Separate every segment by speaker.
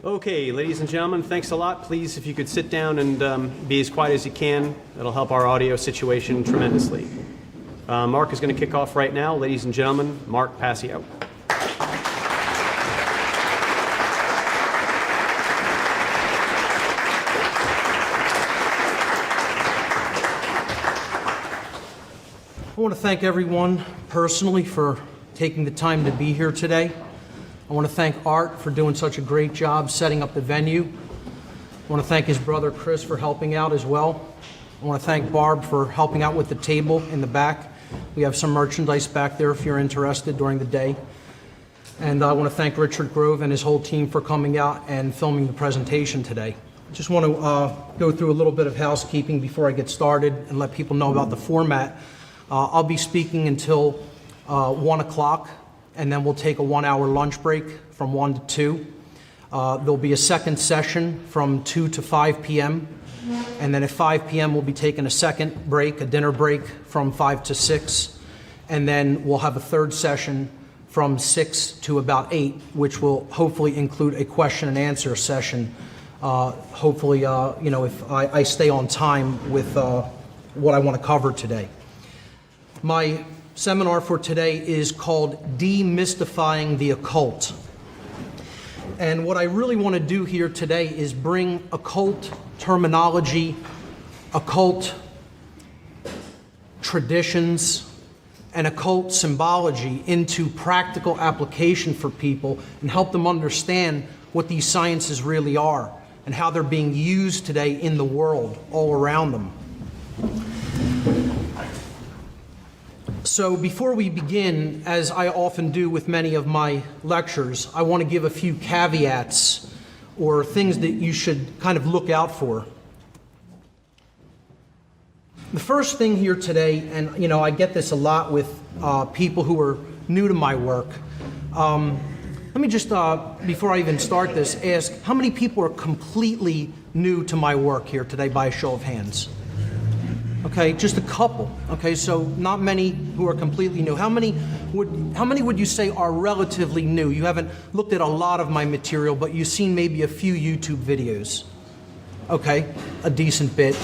Speaker 1: Okay, ladies and gentlemen, thanks a lot. Please, if you could sit down and be as quiet as you can. That'll help our audio situation tremendously. Mark is going to kick off right now. Ladies and gentlemen, Mark Passio.
Speaker 2: I want to thank everyone personally for taking the time to be here today. I want to thank Art for doing such a great job setting up the venue. I want to thank his brother Chris for helping out as well. I want to thank Barb for helping out with the table in the back. We have some merchandise back there if you're interested during the day. And I want to thank Richard Grove and his whole team for coming out and filming the presentation today. I just want to go through a little bit of housekeeping before I get started and let people know about the format. I'll be speaking until 1 o'clock, and then we'll take a 1-hour lunch break from 1 to 2. There'll be a second session from 2 to 5 p.m., and then at 5 p.m. we'll be taking a second break, a dinner break from 5 to 6, and then we'll have a third session from 6 to about 8, which will hopefully include a question and answer session. Hopefully, if I stay on time with what I want to cover today. My seminar for today is called Demystifying the Occult. And what I really want to do here today is bring occult terminology, occult traditions, and occult symbology into practical application for people and help them understand what these sciences really are and how they're being used today in the world all around them. So before we begin, as I often do with many of my lectures, I want to give a few caveats or things that you should kind of look out for. The first thing here today, and I get this a lot with people who are new to my work. Let me just, before I even start this, ask how many people are completely new to my work here today by a show of hands? Okay, just a couple. Okay, so not many who are completely new. How many would you say are relatively new? You haven't looked at a lot of my material, but you've seen maybe a few YouTube videos. Okay, a decent bit.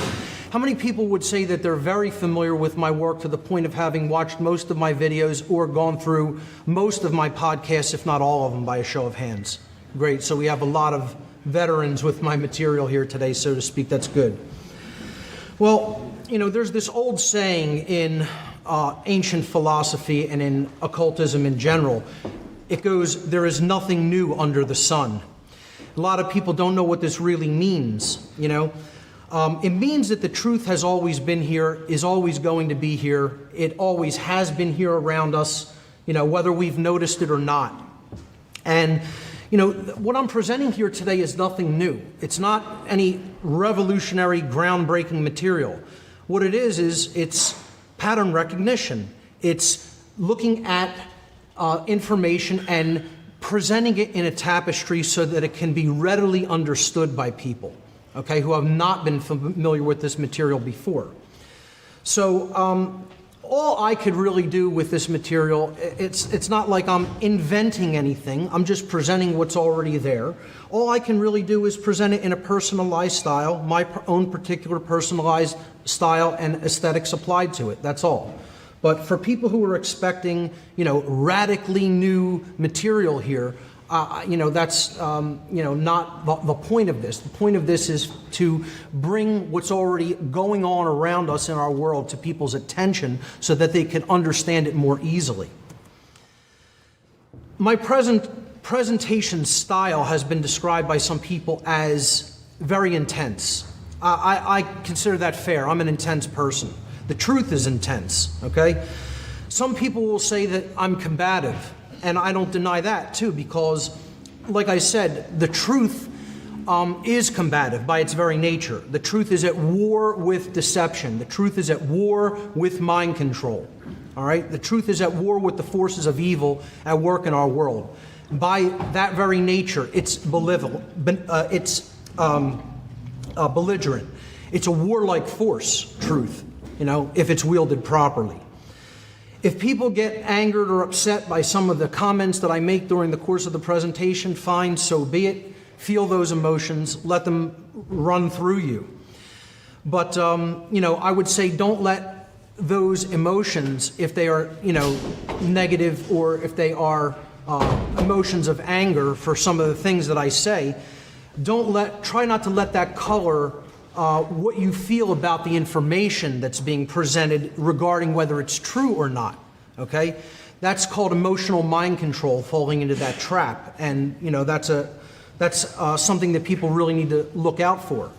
Speaker 2: How many people would say that they're very familiar with my work to the point of having watched most of my videos or gone through most of my podcasts, if not all of them, by a show of hands? Great, so we have a lot of veterans with my material here today, so to speak. That's good. Well, there's this old saying in ancient philosophy and in occultism in general. It goes, there is nothing new under the sun. A lot of people don't know what this really means, It means that the truth has always been here, is always going to be here. It always has been here around us, whether we've noticed it or not. And what I'm presenting here today is nothing new. It's not any revolutionary, groundbreaking material. What it is it's pattern recognition. It's looking at information and presenting it in a tapestry so that it can be readily understood by people, okay, who have not been familiar with this material before. So all I could really do with this material, it's not like I'm inventing anything. I'm just presenting what's already there. All I can really do is present it in a personalized style, my own particular personalized style and aesthetics applied to it. That's all. But for people who are expecting, radically new material here, that's not the point of this. The point of this is to bring what's already going on around us in our world to people's attention so that they can understand it more easily. My presentation style has been described by some people as very intense. I consider that fair. I'm an intense person. The truth is intense, okay? Some people will say that I'm combative. And I don't deny that, too, because, like I said, the truth is combative by its very nature. The truth is at war with deception. The truth is at war with mind control. All right? The truth is at war with the forces of evil at work in our world. By that very nature, it's belligerent. It's a warlike force, truth, if it's wielded properly. If people get angered or upset by some of the comments that I make during the course of the presentation, fine, so be it. feel those emotions, let them run through you. But, I would say don't let those emotions, if they are, negative, or if they are emotions of anger for some of the things that I say, try not to let that color what you feel about the information that's being presented regarding whether it's true or not, okay? That's called emotional mind control, falling into that trap. And, that's something that people really need to look out for.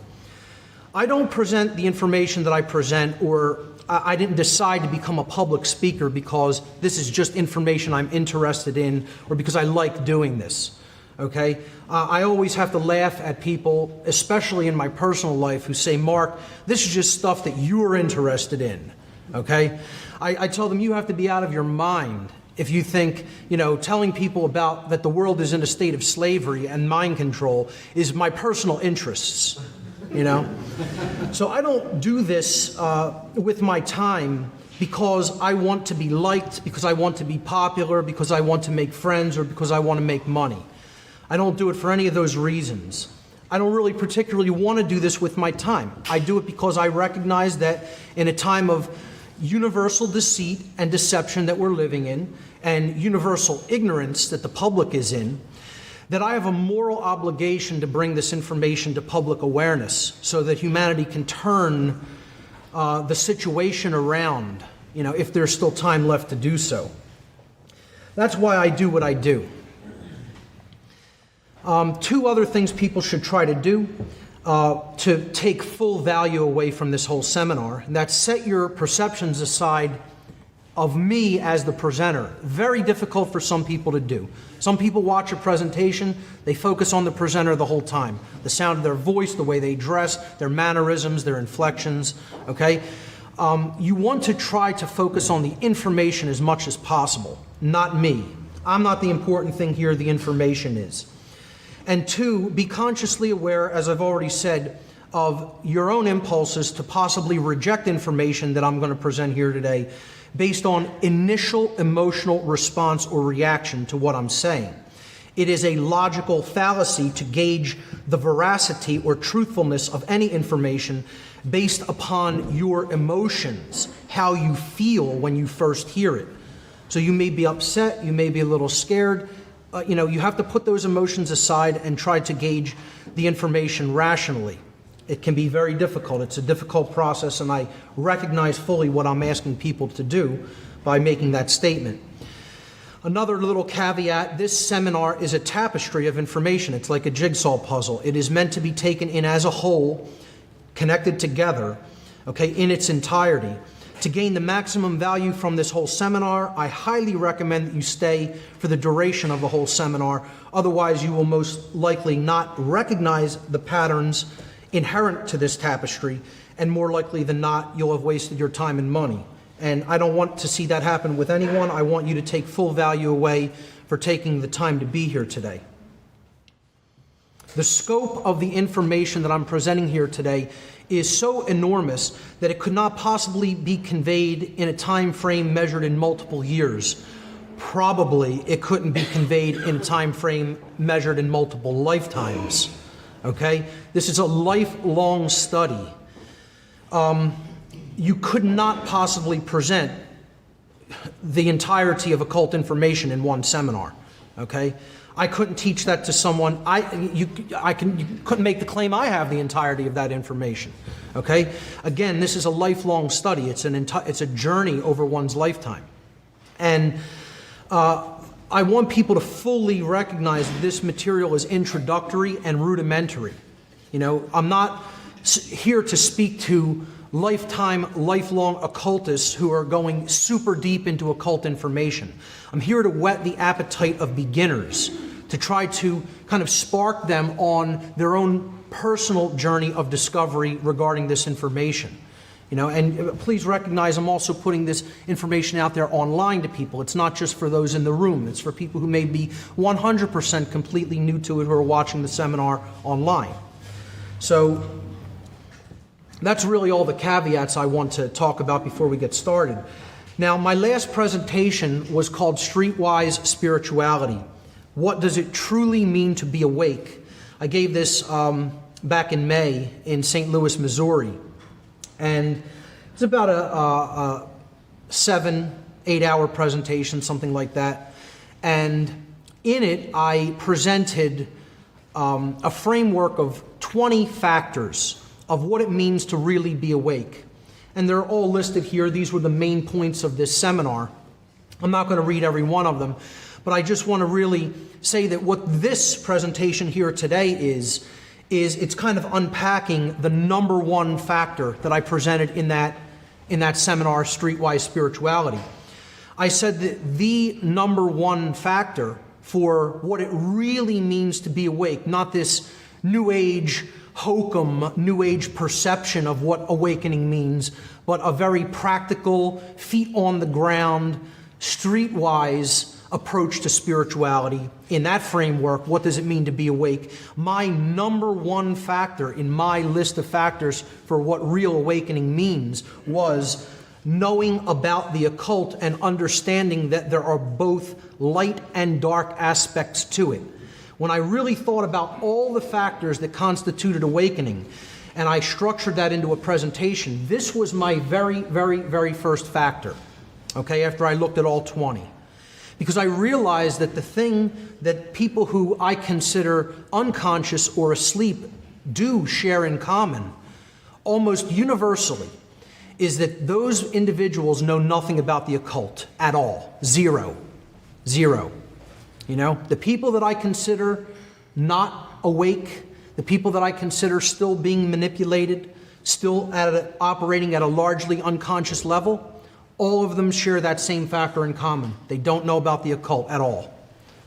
Speaker 2: I don't present the information that I present, or I didn't decide to become a public speaker because this is just information I'm interested in or because I like doing this, okay? I always have to laugh at people, especially in my personal life, who say, Mark, this is just stuff that you're interested in, okay? I tell them, you have to be out of your mind if you think, telling people about that the world is in a state of slavery and mind control is my personal interests. So I don't do this with my time because I want to be liked, because I want to be popular, because I want to make friends, or because I want to make money. I don't do it for any of those reasons. I don't really particularly want to do this with my time. I do it because I recognize that in a time of universal deceit and deception that we're living in, and universal ignorance that the public is in, that I have a moral obligation to bring this information to public awareness so that humanity can turn the situation around, if there's still time left to do so. That's why I do what I do. Two other things people should try to do to take full value away from this whole seminar, and that's set your perceptions aside of me as the presenter. Very difficult for some people to do. Some people watch a presentation, they focus on the presenter the whole time. The sound of their voice, the way they dress, their mannerisms, their inflections, okay? You want to try to focus on the information as much as possible, not me. I'm not the important thing here, the information is. And two, be consciously aware, as I've already said, of your own impulses to possibly reject information that I'm going to present here today based on initial emotional response or reaction to what I'm saying. It is a logical fallacy to gauge the veracity or truthfulness of any information based upon your emotions, how you feel when you first hear it. So you may be upset, you may be a little scared. You have to put those emotions aside and try to gauge the information rationally. It can be very difficult. It's a difficult process, and I recognize fully what I'm asking people to do by making that statement. Another little caveat, this seminar is a tapestry of information. It's like a jigsaw puzzle. It is meant to be taken in as a whole, connected together, okay, in its entirety. To gain the maximum value from this whole seminar, I highly recommend that you stay for the duration of the whole seminar. Otherwise, you will most likely not recognize the patterns inherent to this tapestry, and more likely than not, you'll have wasted your time and money. And I don't want to see that happen with anyone. I want you to take full value away for taking the time to be here today. The scope of the information that I'm presenting here today is so enormous that it could not possibly be conveyed in a time frame measured in multiple years. Probably it couldn't be conveyed in a time frame measured in multiple lifetimes. Okay? This is a lifelong study. You could not possibly present the entirety of occult information in one seminar. Okay? I couldn't teach that to someone. You couldn't make the claim I have the entirety of that information. Okay? Again, this is a lifelong study. It's a journey over one's lifetime. And I want people to fully recognize that this material is introductory and rudimentary. I'm not here to speak to lifelong occultists who are going super deep into occult information. I'm here to whet the appetite of beginners, to try to kind of spark them on their own personal journey of discovery regarding this information. And please recognize I'm also putting this information out there online to people. It's not just for those in the room. It's for people who may be 100% completely new to it, who are watching the seminar online. So that's really all the caveats I want to talk about before we get started. Now, my last presentation was called Streetwise Spirituality. What does it truly mean to be awake? I gave this back in May in St. Louis, Missouri. And it's about a 7-8 hour presentation, something like that. And in it, I presented a framework of 20 factors of what it means to really be awake. And they're all listed here. These were the main points of this seminar. I'm not going to read every one of them, but I just want to really say that what this presentation here today is it's kind of unpacking the number one factor that I presented in that seminar, Streetwise Spirituality. I said that the number one factor for what it really means to be awake, not this New Age hokum, New Age perception of what awakening means, but a very practical, feet on the ground, streetwise approach to spirituality. In that framework, what does it mean to be awake? My number one factor in my list of factors for what real awakening means was knowing about the occult and understanding that there are both light and dark aspects to it. When I really thought about all the factors that constituted awakening, and I structured that into a presentation, this was my very, very, very first factor, okay, after I looked at all 20. Because I realized that the thing that people who I consider unconscious or asleep do share in common, almost universally, is that those individuals know nothing about the occult at all. Zero. Zero. You know, the people that I consider not awake, the people that I consider still being manipulated, still operating at a largely unconscious level, all of them share that same factor in common. They don't know about the occult at all.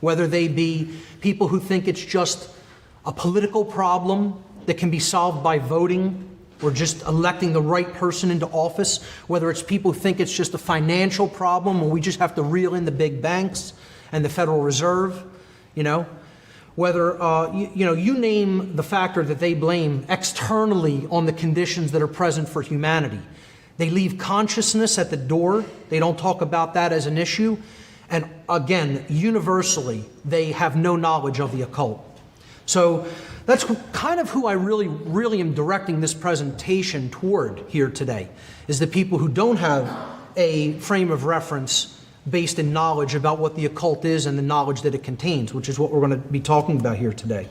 Speaker 2: Whether they be people who think it's just a political problem that can be solved by voting or just electing the right person into office, whether it's people who think it's just a financial problem and we just have to reel in the big banks and the Federal Reserve, you know, whether, you name the factor that they blame externally on the conditions that are present for humanity. They leave consciousness at the door. They don't talk about that as an issue. And again, universally, they have no knowledge of the occult. So that's kind of who I really am directing this presentation toward here today, is the people who don't have a frame of reference based in knowledge about what the occult is and the knowledge that it contains, which is what we're going to be talking about here today.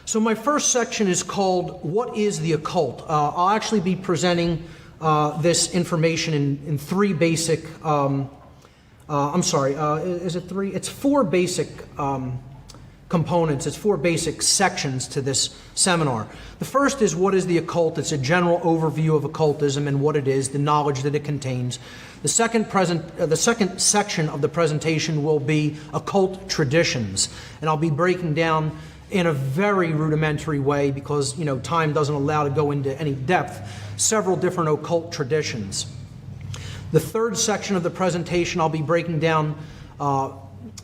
Speaker 2: So my first section is called, What is the Occult? I'll actually be presenting this information in three basic, is it three? It's four basic components. It's four basic sections to this seminar. The first is, what is the occult? It's a general overview of occultism and what it is, the knowledge that it contains. The second section of the presentation will be occult traditions, and I'll be breaking down in a very rudimentary way, because time doesn't allow to go into any depth, several different occult traditions. The third section of the presentation, I'll be breaking down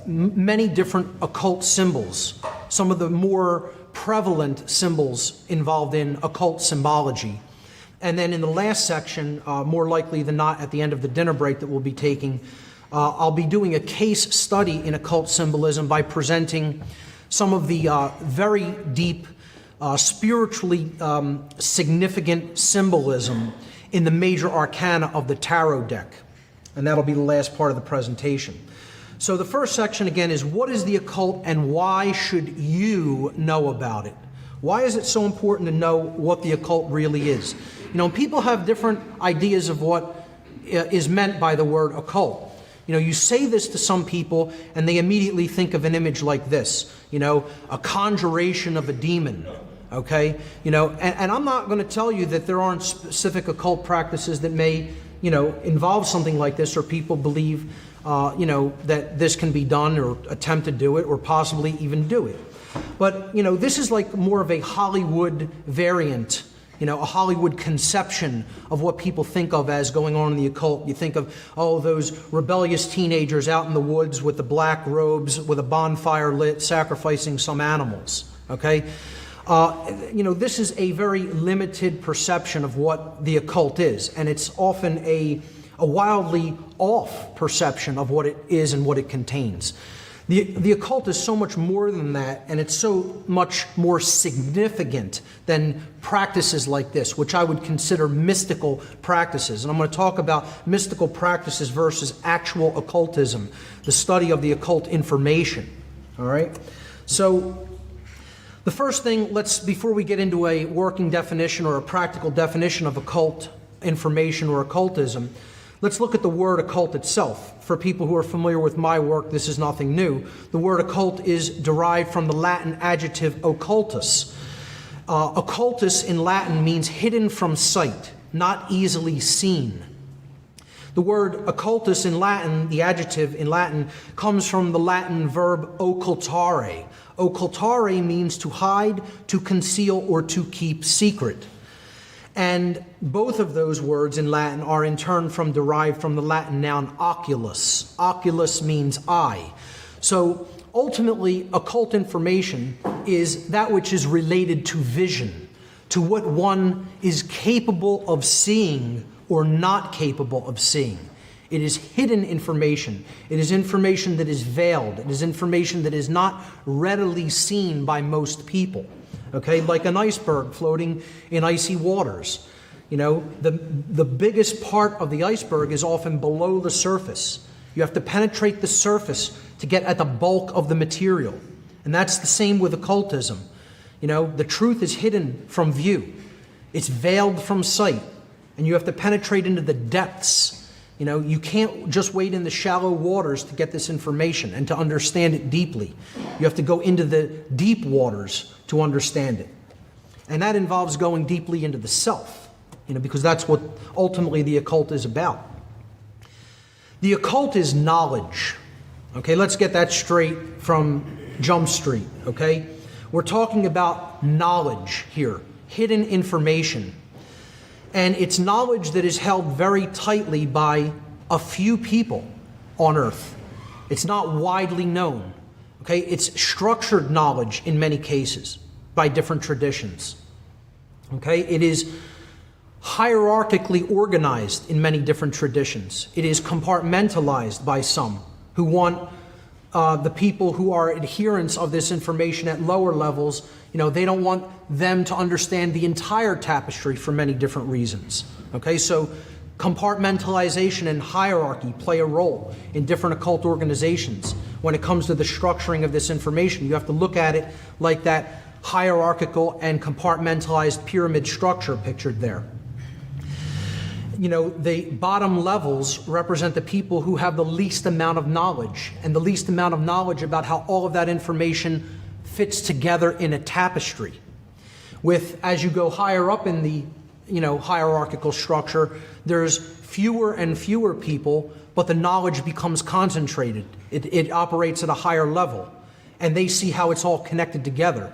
Speaker 2: many different occult symbols, some of the more prevalent symbols involved in occult symbology. And then in the last section, more likely than not at the end of the dinner break that we'll be taking, I'll be doing a case study in occult symbolism by presenting some of the very deep, spiritually significant symbolism in the major arcana of the tarot deck. And that'll be the last part of the presentation. So the first section, again, is what is the occult and why should you know about it? Why is it so important to know what the occult really is? People have different ideas of what is meant by the word occult. You say this to some people and they immediately think of an image like this, a conjuration of a demon, okay? And I'm not going to tell you that there aren't specific occult practices that may, involve something like this, or people believe, that this can be done or attempt to do it or possibly even do it. But, this is like more of a Hollywood variant, a Hollywood conception of what people think of as going on in the occult. You think of, those rebellious teenagers out in the woods with the black robes, with a bonfire lit, sacrificing some animals, okay? This is a very limited perception of what the occult is, and it's often a wildly off perception of what it is and what it contains. The occult is so much more than that, and it's so much more significant than practices like this, which I would consider mystical practices. And I'm going to talk about mystical practices versus actual occultism, the study of the occult information. All right? So the first thing, before we get into a working definition or a practical definition of occult information or occultism, let's look at the word occult itself. For people who are familiar with my work, this is nothing new. The word occult is derived from the Latin adjective occultus. Occultus in Latin means hidden from sight, not easily seen. The word occultus in Latin, the adjective in Latin, comes from the Latin verb occultare. Occultare means to hide, to conceal, or to keep secret. And both of those words in Latin are in turn derived from the Latin noun oculus. Oculus means eye. So ultimately, occult information is that which is related to vision, to what one is capable of seeing or not capable of seeing. It is hidden information. It is information that is veiled. It is information that is not readily seen by most people. Okay, like an iceberg floating in icy waters. You know, the biggest part of the iceberg is often below the surface. You have to penetrate the surface to get at the bulk of the material. And that's the same with occultism. You know, the truth is hidden from view. It's veiled from sight. And you have to penetrate into the depths. You know, you can't just wade in the shallow waters to get this information and to understand it deeply. You have to go into the deep waters to understand it. And that involves going deeply into the self, you know, because that's what ultimately the occult is about. The occult is knowledge. Okay, let's get that straight from Jump Street, okay? We're talking about knowledge here, hidden information. And it's knowledge that is held very tightly by a few people on earth. It's not widely known. Okay, it's structured knowledge in many cases by different traditions. Okay, it is hierarchically organized in many different traditions. It is compartmentalized by some who want the people who are adherents of this information at lower levels. You know, they don't want them to understand the entire tapestry for many different reasons. Okay, so compartmentalization and hierarchy play a role in different occult organizations. When it comes to the structuring of this information, you have to look at it like that hierarchical and compartmentalized pyramid structure pictured there. You know, the bottom levels represent the people who have the least amount of knowledge, and the least amount of knowledge about how all of that information fits together in a tapestry. As you go higher up in the, you know, hierarchical structure, there's fewer and fewer people, but the knowledge becomes concentrated. It operates at a higher level, and they see how it's all connected together.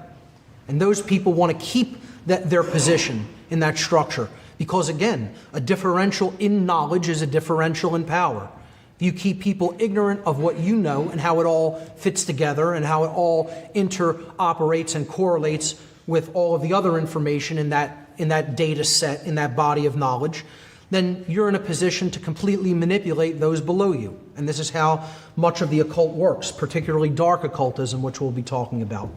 Speaker 2: And those people want to keep their position in that structure. Because again, a differential in knowledge is a differential in power. If you keep people ignorant of what you know and how it all fits together and how it all interoperates and correlates with all of the other information in that data set, in that body of knowledge, then you're in a position to completely manipulate those below you. And this is how much of the occult works, particularly dark occultism, which we'll be talking about.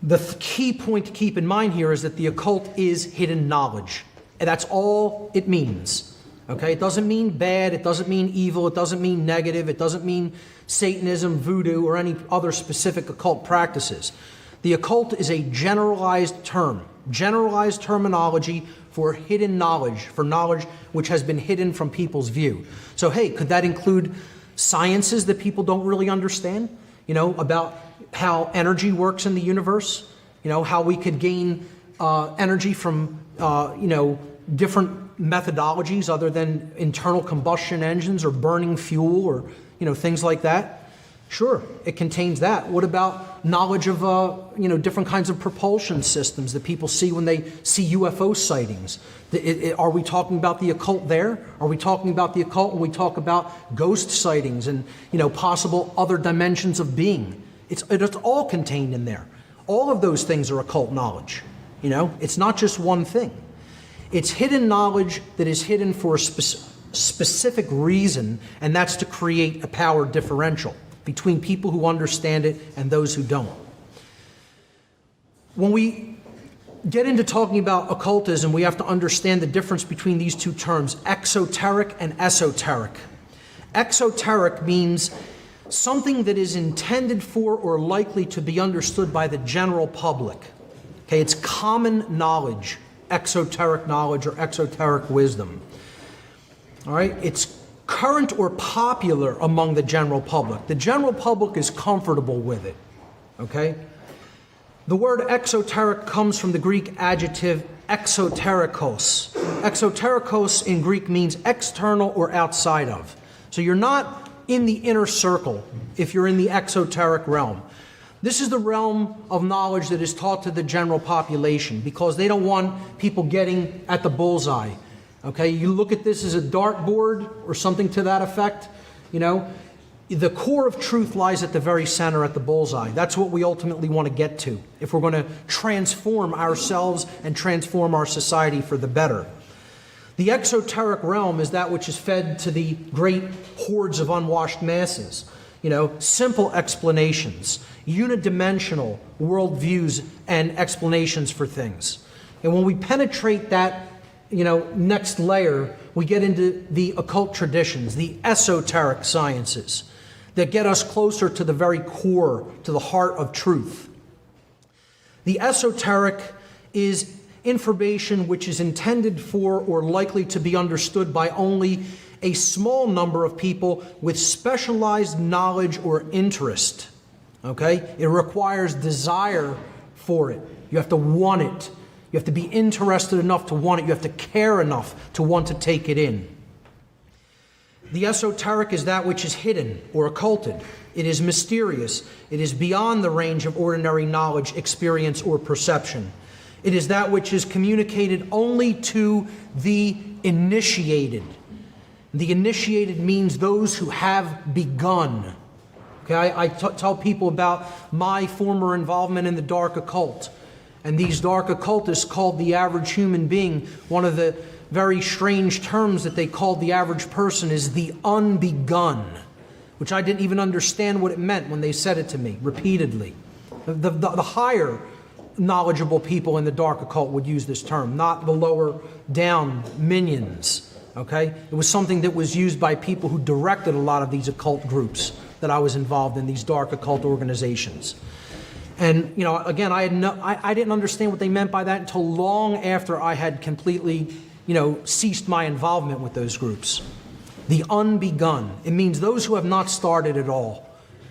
Speaker 2: The key point to keep in mind here is that the occult is hidden knowledge. And that's all it means. Okay? It doesn't mean bad, it doesn't mean evil, it doesn't mean negative, it doesn't mean Satanism, voodoo, or any other specific occult practices. The occult is a generalized term, generalized terminology for hidden knowledge, for knowledge which has been hidden from people's view. So hey, could that include sciences that people don't really understand? You know, about how energy works in the universe, you know, how we could gain energy from, you know, different methodologies other than internal combustion engines or burning fuel or, you know, things like that. Sure, it contains that. What about knowledge of, you know, different kinds of propulsion systems that people see when they see UFO sightings? Are we talking about the occult there? Are we talking about the occult when we talk about ghost sightings and, you know, possible other dimensions of being? It's all contained in there. All of those things are occult knowledge. You know, it's not just one thing. It's hidden knowledge that is hidden for a specific reason, and that's to create a power differential. between people who understand it and those who don't. When we get into talking about occultism, we have to understand the difference between these two terms, exoteric and esoteric. Exoteric means something that is intended for or likely to be understood by the general public. Okay, it's common knowledge, exoteric knowledge or exoteric wisdom. All right, it's current or popular among the general public. The general public is comfortable with it. Okay? The word exoteric comes from the Greek adjective exoterikos. Exoterikos in Greek means external or outside of. So you're not in the inner circle if you're in the exoteric realm. This is the realm of knowledge that is taught to the general population because they don't want people getting at the bullseye. Okay, you look at this as a dartboard or something to that effect, you know. The core of truth lies at the very center at the bullseye. That's what we ultimately want to get to if we're going to transform ourselves and transform our society for the better. The exoteric realm is that which is fed to the great hordes of unwashed masses. You know, simple explanations, unidimensional worldviews and explanations for things. And when we penetrate that, next layer, we get into the occult traditions, the esoteric sciences that get us closer to the very core, to the heart of truth. The esoteric is information which is intended for or likely to be understood by only a small number of people with specialized knowledge or interest. Okay? It requires desire for it. You have to want it. You have to be interested enough to want it. You have to care enough to want to take it in. The esoteric is that which is hidden or occulted. It is mysterious. It is beyond the range of ordinary knowledge, experience, or perception. It is that which is communicated only to the initiated. The initiated means those who have begun. Okay, I tell people about my former involvement in the dark occult. And these dark occultists called the average human being, one of the very strange terms that they called the average person is the unbegun, which I didn't even understand what it meant when they said it to me repeatedly. The higher knowledgeable people in the dark occult would use this term, not the lower down minions. Okay? It was something that was used by people who directed a lot of these occult groups that I was involved in, these dark occult organizations. And, again, I didn't understand what they meant by that until long after I had completely, ceased my involvement with those groups. The unbegun. It means those who have not started at all.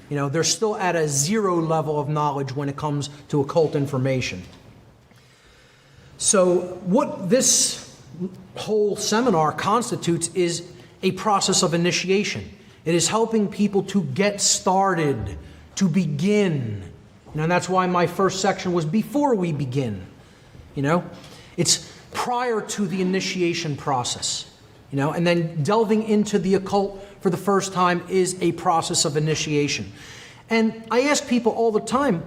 Speaker 2: They're still at a zero level of knowledge when it comes to occult information. So what this whole seminar constitutes is a process of initiation. It is helping people to get started, to begin. And that's why my first section was before we begin. It's prior to the initiation process. And then delving into the occult for the first time is a process of initiation. And I ask people all the time,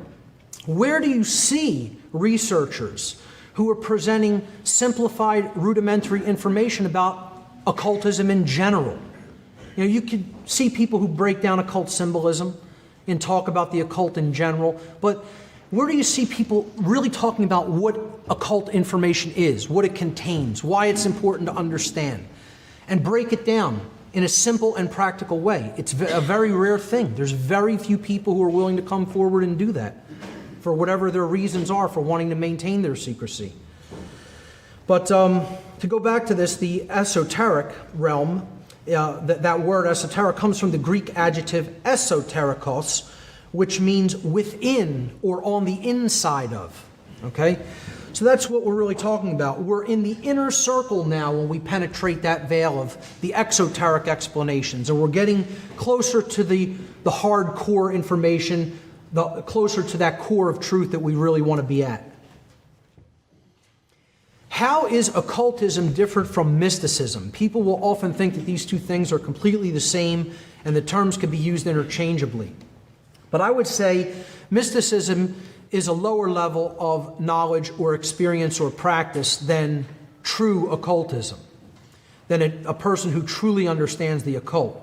Speaker 2: where do you see researchers who are presenting simplified, rudimentary information about occultism in general? You could see people who break down occult symbolism and talk about the occult in general, but where do you see people really talking about what occult information is, what it contains, why it's important to understand, and break it down in a simple and practical way? It's a very rare thing. There's very few people who are willing to come forward and do that for whatever their reasons are for wanting to maintain their secrecy. But to go back to this, the esoteric realm, that word esoteric comes from the Greek adjective esoterikos, which means within or on the inside of. Okay? So that's what we're really talking about. We're in the inner circle now when we penetrate that veil of the exoteric explanations, and we're getting closer to the hardcore information, closer to that core of truth that we really want to be at. How is occultism different from mysticism? People will often think that these two things are completely the same and the terms can be used interchangeably. But I would say mysticism is a lower level of knowledge or experience or practice than true occultism, than a person who truly understands the occult.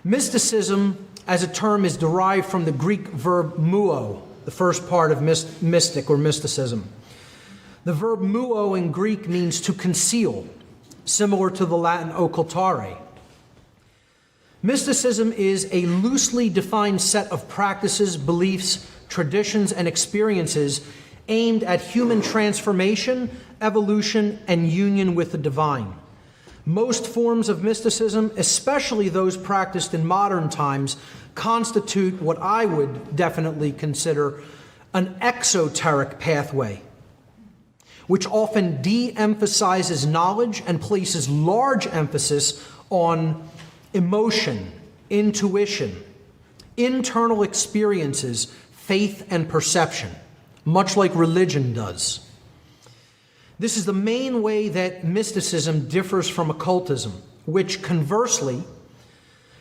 Speaker 2: Mysticism as a term is derived from the Greek verb muo, the first part of mystic or mysticism. The verb muo in Greek means to conceal, similar to the Latin occultare. Mysticism is a loosely defined set of practices, beliefs, traditions, and experiences aimed at human transformation, evolution, and union with the divine. Most forms of mysticism, especially those practiced in modern times, constitute what I would definitely consider an exoteric pathway, which often de-emphasizes knowledge and places large emphasis on emotion, intuition, internal experiences, faith, and perception, much like religion does. This is the main way that mysticism differs from occultism, which conversely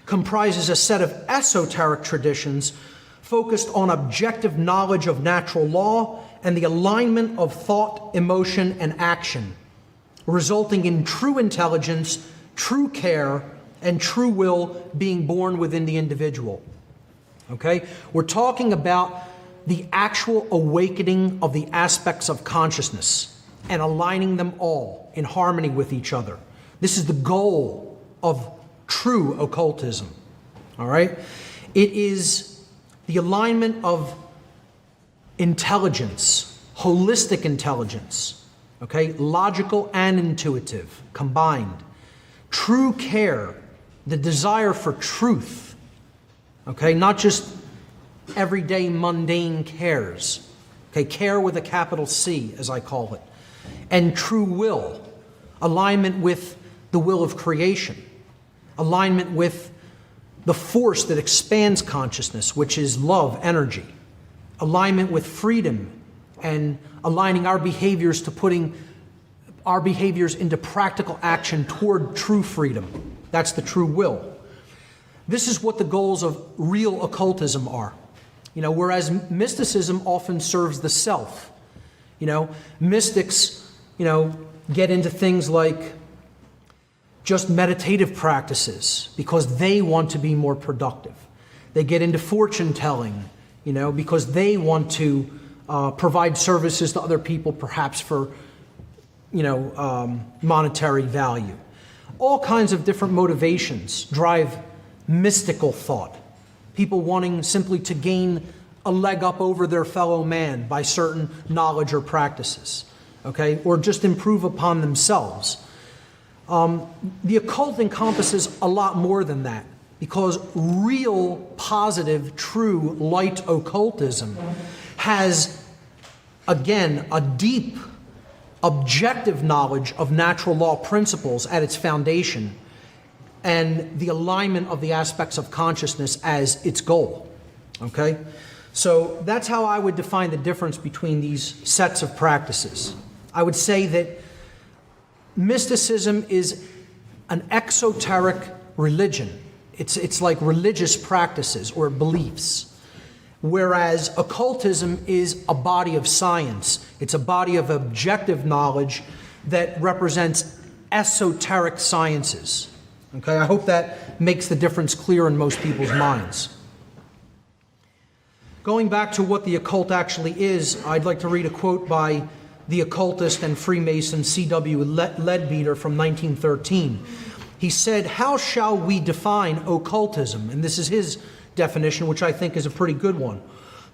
Speaker 2: comprises a set of esoteric traditions focused on objective knowledge of natural law and the alignment of thought, emotion, and action, resulting in true intelligence, true care, and true will being born within the individual. Okay? We're talking about the actual awakening of the aspects of consciousness and aligning them all in harmony with each other. This is the goal of true occultism. All right? It is the alignment of intelligence, holistic intelligence, okay? Logical and intuitive combined. True care, the desire for truth, okay? Not just everyday mundane cares, okay? Care with a capital C, as I call it. And true will, alignment with the will of creation, alignment with the force that expands consciousness, which is love, energy, alignment with freedom, and aligning our behaviors to putting our behaviors into practical action toward true freedom. That's the true will. This is what the goals of real occultism are. You know, whereas mysticism often serves the self. You know, mystics, get into things like just meditative practices because they want to be more productive. They get into fortune telling, because they want to provide services to other people, perhaps for, monetary value. All kinds of different motivations drive mystical thought. People wanting simply to gain a leg up over their fellow man by certain knowledge or practices, okay, or just improve upon themselves. The occult encompasses a lot more than that, because real, positive, true, light occultism has, again, a deep, objective knowledge of natural law principles at its foundation, and the alignment of the aspects of consciousness as its goal, okay? So that's how I would define the difference between these sets of practices. I would say that mysticism is an exoteric religion. It's like religious practices or beliefs, whereas occultism is a body of science. It's a body of objective knowledge that represents esoteric sciences. Okay, I hope that makes the difference clear in most people's minds. Going back to what the occult actually is, I'd like to read a quote by the occultist and Freemason C.W. Leadbeater from 1913. He said, "How shall we define occultism?" And this is his definition, which I think is a pretty good one.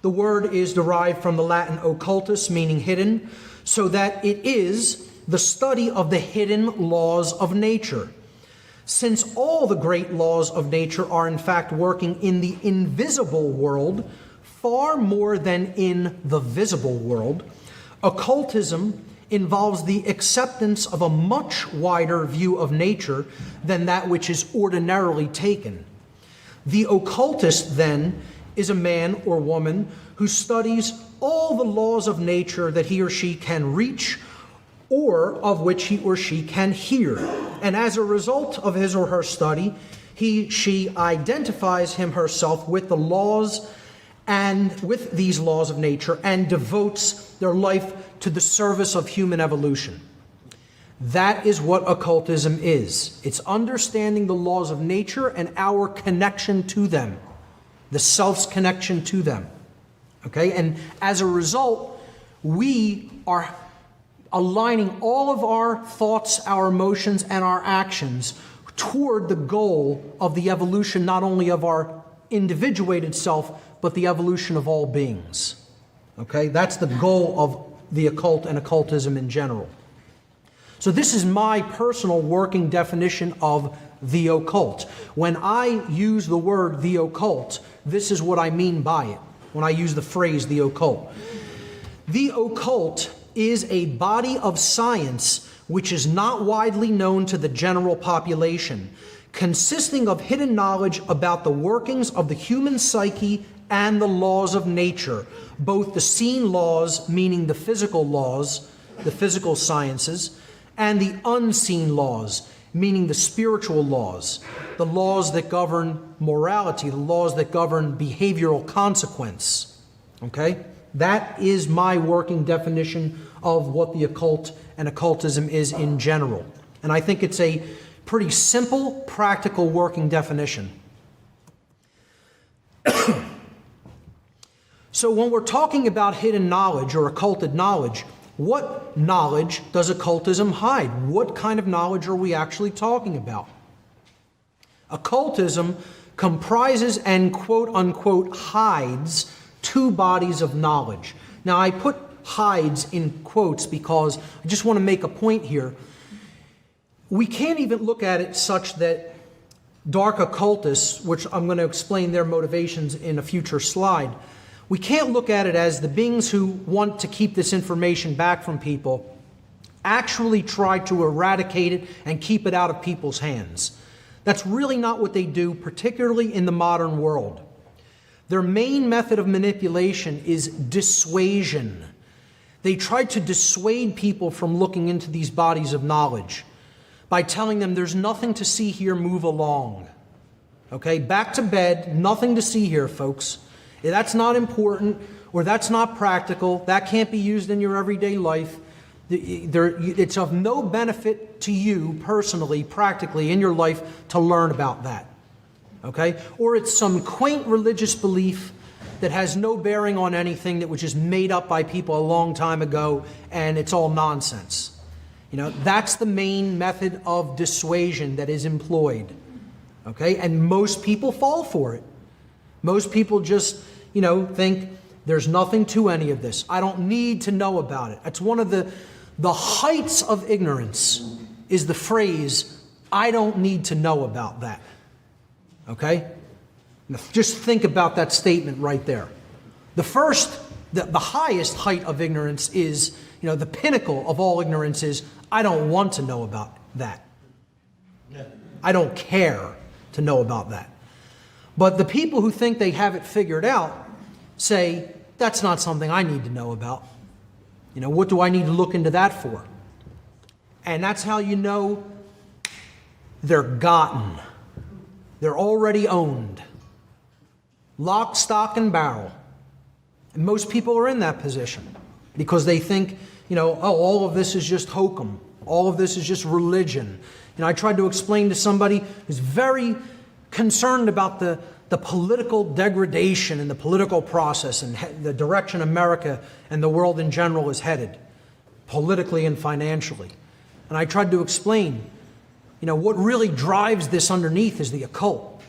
Speaker 2: The word is derived from the Latin occultus, meaning hidden, so that it is the study of the hidden laws of nature. Since all the great laws of nature are in fact working in the invisible world far more than in the visible world, occultism involves the acceptance of a much wider view of nature than that which is ordinarily taken. The occultist, then, is a man or woman who studies all the laws of nature that he or she can reach or of which he or she can hear. And as a result of his or her study, she identifies him herself with the laws and with these laws of nature and devotes their life to the service of human evolution. That is what occultism is. It's understanding the laws of nature and our connection to them. the self's connection to them. Okay? And as a result, we are aligning all of our thoughts, our emotions, and our actions toward the goal of the evolution not only of our individuated self, but the evolution of all beings. Okay? That's the goal of the occult and occultism in general. So this is my personal working definition of the occult. When I use the word the occult, this is what I mean by it, when I use the phrase the occult. The occult is a body of science which is not widely known to the general population, consisting of hidden knowledge about the workings of the human psyche and the laws of nature, both the seen laws, meaning the physical laws, the physical sciences, and the unseen laws, meaning the spiritual laws, the laws that govern morality, the laws that govern behavioral consequence. Okay? That is my working definition of what the occult and occultism is in general. And I think it's a pretty simple, practical working definition. So when we're talking about hidden knowledge or occulted knowledge, what knowledge does occultism hide? What kind of knowledge are we actually talking about? Occultism comprises and quote-unquote hides two bodies of knowledge. Now I put hides in quotes because I just want to make a point here. We can't even look at it such that dark occultists, which I'm going to explain their motivations in a future slide, we can't look at it as the beings who want to keep this information back from people actually try to eradicate it and keep it out of people's hands. That's really not what they do, particularly in the modern world. Their main method of manipulation is dissuasion. They try to dissuade people from looking into these bodies of knowledge by telling them there's nothing to see here, move along. Okay, back to bed, nothing to see here, folks. That's not important, or that's not practical, that can't be used in your everyday life. It's of no benefit to you personally, practically, in your life to learn about that. Okay? Or it's some quaint religious belief that has no bearing on anything, that was just made up by people a long time ago, and it's all nonsense. You know, that's the main method of dissuasion that is employed. Okay? And most people fall for it. Most people just, think there's nothing to any of this. I don't need to know about it. It's one of the heights of ignorance is the phrase, I don't need to know about that. Okay? Now, just think about that statement right there. The highest height of ignorance is, the pinnacle of all ignorance is, I don't want to know about that. I don't care to know about that. But the people who think they have it figured out say, that's not something I need to know about. What do I need to look into that for? And that's how you know they're gotten. They're already owned. Lock, stock, and barrel. And most people are in that position because they think, all of this is just hokum. All of this is just religion. I tried to explain to somebody who's very concerned about the political degradation and the political process and the direction America and the world in general is headed, politically and financially. And I tried to explain, what really drives this underneath is the occult.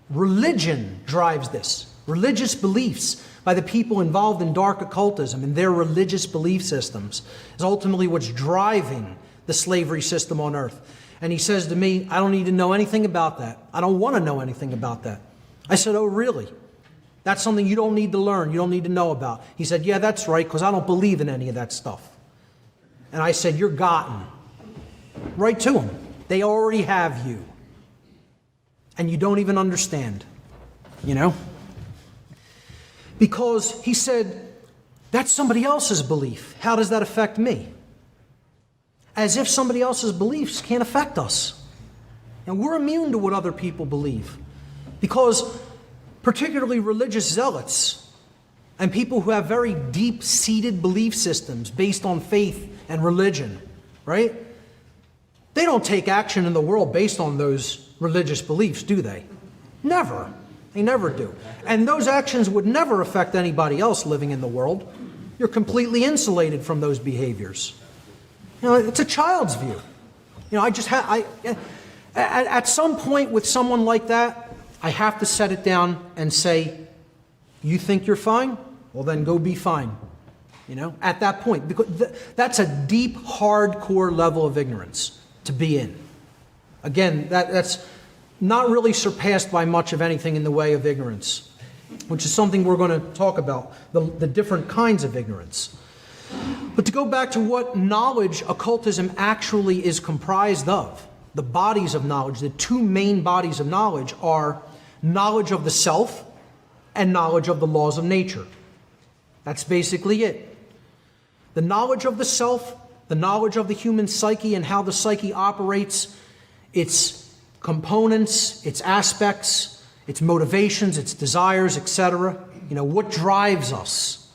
Speaker 2: Religion drives this. Religious beliefs by the people involved in dark occultism and their religious belief systems is ultimately what's driving the slavery system on earth. And he says to me, I don't need to know anything about that. I don't want to know anything about that. I said, oh, really? That's something you don't need to learn, you don't need to know about. He said, yeah, that's right, because I don't believe in any of that stuff. And I said, you're gotten. Right to them. They already have you. And you don't even understand. Because he said, that's somebody else's belief. How does that affect me? As if somebody else's beliefs can't affect us. And we're immune to what other people believe. Because particularly religious zealots and people who have very deep-seated belief systems based on faith and religion, right? They don't take action in the world based on those religious beliefs, do they? Never. They never do. And those actions would never affect anybody else living in the world. You're completely insulated from those behaviors. It's a child's view. At some point with someone like that, I have to set it down and say, you think you're fine? Well, then go be fine. At that point, because that's a deep, hardcore level of ignorance to be in. Again, that's not really surpassed by much of anything in the way of ignorance, which is something we're going to talk about, the different kinds of ignorance. But to go back to what knowledge occultism actually is comprised of, the bodies of knowledge, the two main bodies of knowledge are knowledge of the self and knowledge of the laws of nature. That's basically it. The knowledge of the self, the knowledge of the human psyche and how the psyche operates, its components, its aspects, its motivations, its desires, etc. What drives us?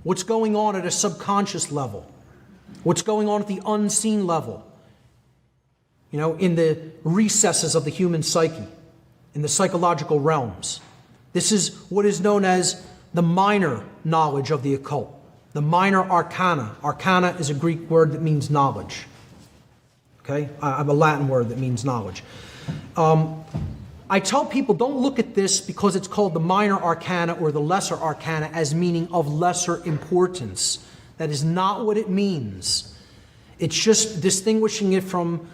Speaker 2: What's going on at a subconscious level? What's going on at the unseen level? In the recesses of the human psyche, in the psychological realms. This is what is known as the minor knowledge of the occult, the minor arcana. Arcana is a Greek word that means knowledge. Okay? I have a Latin word that means knowledge. I tell people don't look at this because it's called the minor arcana or the lesser arcana as meaning of lesser importance. That is not what it means. It's just distinguishing it from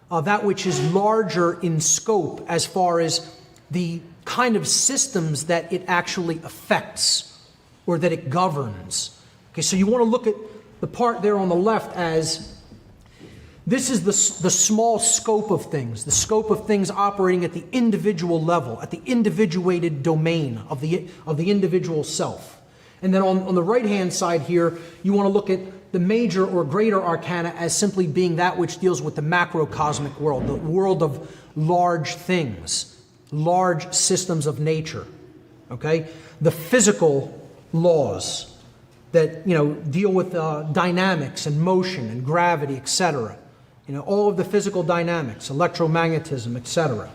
Speaker 2: that which is larger in scope as far as the kind of systems that it actually affects or that it governs. Okay, so you want to look at the part there on the left as this is the small scope of things, the scope of things operating at the individual level, at the individuated domain of the individual self. And then on the right-hand side here, you want to look at the major or greater arcana as simply being that which deals with the macrocosmic world, the world of large things, large systems of nature. Okay? The physical laws that deal with dynamics and motion and gravity, etc. All of the physical dynamics, electromagnetism, etc.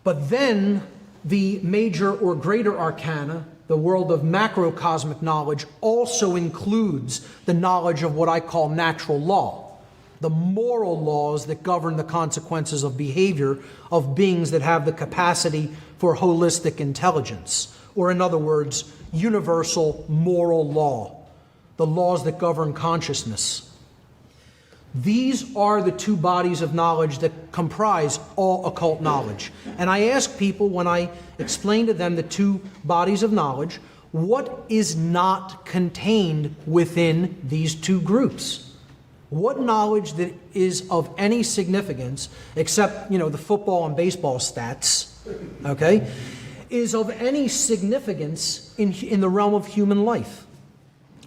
Speaker 2: But then the major or greater arcana, the world of macrocosmic knowledge, also includes the knowledge of what I call natural law, the moral laws that govern the consequences of behavior of beings that have the capacity for holistic intelligence, or in other words, universal moral law, the laws that govern consciousness. These are the two bodies of knowledge that comprise all occult knowledge. And I ask people when I explain to them the two bodies of knowledge, what is not contained within these two groups? What knowledge that is of any significance, except, the football and baseball stats, okay, is of any significance in the realm of human life?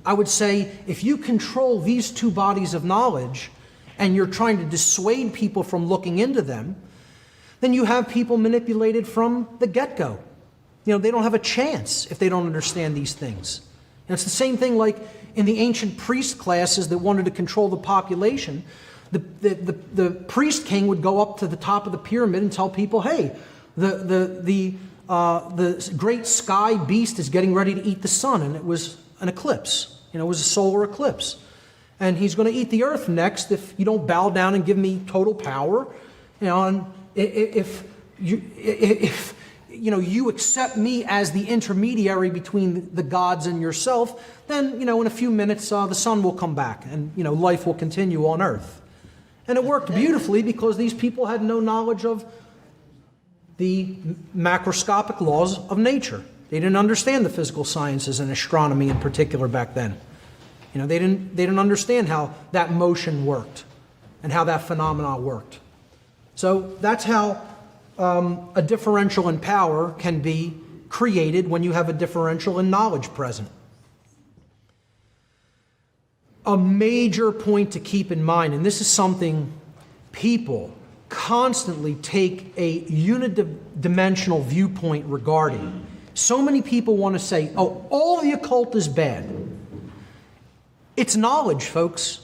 Speaker 2: I would say if you control these two bodies of knowledge and you're trying to dissuade people from looking into them, then you have people manipulated from the get-go. They don't have a chance if they don't understand these things. And it's the same thing like in the ancient priest classes that wanted to control the population. The priest king would go up to the top of the pyramid and tell people, hey, the great sky beast is getting ready to eat the sun, and it was an eclipse. It was a solar eclipse. And he's going to eat the earth next if you don't bow down and give me total power. And if you accept me as the intermediary between the gods and yourself, then, in a few minutes, the sun will come back and, life will continue on earth. And it worked beautifully because these people had no knowledge of the macroscopic laws of nature. They didn't understand the physical sciences and astronomy in particular back then. They didn't understand how that motion worked and how that phenomenon worked. So that's how a differential in power can be created when you have a differential in knowledge present. A major point to keep in mind, and this is something people constantly take a unidimensional viewpoint regarding. So many people want to say, oh, all the occult is bad. It's knowledge, folks.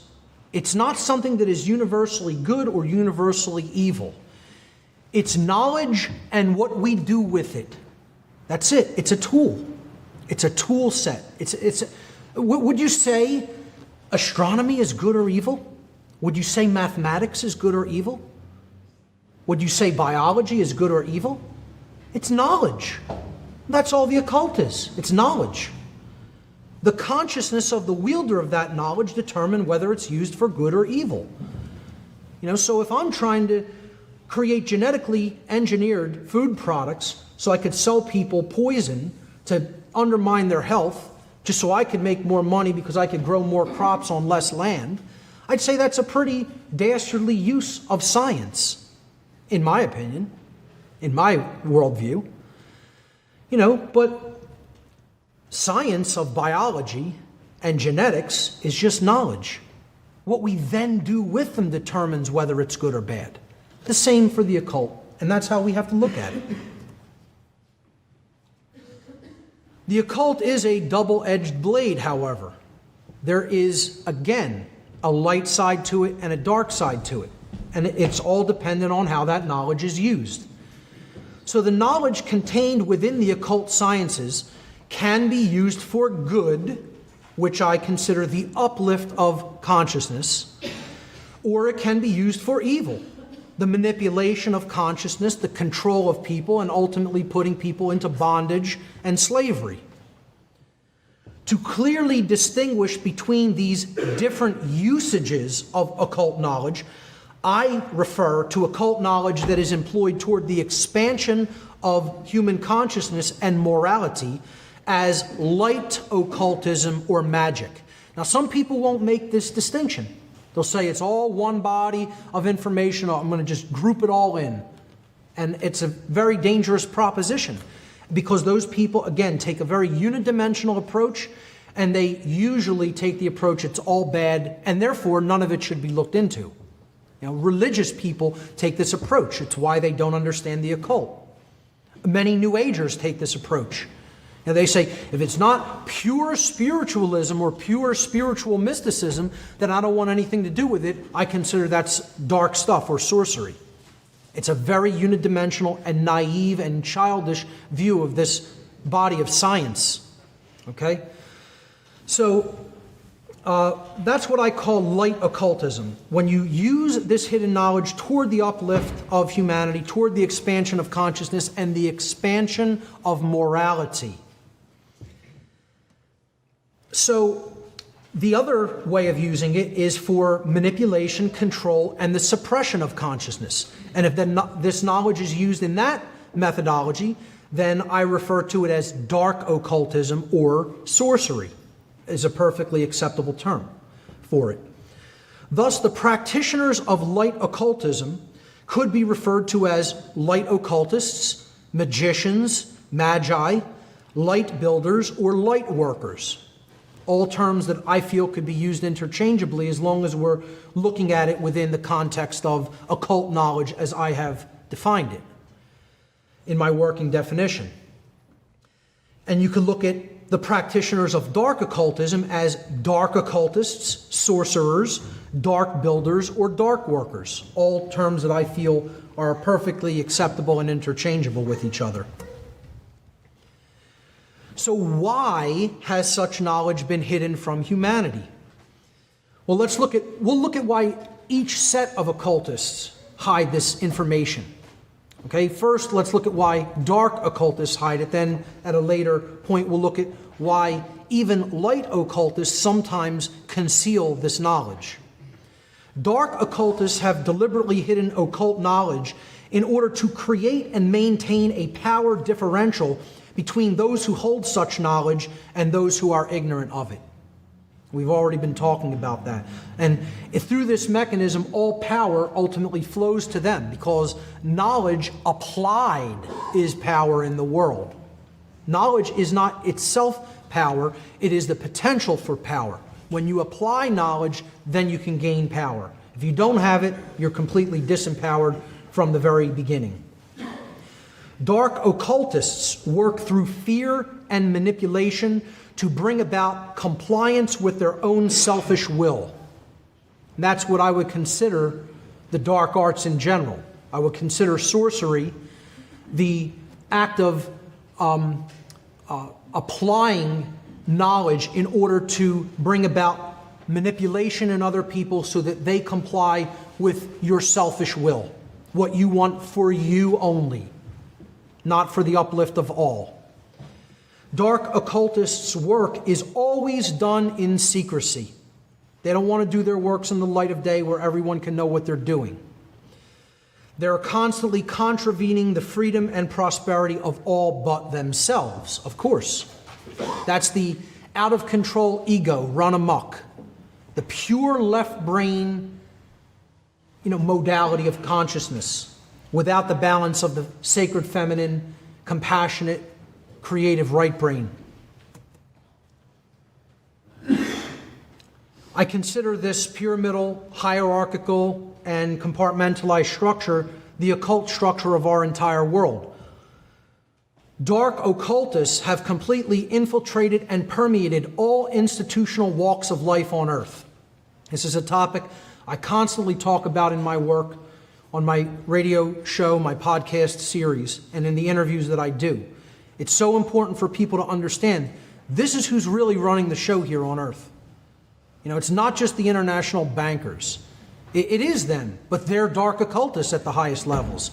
Speaker 2: It's not something that is universally good or universally evil. It's knowledge and what we do with it. That's it. It's a tool. It's a tool set. Would you say astronomy is good or evil? Would you say mathematics is good or evil? Would you say biology is good or evil? It's knowledge. That's all the occult is. It's knowledge. The consciousness of the wielder of that knowledge determine whether it's used for good or evil. So if I'm trying to create genetically engineered food products so I could sell people poison to undermine their health, just so I could make more money because I could grow more crops on less land, I'd say that's a pretty dastardly use of science, in my opinion, in my worldview. But science of biology and genetics is just knowledge. What we then do with them determines whether it's good or bad. The same for the occult, and that's how we have to look at it. The occult is a double-edged blade, however. There is, again, a light side to it and a dark side to it. And it's all dependent on how that knowledge is used. So the knowledge contained within the occult sciences can be used for good, which I consider the uplift of consciousness, or it can be used for evil, the manipulation of consciousness, the control of people, and ultimately putting people into bondage and slavery. To clearly distinguish between these different usages of occult knowledge, I refer to occult knowledge that is employed toward the expansion of human consciousness and morality as light occultism or magic. Now, some people won't make this distinction. They'll say it's all one body of information. I'm going to just group it all in. And it's a very dangerous proposition because those people, again, take a very unidimensional approach, and they usually take the approach it's all bad, and therefore none of it should be looked into. Religious people take this approach. It's why they don't understand the occult. Many New Agers take this approach. They say, if it's not pure spiritualism or pure spiritual mysticism, then I don't want anything to do with it. I consider that's dark stuff or sorcery. It's a very unidimensional and naive and childish view of this body of science. Okay? So that's what I call light occultism. When you use this hidden knowledge toward the uplift of humanity, toward the expansion of consciousness and the expansion of morality. So the other way of using it is for manipulation, control, and the suppression of consciousness. And if this knowledge is used in that methodology, then I refer to it as dark occultism or sorcery, is a perfectly acceptable term for it. Thus, the practitioners of light occultism could be referred to as light occultists, magicians, magi, light builders, or light workers. All terms that I feel could be used interchangeably as long as we're looking at it within the context of occult knowledge as I have defined it in my working definition. And you could look at the practitioners of dark occultism as dark occultists, sorcerers, dark builders, or dark workers, all terms that I feel are perfectly acceptable and interchangeable with each other. So why has such knowledge been hidden from humanity? Well, we'll look at why each set of occultists hide this information. Okay, first let's look at why dark occultists hide it. Then at a later point we'll look at why even light occultists sometimes conceal this knowledge. Dark occultists have deliberately hidden occult knowledge in order to create and maintain a power differential between those who hold such knowledge and those who are ignorant of it. We've already been talking about that. And through this mechanism, all power ultimately flows to them because knowledge applied is power in the world. Knowledge is not itself power, it is the potential for power. When you apply knowledge, then you can gain power. If you don't have it, you're completely disempowered from the very beginning. Dark occultists work through fear and manipulation to bring about compliance with their own selfish will. And that's what I would consider the dark arts in general. I would consider sorcery the act of applying knowledge in order to bring about manipulation in other people so that they comply with your selfish will, what you want for you only, not for the uplift of all. Dark occultists' work is always done in secrecy. They don't want to do their works in the light of day where everyone can know what they're doing. They're constantly contravening the freedom and prosperity of all but themselves, of course. That's the out-of-control ego run amok, the pure left brain, modality of consciousness, without the balance of the sacred feminine, compassionate, creative right brain. I consider this pyramidal, hierarchical, and compartmentalized structure the occult structure of our entire world. Dark occultists have completely infiltrated and permeated all institutional walks of life on earth. This is a topic I constantly talk about in my work, on my radio show, my podcast series, and in the interviews that I do. It's so important for people to understand this is who's really running the show here on earth. It's not just the international bankers. It is them, but they're dark occultists at the highest levels.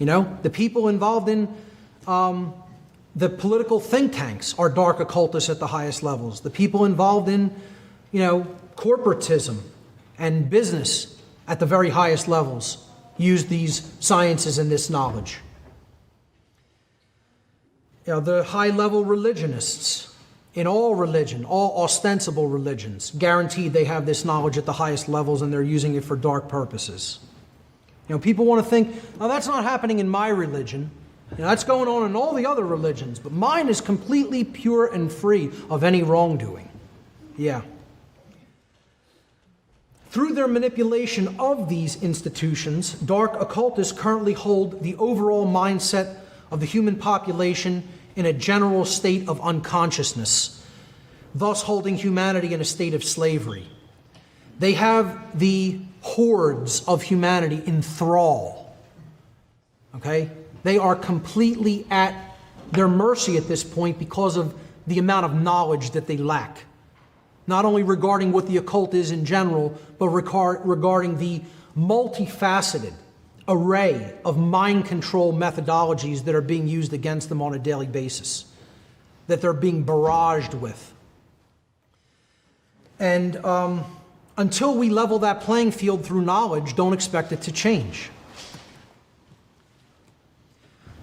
Speaker 2: The people involved in the political think tanks are dark occultists at the highest levels. The people involved in, corporatism and business at the very highest levels use these sciences and this knowledge. The high-level religionists in all religion, all ostensible religions, guaranteed they have this knowledge at the highest levels and they're using it for dark purposes. People want to think, oh, that's not happening in my religion. That's going on in all the other religions, but mine is completely pure and free of any wrongdoing. Yeah. Through their manipulation of these institutions, dark occultists currently hold the overall mindset of the human population in a general state of unconsciousness, thus holding humanity in a state of slavery. They have the hordes of humanity in thrall. Okay? They are completely at their mercy at this point because of the amount of knowledge that they lack. Not only regarding what the occult is in general, but regarding the multifaceted array of mind control methodologies that are being used against them on a daily basis, that they're being barraged with. And until we level that playing field through knowledge, don't expect it to change.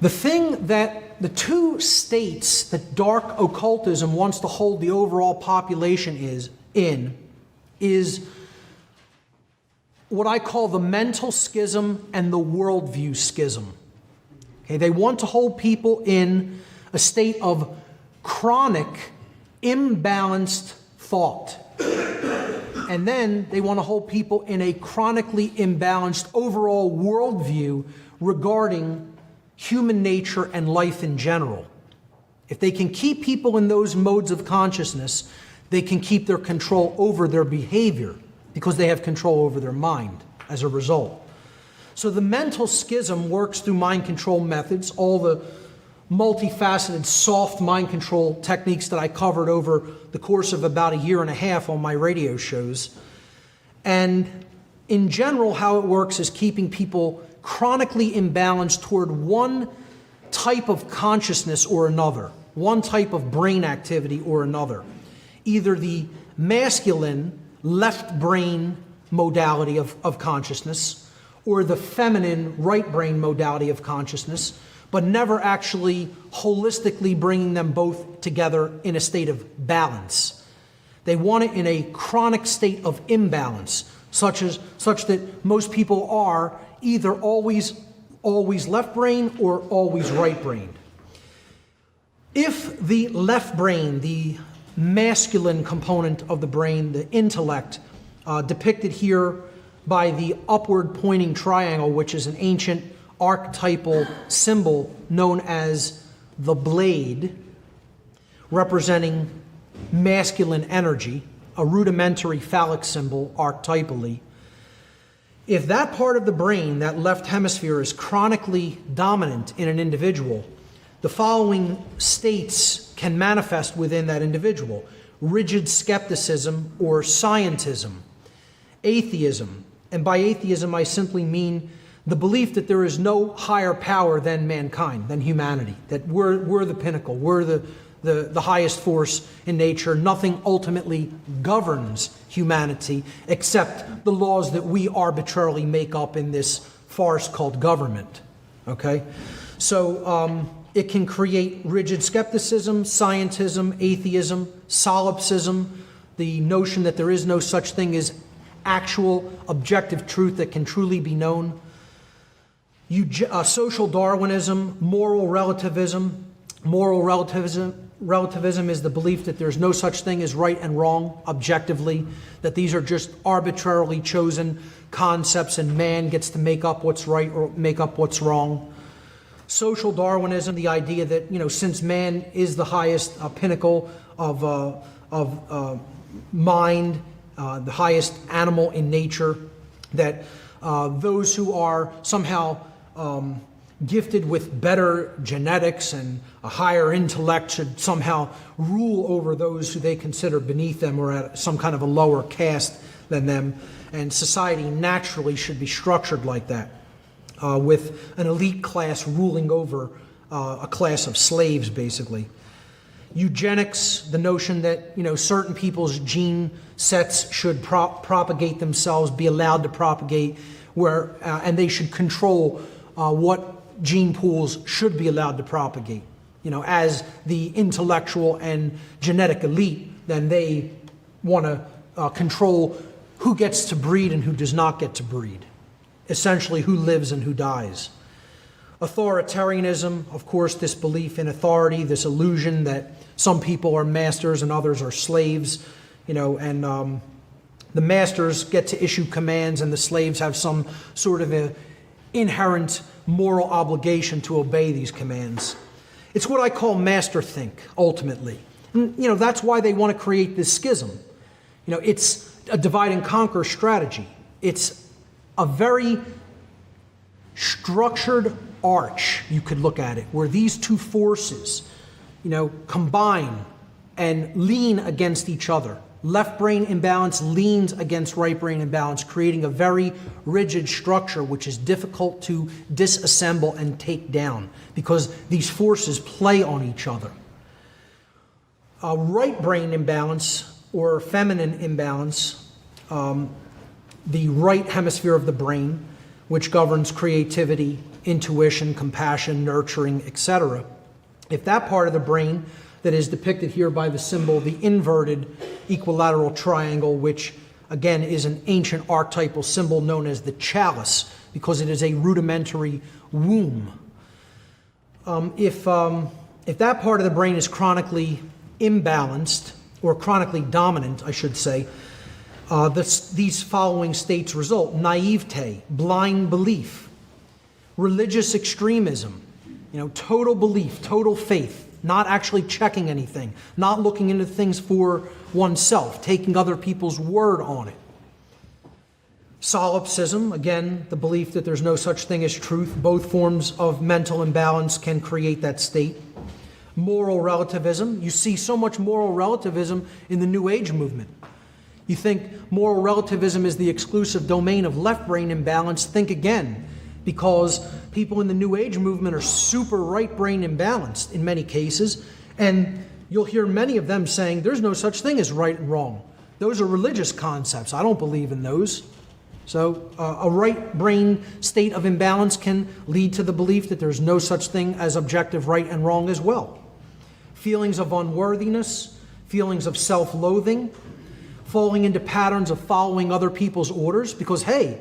Speaker 2: The two states that dark occultism wants to hold the overall population is what I call the mental schism and the worldview schism. Okay, they want to hold people in a state of chronic, imbalanced thought. And then they want to hold people in a chronically imbalanced overall worldview regarding human nature and life in general. If they can keep people in those modes of consciousness, they can keep their control over their behavior because they have control over their mind as a result. So the mental schism works through mind control methods, all the multifaceted soft mind control techniques that I covered over the course of about a year and a half on my radio shows. And in general, how it works is keeping people chronically imbalanced toward one type of consciousness or another, one type of brain activity or another. Either the masculine left brain modality of consciousness or the feminine right brain modality of consciousness, but never actually holistically bringing them both together in a state of balance. They want it in a chronic state of imbalance, such that most people are either always left brain or always right brained. If the left brain, the masculine component of the brain, the intellect, depicted here by the upward pointing triangle, which is an ancient archetypal symbol known as the blade, representing masculine energy, a rudimentary phallic symbol archetypally. If that part of the brain, that left hemisphere, is chronically dominant in an individual, the following states can manifest within that individual: rigid skepticism or scientism, atheism, and by atheism I simply mean the belief that there is no higher power than mankind, than humanity, that we're the pinnacle, we're the highest force in nature. Nothing ultimately governs humanity except the laws that we arbitrarily make up in this farce called government. Okay? So it can create rigid skepticism, scientism, atheism, solipsism, the notion that there is no such thing as actual objective truth that can truly be known. Social Darwinism, moral relativism. Moral relativism is the belief that there's no such thing as right and wrong objectively, that these are just arbitrarily chosen concepts and man gets to make up what's right or make up what's wrong. Social Darwinism, the idea that, since man is the highest pinnacle of mind, the highest animal in nature, that those who are somehow gifted with better genetics and a higher intellect should somehow rule over those who they consider beneath them or at some kind of a lower caste than them. And society naturally should be structured like that, with an elite class ruling over a class of slaves, basically. Eugenics, the notion that certain people's gene sets should propagate themselves, be allowed to propagate, and they should control what gene pools should be allowed to propagate. As the intellectual and genetic elite, then they want to control who gets to breed and who does not get to breed. Essentially, who lives and who dies. Authoritarianism, of course, this belief in authority, this illusion that some people are masters and others are slaves, and the masters get to issue commands and the slaves have some sort of an inherent moral obligation to obey these commands. It's what I call masterthink, ultimately. And, that's why they want to create this schism. It's a divide and conquer strategy. It's a very structured arch, you could look at it, where these two forces, combine and lean against each other. Left brain imbalance leans against right brain imbalance, creating a very rigid structure which is difficult to disassemble and take down because these forces play on each other. Right brain imbalance or feminine imbalance, the right hemisphere of the brain, which governs creativity, intuition, compassion, nurturing, etc. If that part of the brain that is depicted here by the symbol, the inverted equilateral triangle, which again is an ancient archetypal symbol known as the chalice, because it is a rudimentary womb. If that part of the brain is chronically imbalanced, or chronically dominant, I should say, these following states result: naivete, blind belief, religious extremism, total belief, total faith, not actually checking anything, not looking into things for oneself, taking other people's word on it. Solipsism, again, the belief that there's no such thing as truth. Both forms of mental imbalance can create that state. Moral relativism. You see so much moral relativism in the New Age movement. You think moral relativism is the exclusive domain of left brain imbalance. Think again, because people in the New Age movement are super right brain imbalanced in many cases, and you'll hear many of them saying there's no such thing as right and wrong. Those are religious concepts. I don't believe in those. So a right brain state of imbalance can lead to the belief that there's no such thing as objective right and wrong as well. Feelings of unworthiness, feelings of self-loathing, falling into patterns of following other people's orders, because hey,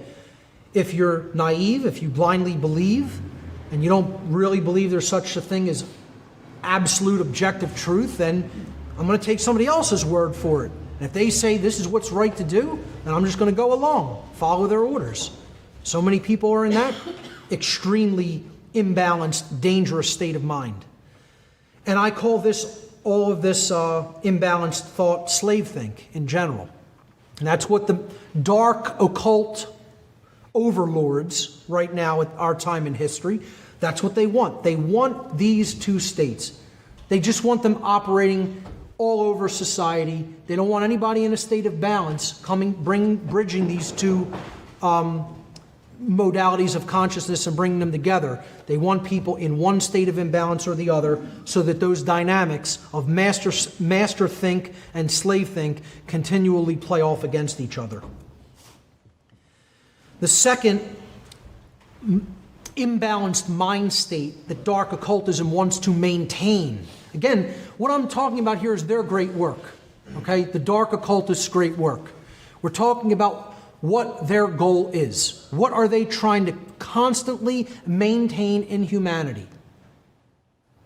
Speaker 2: if you're naive, if you blindly believe, and you don't really believe there's such a thing as absolute objective truth, then I'm going to take somebody else's word for it. And if they say this is what's right to do, then I'm just going to go along, follow their orders. So many people are in that extremely imbalanced, dangerous state of mind. And I call all of this imbalanced thought slave think in general. And that's what the dark, occult, overlords right now at our time in history. That's what they want. They want these two states. They just want them operating all over society. They don't want anybody in a state of balance bridging these two modalities of consciousness and bringing them together. They want people in one state of imbalance or the other, so that those dynamics of master think and slave think continually play off against each other. The second imbalanced mind state that dark occultism wants to maintain. Again, what I'm talking about here is their great work. Okay? The dark occultists' great work. We're talking about what their goal is. What are they trying to constantly maintain in humanity?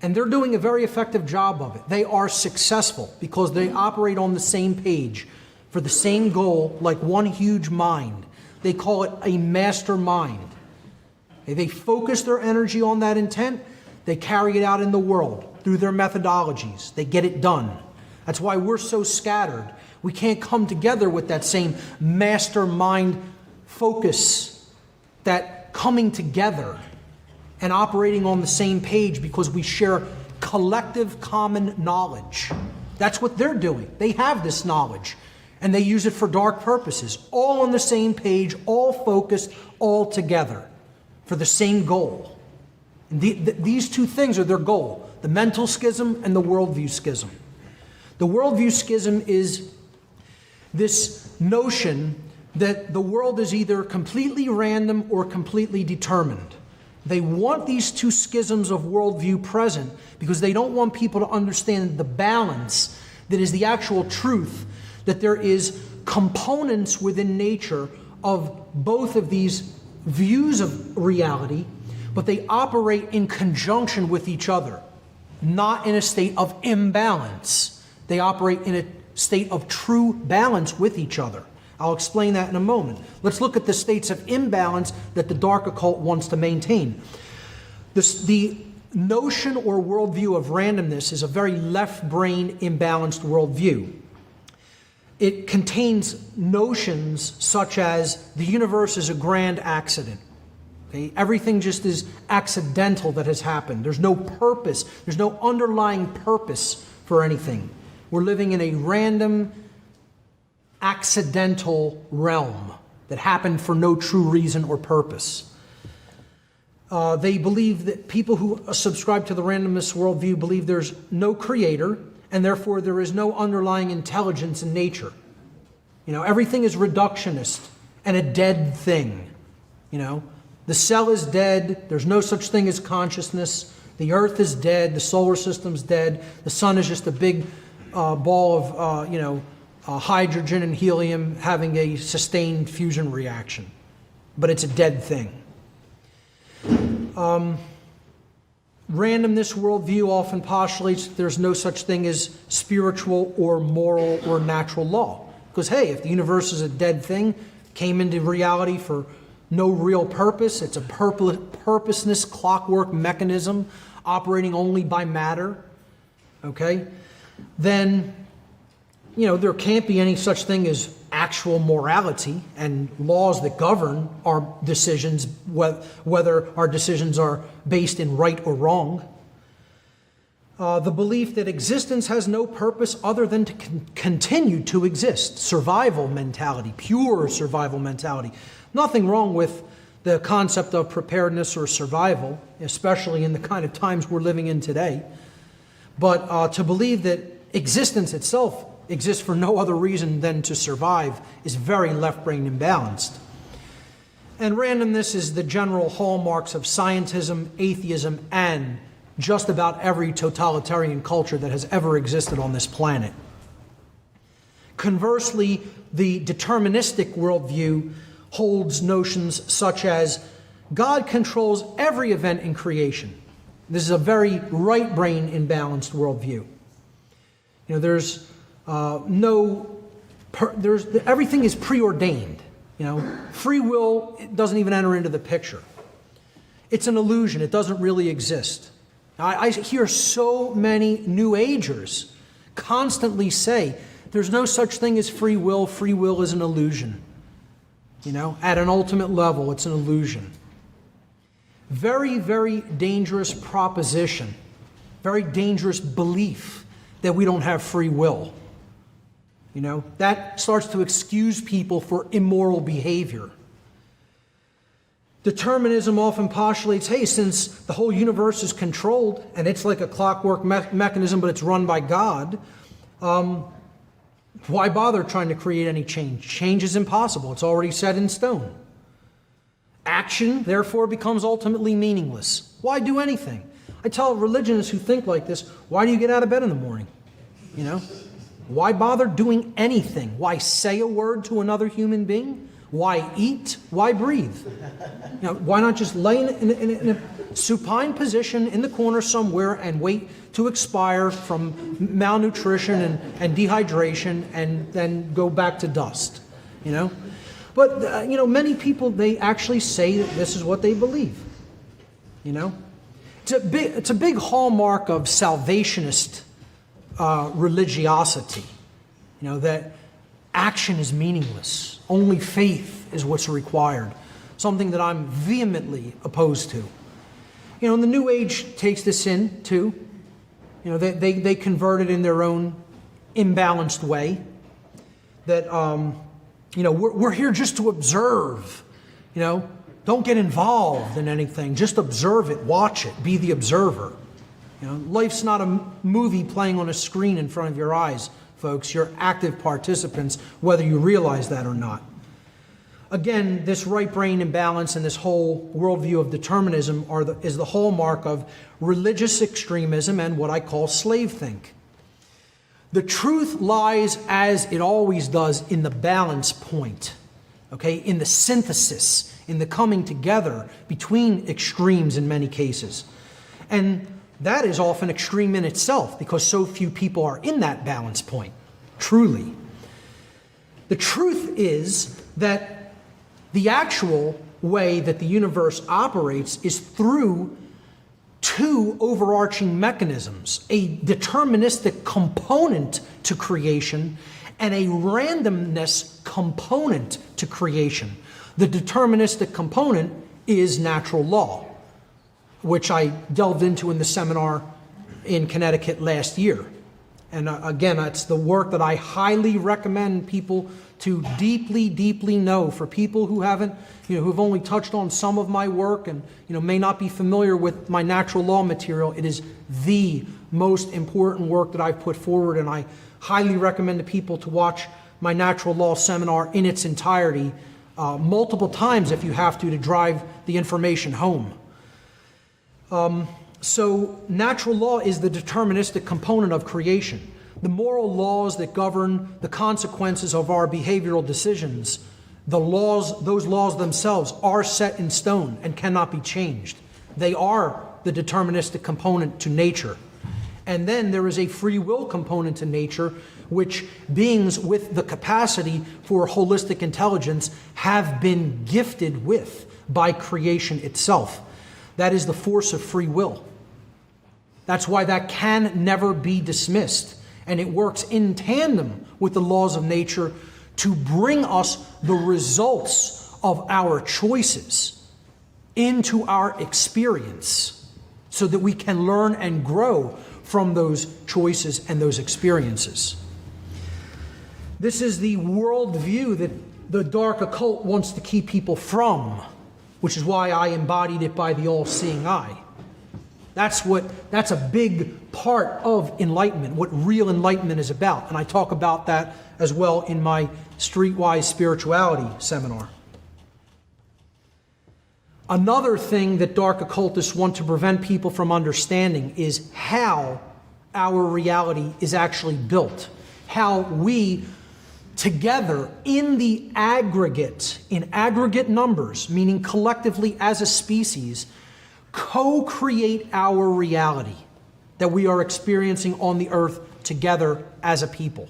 Speaker 2: And they're doing a very effective job of it. They are successful because they operate on the same page for the same goal, like one huge mind. They call it a mastermind. They focus their energy on that intent. They carry it out in the world through their methodologies. They get it done. That's why we're so scattered. We can't come together with that same mastermind focus, that coming together and operating on the same page because we share collective common knowledge. That's what they're doing. They have this knowledge and they use it for dark purposes, all on the same page, all focused, all together for the same goal. And these two things are their goal, the mental schism and the worldview schism. The worldview schism is this notion that the world is either completely random or completely determined. They want these two schisms of worldview present because they don't want people to understand the balance that is the actual truth, that there is components within nature of both of these views of reality, but they operate in conjunction with each other, not in a state of imbalance. They operate in a state of true balance with each other. I'll explain that in a moment. Let's look at the states of imbalance that the dark occult wants to maintain. The notion or worldview of randomness is a very left-brain imbalanced worldview. It contains notions such as the universe is a grand accident. Okay? Everything just is accidental that has happened. There's no purpose. There's no underlying purpose for anything. We're living in a random, accidental realm that happened for no true reason or purpose. They believe that people who subscribe to the randomness worldview believe there's no creator, and therefore there is no underlying intelligence in nature. You know, everything is reductionist and a dead thing. You know, the cell is dead, there's no such thing as consciousness, the earth is dead, the solar system's dead, the sun is just a big ball of hydrogen and helium having a sustained fusion reaction. But it's a dead thing. Randomness worldview often postulates that there's no such thing as spiritual or moral or natural law. Because, hey, if the universe is a dead thing, came into reality for no real purpose, it's a purposeless clockwork mechanism operating only by matter, okay, then, you know, there can't be any such thing as actual morality and laws that govern our decisions, whether our decisions are based in right or wrong. The belief that existence has no purpose other than to continue to exist. Survival mentality, pure survival mentality. Nothing wrong with the concept of preparedness or survival, especially in the kind of times we're living in today. But to believe that existence itself exists for no other reason than to survive is very left-brain imbalanced. And randomness is the general hallmarks of scientism, atheism, and just about every totalitarian culture that has ever existed on this planet. Conversely, the deterministic worldview holds notions such as God controls every event in creation. This is a very right-brain imbalanced worldview. You know, there's everything is preordained. You know, free will doesn't even enter into the picture. It's an illusion. It doesn't really exist. I hear so many New Agers constantly say, there's no such thing as free will. Free will is an illusion. At an ultimate level, it's an illusion. Very, very dangerous proposition, very dangerous belief that we don't have free will. That starts to excuse people for immoral behavior. Determinism often postulates, hey, since the whole universe is controlled and it's like a clockwork mechanism, but it's run by God, why bother trying to create any change? Change is impossible. It's already set in stone. Action, therefore, becomes ultimately meaningless. Why do anything? I tell religionists who think like this, why do you get out of bed in the morning? Why bother doing anything? Why say a word to another human being? Why eat? Why breathe? Why not just lay in a supine position in the corner somewhere and wait to expire from malnutrition and dehydration and then go back to dust? But, many people, they actually say that this is what they believe. It's a big hallmark of salvationist religiosity, that action is meaningless. Only faith is what's required, something that I'm vehemently opposed to. And the New Age takes this in, too. They convert it in their own imbalanced way, that, we're here just to observe, don't get involved in anything, just observe it, watch it, be the observer. Life's not a movie playing on a screen in front of your eyes, folks. You're active participants, whether you realize that or not. Again, this right brain imbalance and this whole worldview of determinism is the hallmark of religious extremism and what I call slave think. The truth lies, as it always does, in the balance point, in the synthesis, in the coming together between extremes in many cases. And that is often extreme in itself because so few people are in that balance point, truly. The truth is that the actual way that the universe operates is through two overarching mechanisms, a deterministic component to creation and a randomness component to creation. The deterministic component is natural law, which I delved into in the seminar in Connecticut last year. And again, it's the work that I highly recommend people to deeply, deeply know. For people who haven't, who've only touched on some of my work and, may not be familiar with my natural law material, it is the most important work that I've put forward, and I highly recommend to people to watch my natural law seminar in its entirety, multiple times if you have to drive the information home. So natural law is the deterministic component of creation. The moral laws that govern the consequences of our behavioral decisions, those laws themselves are set in stone and cannot be changed. They are the deterministic component to nature. And then there is a free will component to nature, which beings with the capacity for holistic intelligence have been gifted with by creation itself. That is the force of free will. That's why that can never be dismissed. And it works in tandem with the laws of nature to bring us the results of our choices into our experience so that we can learn and grow from those choices and those experiences. This is the worldview that the dark occult wants to keep people from, which is why I embodied it by the all-seeing eye. That's a big part of enlightenment, what real enlightenment is about. And I talk about that as well in my Streetwise Spirituality seminar. Another thing that dark occultists want to prevent people from understanding is how our reality is actually built. How we together in the aggregate, in aggregate numbers, meaning collectively as a species, co-create our reality that we are experiencing on the earth together as a people.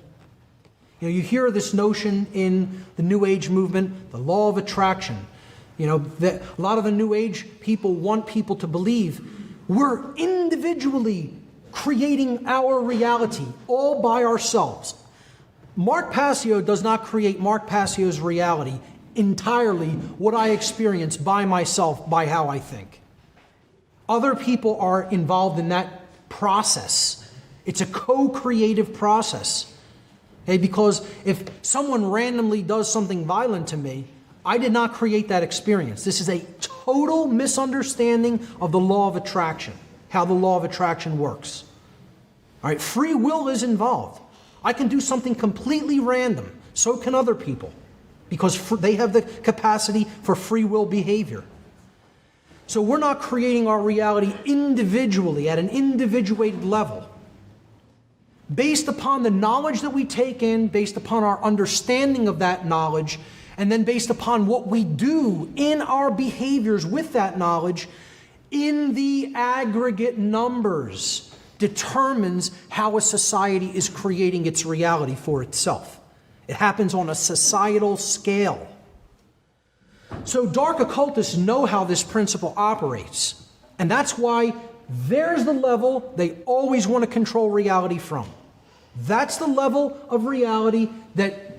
Speaker 2: You hear this notion in the New Age movement, the law of attraction. That a lot of the New Age people want people to believe we're individually creating our reality all by ourselves. Mark Passio does not create Mark Passio's reality entirely what I experience by myself, by how I think. Other people are involved in that process. It's a co-creative process. Okay? Because if someone randomly does something violent to me, I did not create that experience. This is a total misunderstanding of the law of attraction, how the law of attraction works. All right, free will is involved. I can do something completely random. So can other people, because they have the capacity for free will behavior. So we're not creating our reality individually, at an individuated level. Based upon the knowledge that we take in, based upon our understanding of that knowledge, and then based upon what we do in our behaviors with that knowledge, in the aggregate numbers, determines how a society is creating its reality for itself. It happens on a societal scale. So dark occultists know how this principle operates. And that's why there's the level they always want to control reality from. That's the level of reality that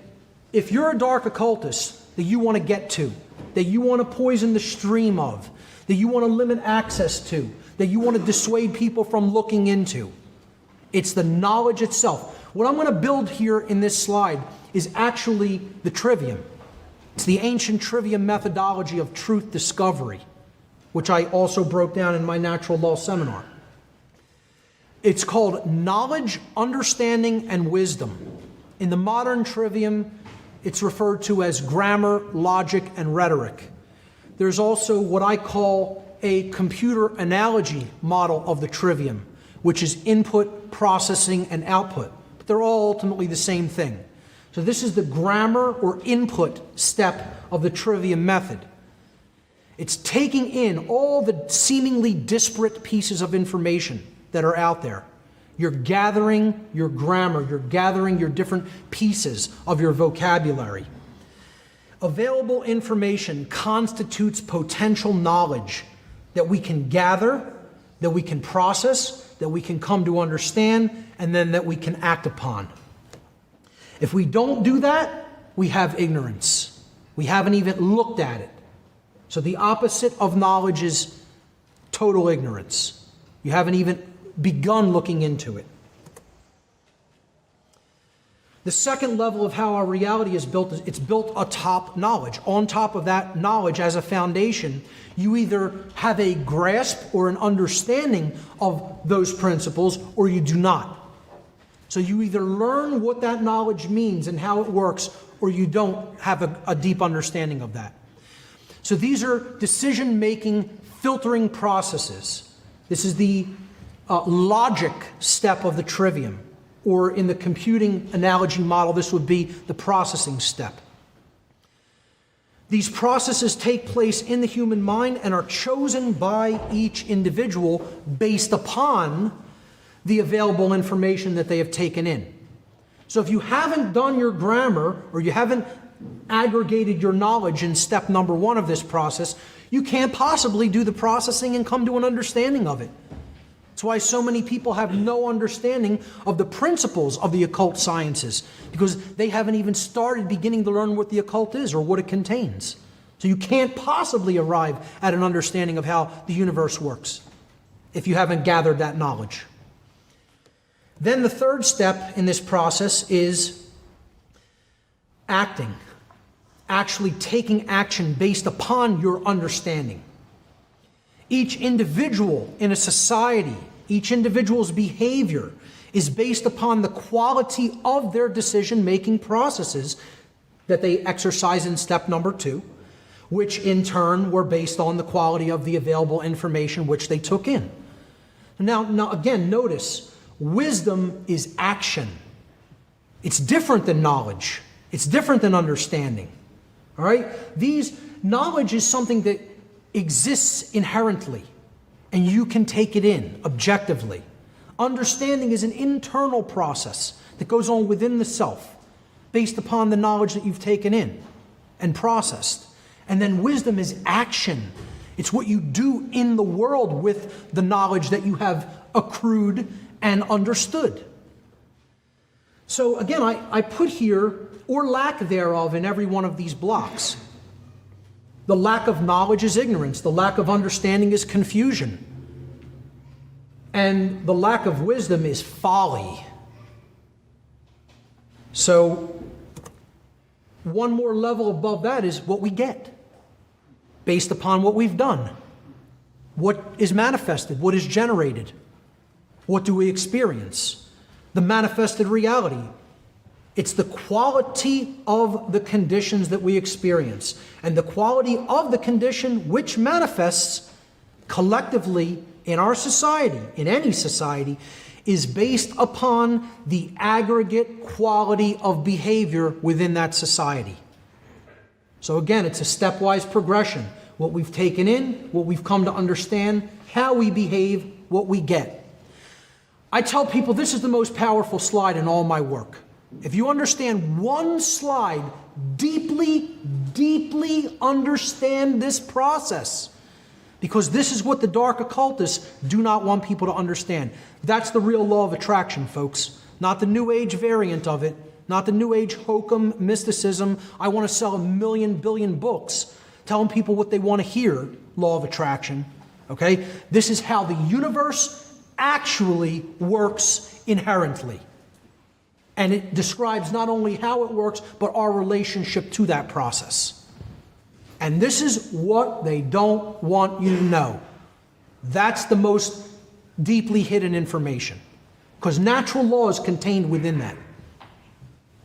Speaker 2: if you're a dark occultist, that you want to get to, that you want to poison the stream of, that you want to limit access to, that you want to dissuade people from looking into. It's the knowledge itself. What I'm going to build here in this slide is actually the trivium. It's the ancient trivium methodology of truth discovery, which I also broke down in my natural law seminar. It's called knowledge, understanding, and wisdom. In the modern trivium, it's referred to as grammar, logic, and rhetoric. There's also what I call a computer analogy model of the trivium, which is input, processing, and output. But they're all ultimately the same thing. So this is the grammar or input step of the trivium method. It's taking in all the seemingly disparate pieces of information that are out there. You're gathering your grammar, you're gathering your different pieces of your vocabulary. Available information constitutes potential knowledge that we can gather, that we can process, that we can come to understand, and then that we can act upon. If we don't do that, we have ignorance. We haven't even looked at it. So the opposite of knowledge is total ignorance. You haven't even begun looking into it. The second level of how our reality is built is it's built atop knowledge. On top of that knowledge as a foundation, you either have a grasp or an understanding of those principles or you do not. So you either learn what that knowledge means and how it works, or you don't have a deep understanding of that. So these are decision-making, filtering processes. This is the logic step of the trivium, or in the computing analogy model, this would be the processing step. These processes take place in the human mind and are chosen by each individual based upon the available information that they have taken in. So if you haven't done your grammar, or you haven't aggregated your knowledge in step number 1 of this process, you can't possibly do the processing and come to an understanding of it. That's why so many people have no understanding of the principles of the occult sciences, because they haven't even started beginning to learn what the occult is or what it contains. So you can't possibly arrive at an understanding of how the universe works if you haven't gathered that knowledge. Then the third step in this process is acting, actually taking action based upon your understanding. Each individual in a society, each individual's behavior is based upon the quality of their decision-making processes that they exercise in step number 2, which in turn were based on the quality of the available information which they took in. Now again, notice, wisdom is action. It's different than knowledge. It's different than understanding. All right? Knowledge is something that exists inherently, and you can take it in objectively. Understanding is an internal process that goes on within the self, based upon the knowledge that you've taken in and processed. And then wisdom is action. It's what you do in the world with the knowledge that you have accrued and understood. So again, I put here, or lack thereof, in every one of these blocks. The lack of knowledge is ignorance. The lack of understanding is confusion. And the lack of wisdom is folly. So, one more level above that is what we get, based upon what we've done. What is manifested? What is generated? What do we experience? The manifested reality. It's the quality of the conditions that we experience. And the quality of the condition which manifests collectively in our society, in any society, is based upon the aggregate quality of behavior within that society. So again, it's a stepwise progression. What we've taken in, what we've come to understand, how we behave, what we get. I tell people this is the most powerful slide in all my work. If you understand one slide, deeply, deeply understand this process. Because this is what the dark occultists do not want people to understand. That's the real law of attraction, folks. Not the New Age variant of it. Not the New Age hokum mysticism. I want to sell 1 million billion books telling people what they want to hear, law of attraction. Okay? This is how the universe actually works inherently. And it describes not only how it works, but our relationship to that process. And this is what they don't want you to know. That's the most deeply hidden information. Because natural law is contained within that.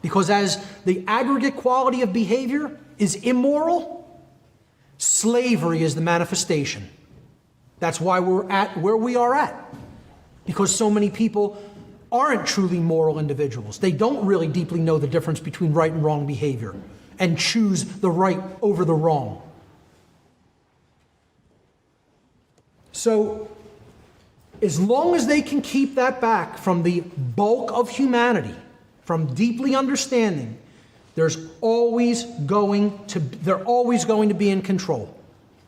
Speaker 2: Because as the aggregate quality of behavior is immoral, slavery is the manifestation. That's why we're at where we are at. Because so many people aren't truly moral individuals. They don't really deeply know the difference between right and wrong behavior and choose the right over the wrong. So, as long as they can keep that back from the bulk of humanity, from deeply understanding, they're always going to be in control.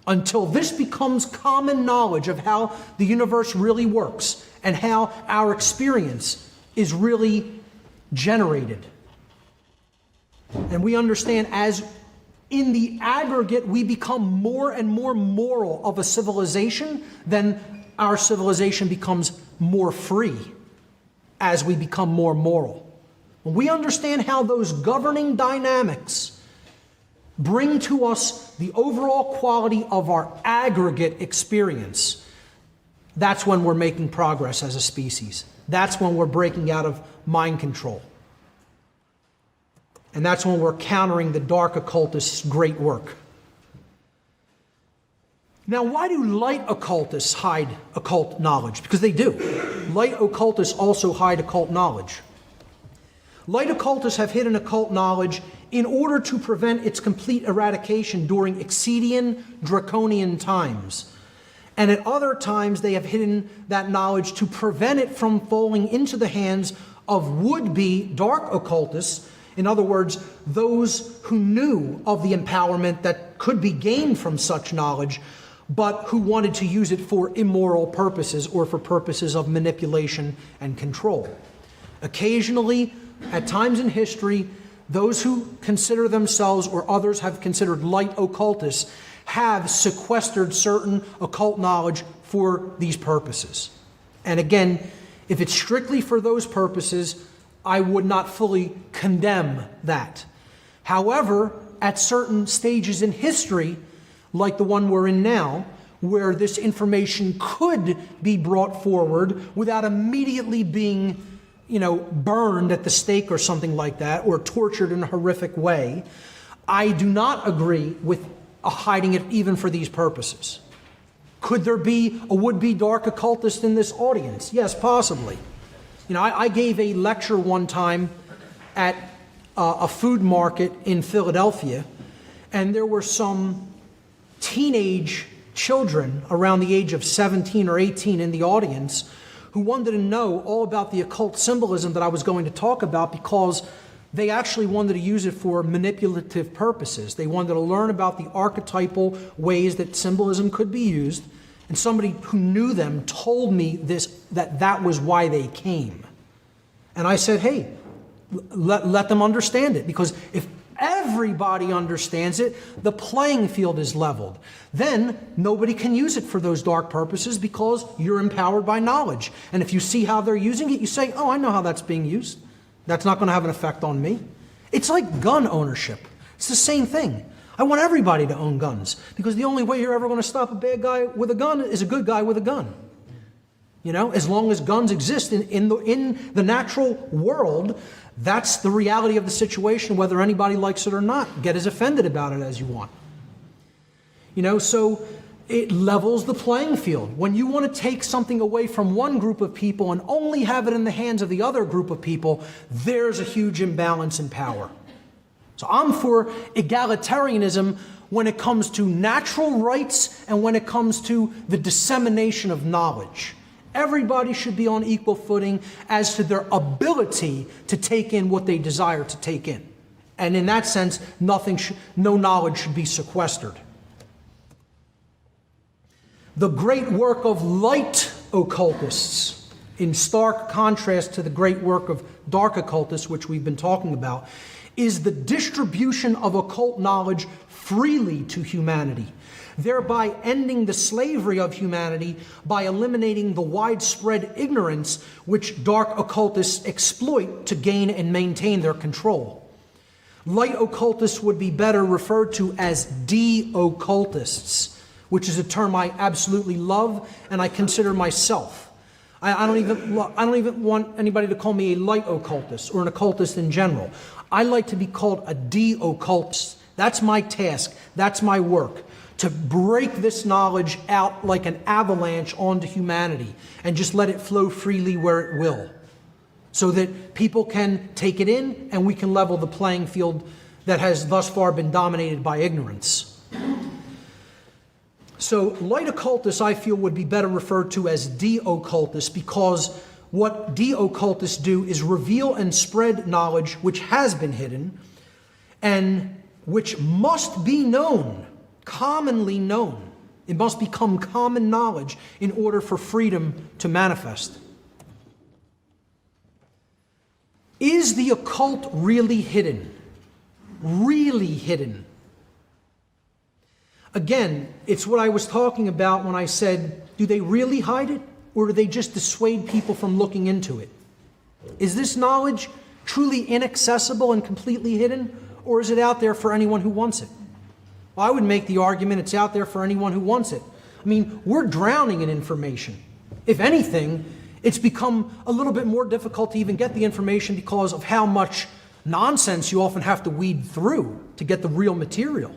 Speaker 2: Until this becomes common knowledge of how the universe really works and how our experience is really generated. And we understand as in the aggregate we become more and more moral of a civilization, then our civilization becomes more free as we become more moral. When we understand how those governing dynamics bring to us the overall quality of our aggregate experience, that's when we're making progress as a species. That's when we're breaking out of mind control. And that's when we're countering the dark occultists' great work. Now, why do light occultists hide occult knowledge? Because they do. Light occultists also hide occult knowledge. Light occultists have hidden occult knowledge in order to prevent its complete eradication during Exedian, draconian times. And at other times, they have hidden that knowledge to prevent it from falling into the hands of would-be dark occultists. In other words, those who knew of the empowerment that could be gained from such knowledge, but who wanted to use it for immoral purposes or for purposes of manipulation and control. Occasionally, at times in history, those who consider themselves or others have considered light occultists have sequestered certain occult knowledge for these purposes. And again, if it's strictly for those purposes, I would not fully condemn that. However, at certain stages in history, like the one we're in now, where this information could be brought forward without immediately being, burned at the stake or something like that, or tortured in a horrific way, I do not agree with hiding it even for these purposes. Could there be a would-be dark occultist in this audience? Yes, possibly. I gave a lecture one time at a food market in Philadelphia, and there were some teenage children around the age of 17 or 18 in the audience who wanted to know all about the occult symbolism that I was going to talk about, because they actually wanted to use it for manipulative purposes. They wanted to learn about the archetypal ways that symbolism could be used. And somebody who knew them told me that was why they came. And I said, hey, let them understand it. Because if everybody understands it, the playing field is leveled. Then nobody can use it for those dark purposes because you're empowered by knowledge. And if you see how they're using it, you say, oh, I know how that's being used. That's not going to have an effect on me. It's like gun ownership. It's the same thing. I want everybody to own guns because the only way you're ever going to stop a bad guy with a gun is a good guy with a gun. You know, as long as guns exist in the natural world, that's the reality of the situation, whether anybody likes it or not. Get as offended about it as you want. You know, so it levels the playing field. When you want to take something away from one group of people and only have it in the hands of the other group of people, there's a huge imbalance in power. So I'm for egalitarianism when it comes to natural rights and when it comes to the dissemination of knowledge. Everybody should be on equal footing as to their ability to take in what they desire to take in. And in that sense, no knowledge should be sequestered. The great work of light occultists, in stark contrast to the great work of dark occultists, which we've been talking about, is the distribution of occult knowledge freely to humanity, thereby ending the slavery of humanity by eliminating the widespread ignorance which dark occultists exploit to gain and maintain their control. Light occultists would be better referred to as de-occultists, which is a term I absolutely love and I consider myself. I don't even want anybody to call me a light occultist or an occultist in general. I like to be called a de-occultist. That's my task. That's my work. To break this knowledge out like an avalanche onto humanity and just let it flow freely where it will, so that people can take it in and we can level the playing field that has thus far been dominated by ignorance. So light occultists, I feel, would be better referred to as de-occultists because what de-occultists do is reveal and spread knowledge which has been hidden and which must be known, commonly known. It must become common knowledge in order for freedom to manifest. Is the occult really hidden? Really hidden? Again, it's what I was talking about when I said, do they really hide it? Or do they just dissuade people from looking into it? Is this knowledge truly inaccessible and completely hidden? Or is it out there for anyone who wants it? Well, I would make the argument it's out there for anyone who wants it. I mean, we're drowning in information. If anything, it's become a little bit more difficult to even get the information because of how much nonsense you often have to weed through to get the real material.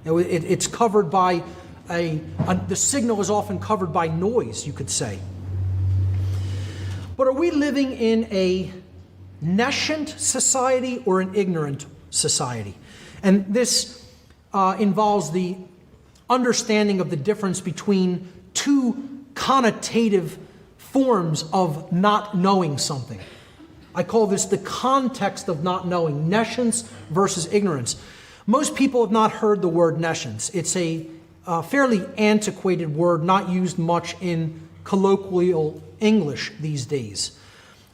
Speaker 2: You know, it's covered by the signal is often covered by noise, you could say. But are we living in a nescient society or an ignorant society? And this involves the understanding of the difference between two connotative forms of not knowing something. I call this the context of not knowing, nescience versus ignorance. Most people have not heard the word nescience. It's a fairly antiquated word, not used much in colloquial English these days.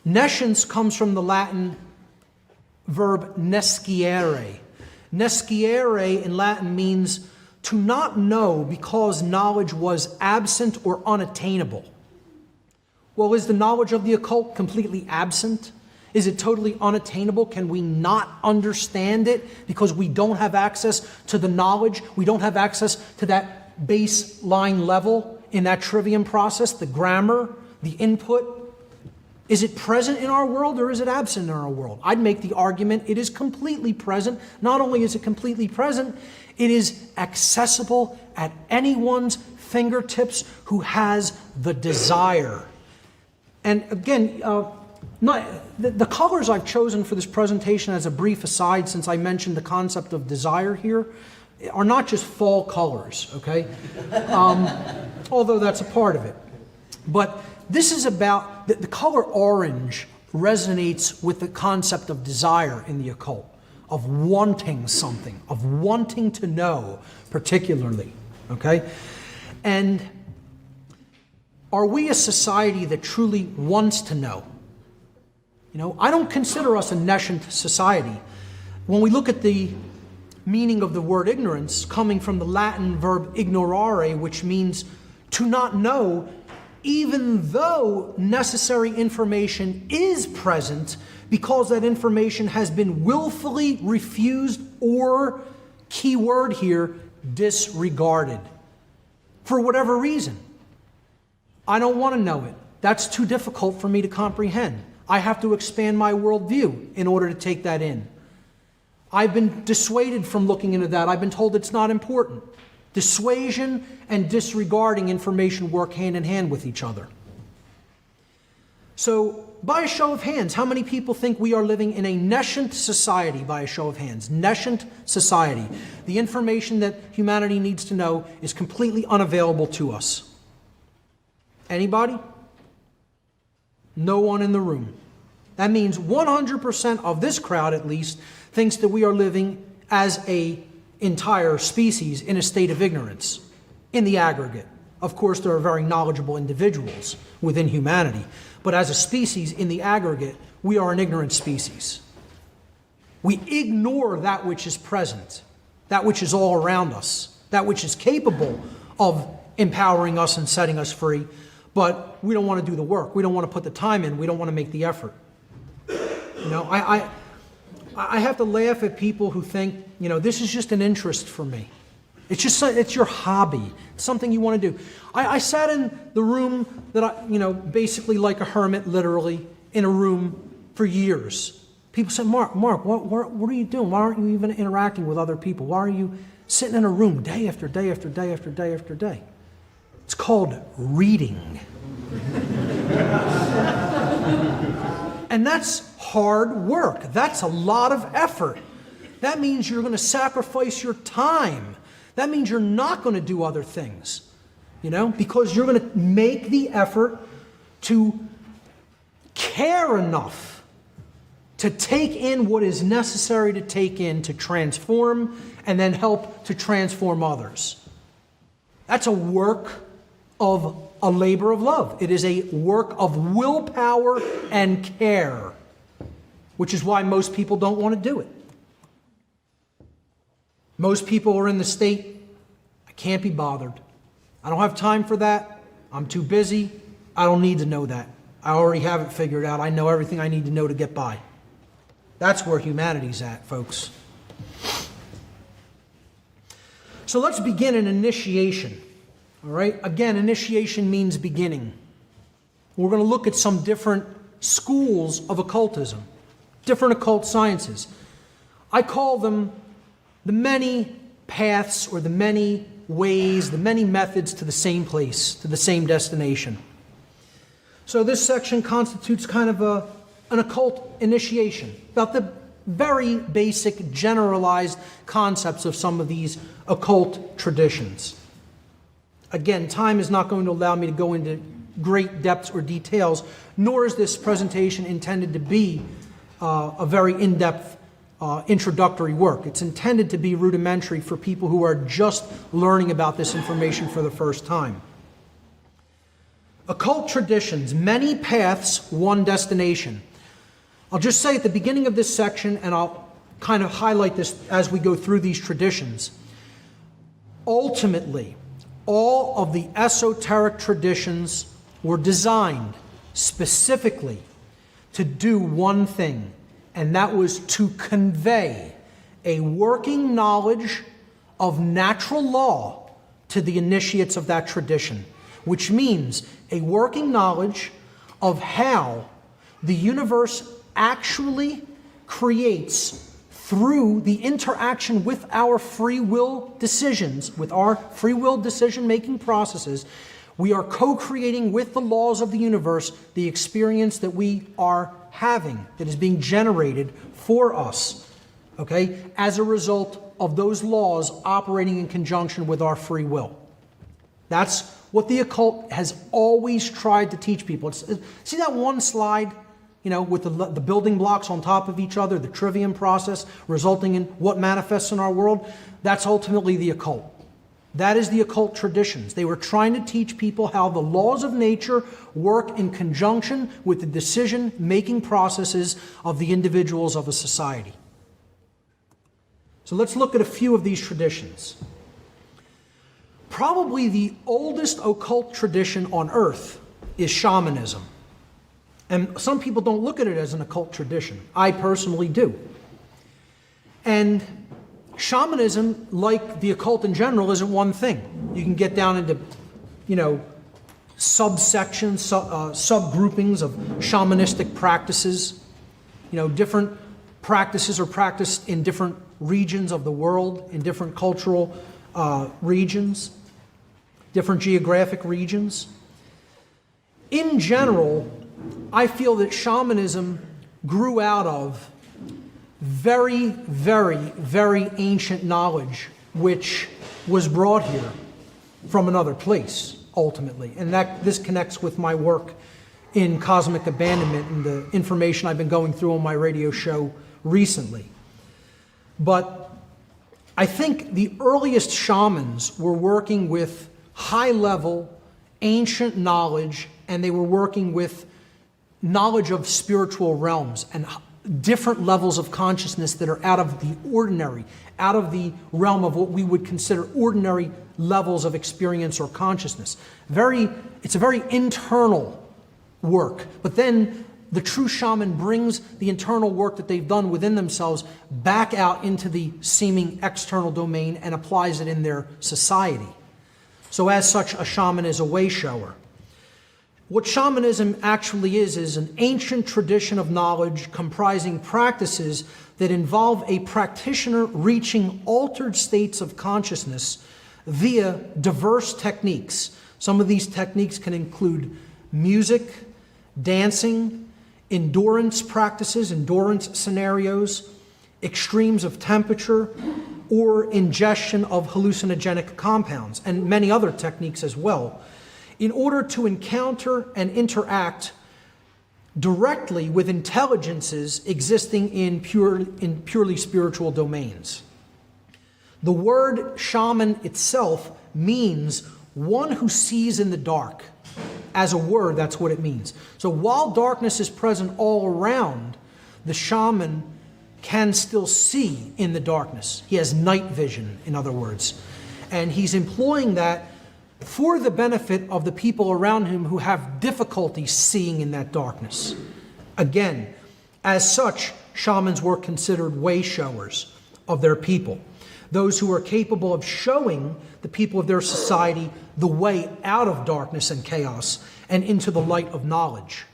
Speaker 2: Nescience comes from the Latin verb nesciere. Nesciere in Latin means to not know because knowledge was absent or unattainable. Well, is the knowledge of the occult completely absent? Is it totally unattainable? Can we not understand it because we don't have access to the knowledge? We don't have access to that baseline level in that trivium process, the grammar, the input? Is it present in our world or is it absent in our world? I'd make the argument it is completely present. Not only is it completely present, it is accessible at anyone's fingertips who has the desire. And again, the colors I've chosen for this presentation as a brief aside, since I mentioned the concept of desire here, are not just fall colors, okay? Although that's a part of it. But this is about, the color orange resonates with the concept of desire in the occult, of wanting something, of wanting to know particularly, okay? And are we a society that truly wants to know? You know, I don't consider us a nescient society. When we look at the meaning of the word ignorance, coming from the Latin verb ignorare, which means to not know, even though necessary information is present, because that information has been willfully refused or, key word here, disregarded. For whatever reason. I don't want to know it. That's too difficult for me to comprehend. I have to expand my worldview in order to take that in. I've been dissuaded from looking into that. I've been told it's not important. Dissuasion and disregarding information work hand in hand with each other. So, by a show of hands, how many people think we are living in a nescient society? By a show of hands, nescient society. The information that humanity needs to know is completely unavailable to us. Anybody? No one in the room. That means 100% of this crowd, at least, thinks that we are living as an entire species in a state of ignorance, in the aggregate. Of course, there are very knowledgeable individuals within humanity, but as a species, in the aggregate, we are an ignorant species. We ignore that which is present, that which is all around us, that which is capable of empowering us and setting us free, but we don't want to do the work. We don't want to put the time in. We don't want to make the effort. You know, I have to laugh at people who think, you know, this is just an interest for me. It's your hobby. It's something you want to do. I sat in the room that basically like a hermit, literally, in a room for years. People said, Mark, what are you doing? Why aren't you even interacting with other people? Why are you sitting in a room day after day after day after day after day? It's called reading. And that's hard work. That's a lot of effort. That means you're going to sacrifice your time. That means you're not going to do other things, because you're going to make the effort to care enough to take in what is necessary to take in to transform and then help to transform others. That's a work of a labor of love. It is a work of willpower and care, which is why most people don't want to do it. Most people are in the state, I can't be bothered. I don't have time for that. I'm too busy. I don't need to know that. I already have it figured out. I know everything I need to know to get by. That's where humanity's at, folks. So let's begin an initiation. All right? Again, initiation means beginning. We're going to look at some different schools of occultism, different occult sciences. I call them the many paths or the many ways, the many methods to the same place, to the same destination. So this section constitutes kind of an occult initiation, about the very basic generalized concepts of some of these occult traditions. Again, time is not going to allow me to go into great depths or details, nor is this presentation intended to be a very in-depth introductory work. It's intended to be rudimentary for people who are just learning about this information for the first time. Occult traditions, many paths, one destination. I'll just say at the beginning of this section, and I'll kind of highlight this as we go through these traditions. Ultimately, all of the esoteric traditions were designed specifically to do one thing, and that was to convey a working knowledge of natural law to the initiates of that tradition, which means a working knowledge of how the universe actually creates through the interaction with our free will decisions, with our free will decision-making processes. We are co-creating with the laws of the universe the experience that we are having, that is being generated for us, okay, as a result of those laws operating in conjunction with our free will. That's what the occult has always tried to teach people. See that one slide, with the building blocks on top of each other, the trivium process resulting in what manifests in our world? That's ultimately the occult. That is the occult traditions. They were trying to teach people how the laws of nature work in conjunction with the decision-making processes of the individuals of a society. So let's look at a few of these traditions. Probably the oldest occult tradition on earth is shamanism. And some people don't look at it as an occult tradition. I personally do. And shamanism, like the occult in general, isn't one thing. You can get down into, subsections, subgroupings of shamanistic practices. Different practices are practiced in different regions of the world, in different cultural regions, different geographic regions. In general, I feel that shamanism grew out of very, very, very ancient knowledge, which was brought here from another place, ultimately. And this connects with my work in cosmic abandonment and the information I've been going through on my radio show recently. But I think the earliest shamans were working with high-level, ancient knowledge, and they were working with knowledge of spiritual realms and different levels of consciousness that are out of the ordinary, out of the realm of what we would consider ordinary levels of experience or consciousness. It's a very internal work. But then the true shaman brings the internal work that they've done within themselves back out into the seeming external domain and applies it in their society. So as such, a shaman is a way shower. What shamanism actually is an ancient tradition of knowledge comprising practices that involve a practitioner reaching altered states of consciousness via diverse techniques. Some of these techniques can include music, dancing, endurance practices, endurance scenarios, extremes of temperature, or ingestion of hallucinogenic compounds, and many other techniques as well, in order to encounter and interact directly with intelligences existing in purely spiritual domains. The word shaman itself means one who sees in the dark. As a word, that's what it means. So while darkness is present all around, the shaman can still see in the darkness. He has night vision, in other words. And he's employing that for the benefit of the people around him who have difficulty seeing in that darkness. Again, as such, shamans were considered way showers of their people, those who were capable of showing the people of their society the way out of darkness and chaos and into the light of knowledge.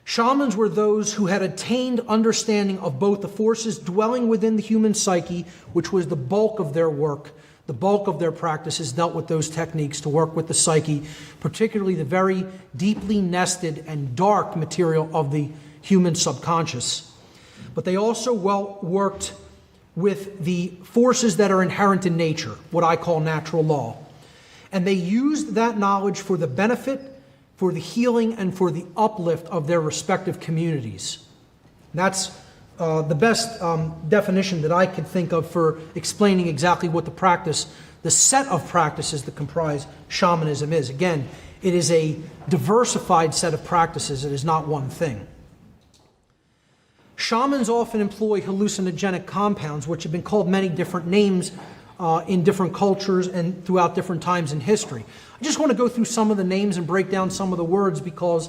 Speaker 2: Shamans were those who had attained understanding of both the forces dwelling within the human psyche, which was the bulk of their work. The bulk of their practices dealt with those techniques to work with the psyche, particularly the very deeply nested and dark material of the human subconscious. But they also worked with the forces that are inherent in nature, what I call natural law. And they used that knowledge for the benefit, for the healing, and for the uplift of their respective communities. And that's the best definition that I could think of for explaining exactly what the set of practices that comprise shamanism is. Again, it is a diversified set of practices. It is not one thing. Shamans often employ hallucinogenic compounds, which have been called many different names in different cultures and throughout different times in history. I just want to go through some of the names and break down some of the words because,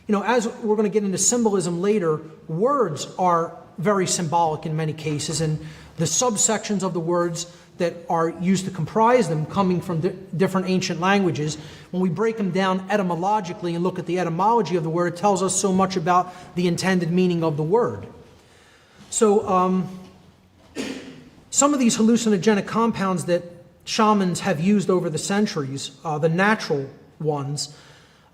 Speaker 2: as we're going to get into symbolism later, words are very symbolic in many cases, and the subsections of the words that are used to comprise them coming from different ancient languages, when we break them down etymologically and look at the etymology of the word, it tells us so much about the intended meaning of the word. So some of these hallucinogenic compounds that shamans have used over the centuries, the natural ones,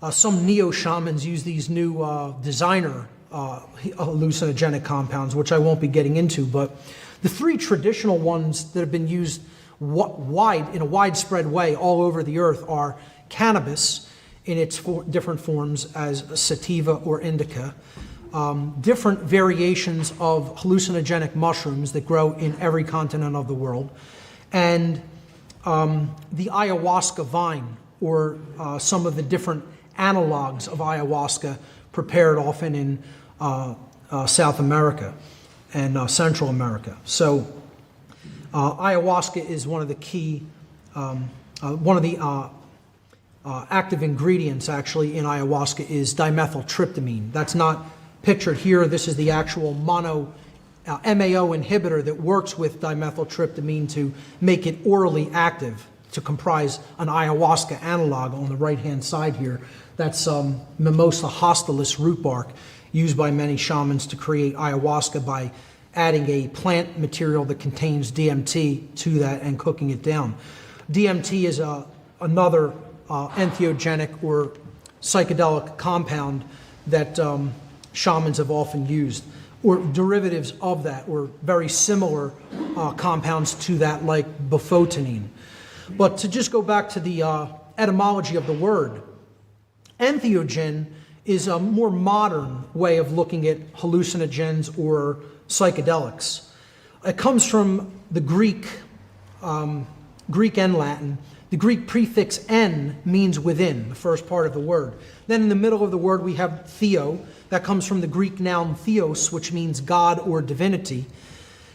Speaker 2: some neo-shamans use these new designer hallucinogenic compounds, which I won't be getting into, but the three traditional ones that have been used in a widespread way all over the earth are cannabis in its different forms as sativa or indica, different variations of hallucinogenic mushrooms that grow in every continent of the world, and the ayahuasca vine, or some of the different analogs of ayahuasca prepared often in South America and Central America. So Ayahuasca is one of the key, one of the active ingredients actually in ayahuasca is dimethyltryptamine. That's not pictured here. This is the actual MAO inhibitor that works with dimethyltryptamine to make it orally active, to comprise an ayahuasca analog on the right-hand side here. That's Mimosa hostilis root bark, used by many shamans to create ayahuasca by adding a plant material that contains DMT to that and cooking it down. DMT is another entheogenic or psychedelic compound that shamans have often used, or derivatives of that, or very similar compounds to that, like bufotenine. But to just go back to the etymology of the word, entheogen is a more modern way of looking at hallucinogens or psychedelics. It comes from the Greek and Latin. The Greek prefix "en" means within, the first part of the word. Then in the middle of the word we have theo. That comes from the Greek noun theos, which means God or divinity.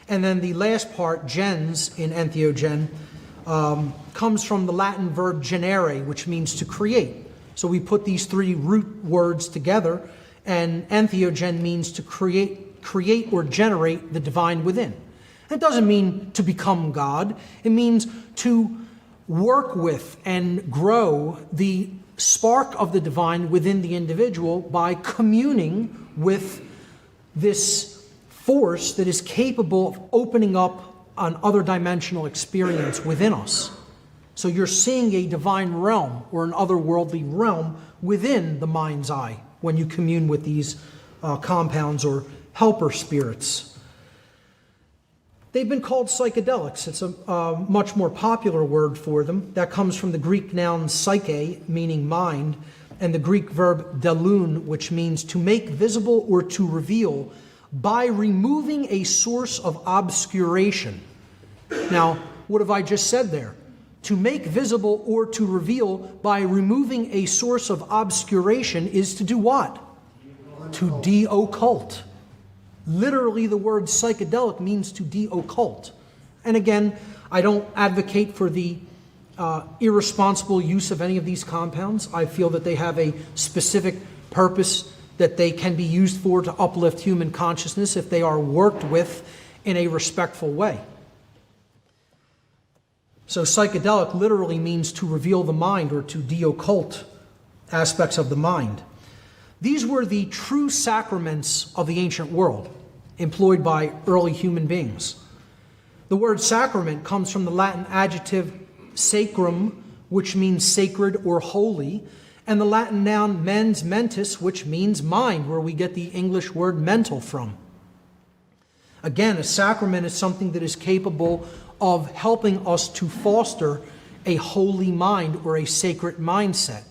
Speaker 2: And then the last part, gens, in entheogen, comes from the Latin verb genere, which means to create. So we put these three root words together, and entheogen means to create or generate the divine within. It doesn't mean to become God. It means to work with and grow the spark of the divine within the individual by communing with this force that is capable of opening up an other dimensional experience within us. So you're seeing a divine realm or an otherworldly realm within the mind's eye when you commune with these compounds or helper spirits. They've been called psychedelics. It's a much more popular word for them. That comes from the Greek noun psyche, meaning mind, and the Greek verb delun, which means to make visible or to reveal by removing a source of obscuration. Now, what have I just said there? To make visible or to reveal by removing a source of obscuration is to do what? To de-occult. Literally, the word psychedelic means to de-occult. And again, I don't advocate for the irresponsible use of any of these compounds. I feel that they have a specific purpose that they can be used for to uplift human consciousness if they are worked with in a respectful way. So psychedelic literally means to reveal the mind or to de-occult aspects of the mind. These were the true sacraments of the ancient world, employed by early human beings. The word sacrament comes from the Latin adjective sacrum, which means sacred or holy, and the Latin noun mens mentis, which means mind, where we get the English word mental from. Again, a sacrament is something that is capable of helping us to foster a holy mind or a sacred mindset.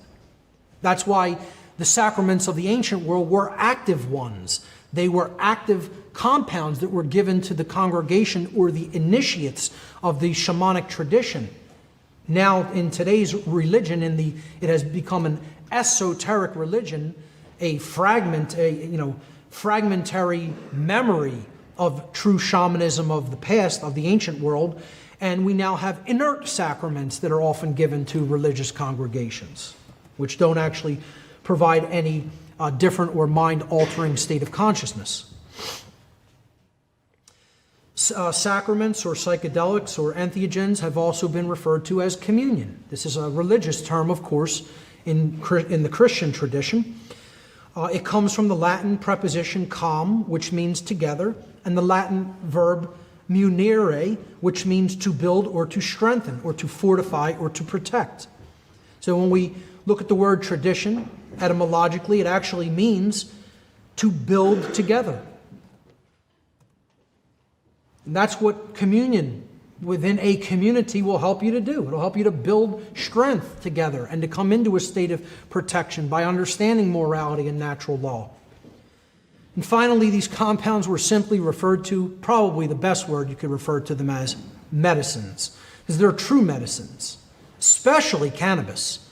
Speaker 2: That's why the sacraments of the ancient world were active ones. They were active compounds that were given to the congregation or the initiates of the shamanic tradition. Now, in today's religion, it has become an esoteric religion, a fragmentary memory of true shamanism of the past, of the ancient world, and we now have inert sacraments that are often given to religious congregations, which don't actually provide any different or mind-altering state of consciousness. Sacraments or psychedelics or entheogens have also been referred to as communion. This is a religious term, of course, in the Christian tradition. It comes from the Latin preposition com, which means together, and the Latin verb munere, which means to build or to strengthen or to fortify or to protect. So when we look at the word tradition, etymologically, it actually means to build together. And that's what communion within a community will help you to do. It'll help you to build strength together and to come into a state of protection by understanding morality and natural law. And finally, these compounds were simply referred to, probably the best word you could refer to them as, medicines, because they're true medicines, especially cannabis.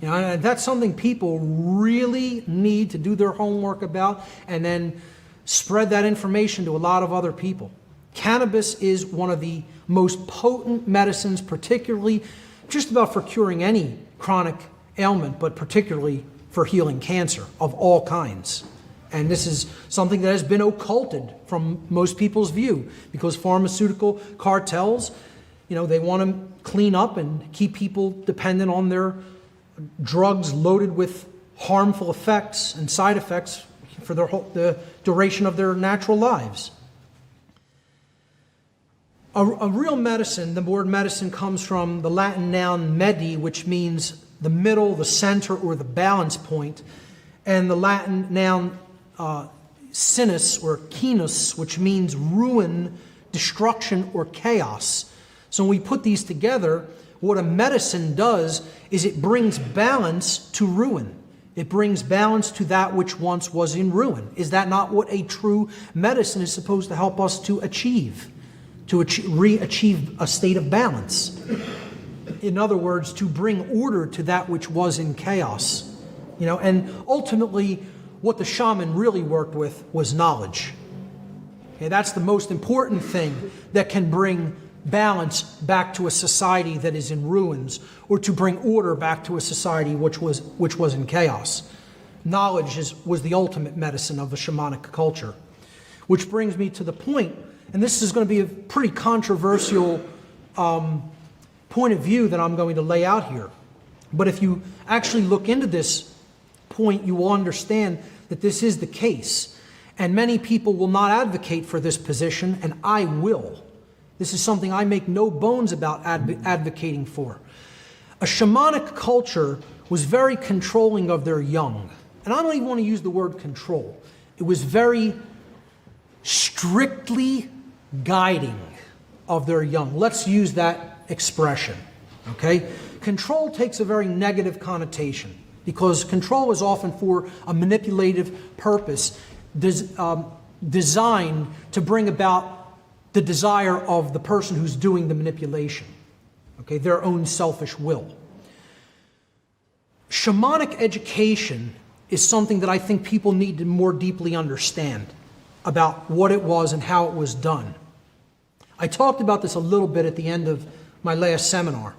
Speaker 2: You know, and that's something people really need to do their homework about and then spread that information to a lot of other people. Cannabis is one of the most potent medicines, particularly just about for curing any chronic ailment, but particularly for healing cancer of all kinds. And this is something that has been occulted from most people's view, because pharmaceutical cartels, they want to clean up and keep people dependent on their drugs loaded with harmful effects and side effects for the duration of their natural lives. A real medicine, the word medicine comes from the Latin noun medi, which means the middle, the center, or the balance point, and the Latin noun sinus or kinus, which means ruin, destruction, or chaos. So when we put these together, what a medicine does is it brings balance to ruin. It brings balance to that which once was in ruin. Is that not what a true medicine is supposed to help us to achieve? To re-achieve a state of balance. In other words, to bring order to that which was in chaos. And ultimately, what the shaman really worked with was knowledge. Okay, that's the most important thing that can bring balance back to a society that is in ruins, or to bring order back to a society which was in chaos. Knowledge was the ultimate medicine of the shamanic culture. Which brings me to the point, and this is going to be a pretty controversial point of view that I'm going to lay out here. But if you actually look into this point, you will understand that this is the case. And many people will not advocate for this position, and I will. This is something I make no bones about advocating for. A shamanic culture was very controlling of their young. And I don't even want to use the word control. It was very strictly guiding of their young. Let's use that expression, okay? Control takes a very negative connotation, because control is often for a manipulative purpose designed to bring about the desire of the person who's doing the manipulation, okay, their own selfish will. Shamanic education is something that I think people need to more deeply understand about what it was and how it was done. I talked about this a little bit at the end of my last seminar,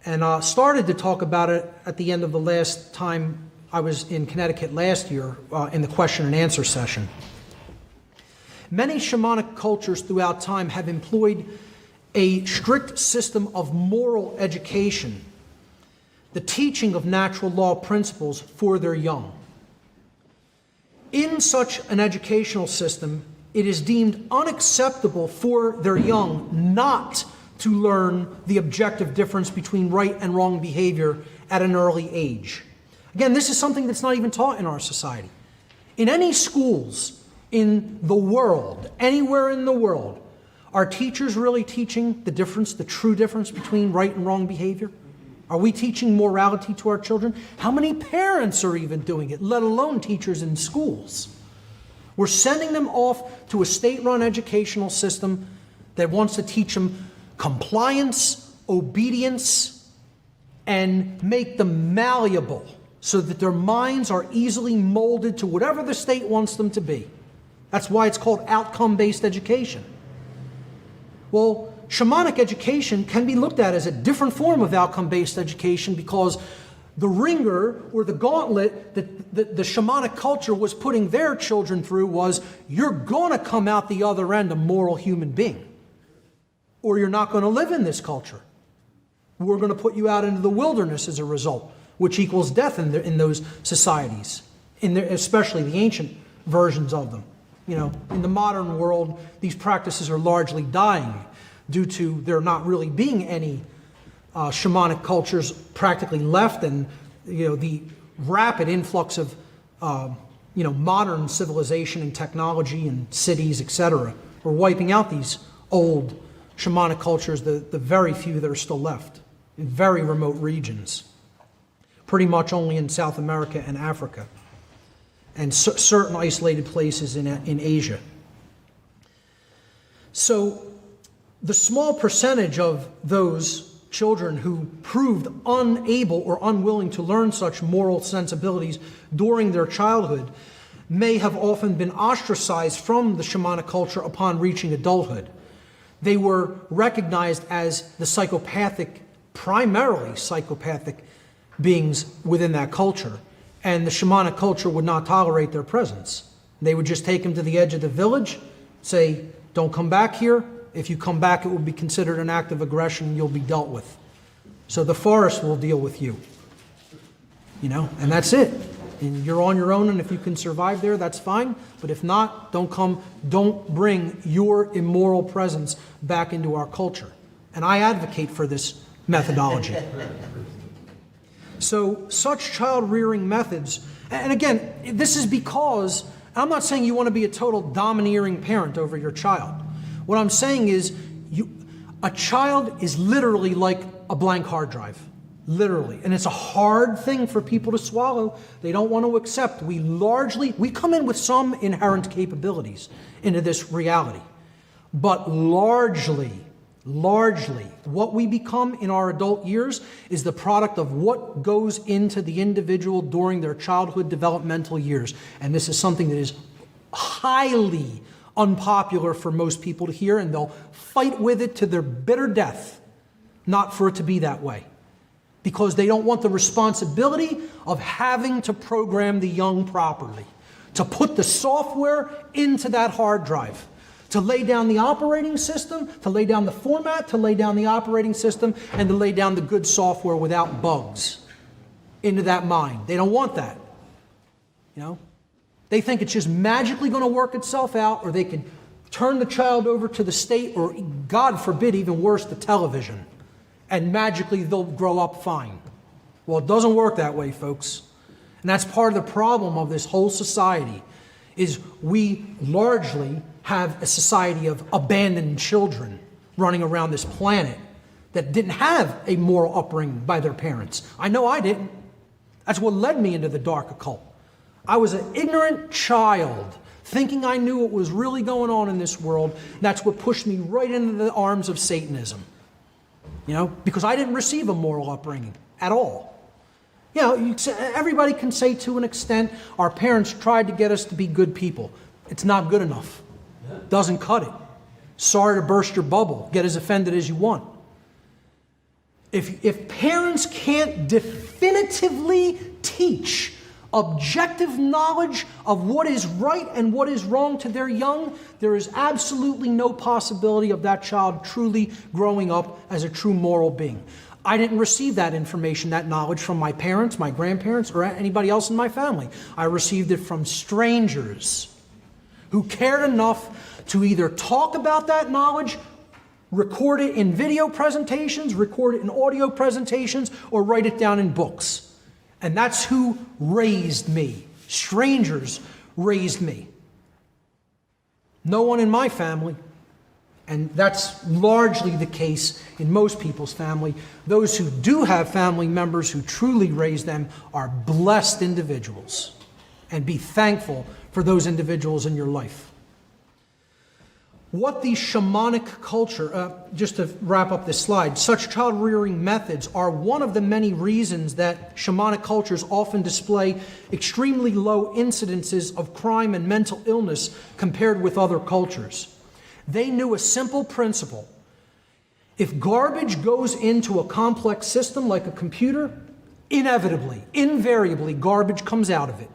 Speaker 2: and started to talk about it at the end of the last time I was in Connecticut last year in the question and answer session. Many shamanic cultures throughout time have employed a strict system of moral education, the teaching of natural law principles for their young. In such an educational system, it is deemed unacceptable for their young not to learn the objective difference between right and wrong behavior at an early age. Again, this is something that's not even taught in our society. In any schools in the world, anywhere in the world, are teachers really teaching the difference, the true difference between right and wrong behavior? Are we teaching morality to our children? How many parents are even doing it, let alone teachers in schools? We're sending them off to a state-run educational system that wants to teach them compliance, obedience, and make them malleable so that their minds are easily molded to whatever the state wants them to be. That's why it's called outcome-based education. Well, shamanic education can be looked at as a different form of outcome-based education, because the ringer or the gauntlet that the shamanic culture was putting their children through was, you're going to come out the other end a moral human being, or you're not going to live in this culture. We're going to put you out into the wilderness as a result, which equals death in those societies, especially the ancient versions of them. In the modern world, these practices are largely dying due to there not really being any shamanic cultures practically left, and the rapid influx of modern civilization and technology and cities, etc. We're wiping out these old shamanic cultures, the very few that are still left in very remote regions, pretty much only in South America and Africa, and certain isolated places in Asia. So the small percentage of those children who proved unable or unwilling to learn such moral sensibilities during their childhood may have often been ostracized from the shamanic culture upon reaching adulthood. They were recognized as the primarily psychopathic beings within that culture, and the shamanic culture would not tolerate their presence. They would just take them to the edge of the village, say, don't come back here. If you come back, it will be considered an act of aggression and you'll be dealt with. So the forest will deal with you. And that's it. And you're on your own, and if you can survive there, that's fine. But if not, don't bring your immoral presence back into our culture. And I advocate for this methodology. So such child-rearing methods, and again, this is because, I'm not saying you want to be a total domineering parent over your child. What I'm saying is, a child is literally like a blank hard drive. Literally. And it's a hard thing for people to swallow. They don't want to accept. We come in with some inherent capabilities into this reality. But largely, what we become in our adult years is the product of what goes into the individual during their childhood developmental years. And this is something that is highly unpopular for most people to hear, and they'll fight with it to their bitter death, not for it to be that way. Because they don't want the responsibility of having to program the young properly, to put the software into that hard drive, to lay down the operating system, to lay down the format, to lay down the operating system, and to lay down the good software without bugs into that mind. They don't want that. They think it's just magically going to work itself out, or they can turn the child over to the state, or God forbid, even worse, the television, and magically they'll grow up fine. Well, it doesn't work that way, folks. And that's part of the problem of this whole society, is we largely have a society of abandoned children running around this planet that didn't have a moral upbringing by their parents. I know I didn't. That's what led me into the dark occult. I was an ignorant child, thinking I knew what was really going on in this world. And that's what pushed me right into the arms of Satanism. Because I didn't receive a moral upbringing at all. Everybody can say to an extent, our parents tried to get us to be good people. It's not good enough. Doesn't cut it. Sorry to burst your bubble. Get as offended as you want. If parents can't definitively teach objective knowledge of what is right and what is wrong to their young, there is absolutely no possibility of that child truly growing up as a true moral being. I didn't receive that information, that knowledge from my parents, my grandparents, or anybody else in my family. I received it from strangers who cared enough to either talk about that knowledge, record it in video presentations, record it in audio presentations, or write it down in books. And that's who raised me. Strangers raised me. No one in my family. And that's largely the case in most people's family. Those who do have family members who truly raise them are blessed individuals. And be thankful for those individuals in your life. What the shamanic culture, just to wrap up this slide, such child-rearing methods are one of the many reasons that shamanic cultures often display extremely low incidences of crime and mental illness compared with other cultures. They knew a simple principle. If garbage goes into a complex system like a computer, inevitably, invariably, garbage comes out of it.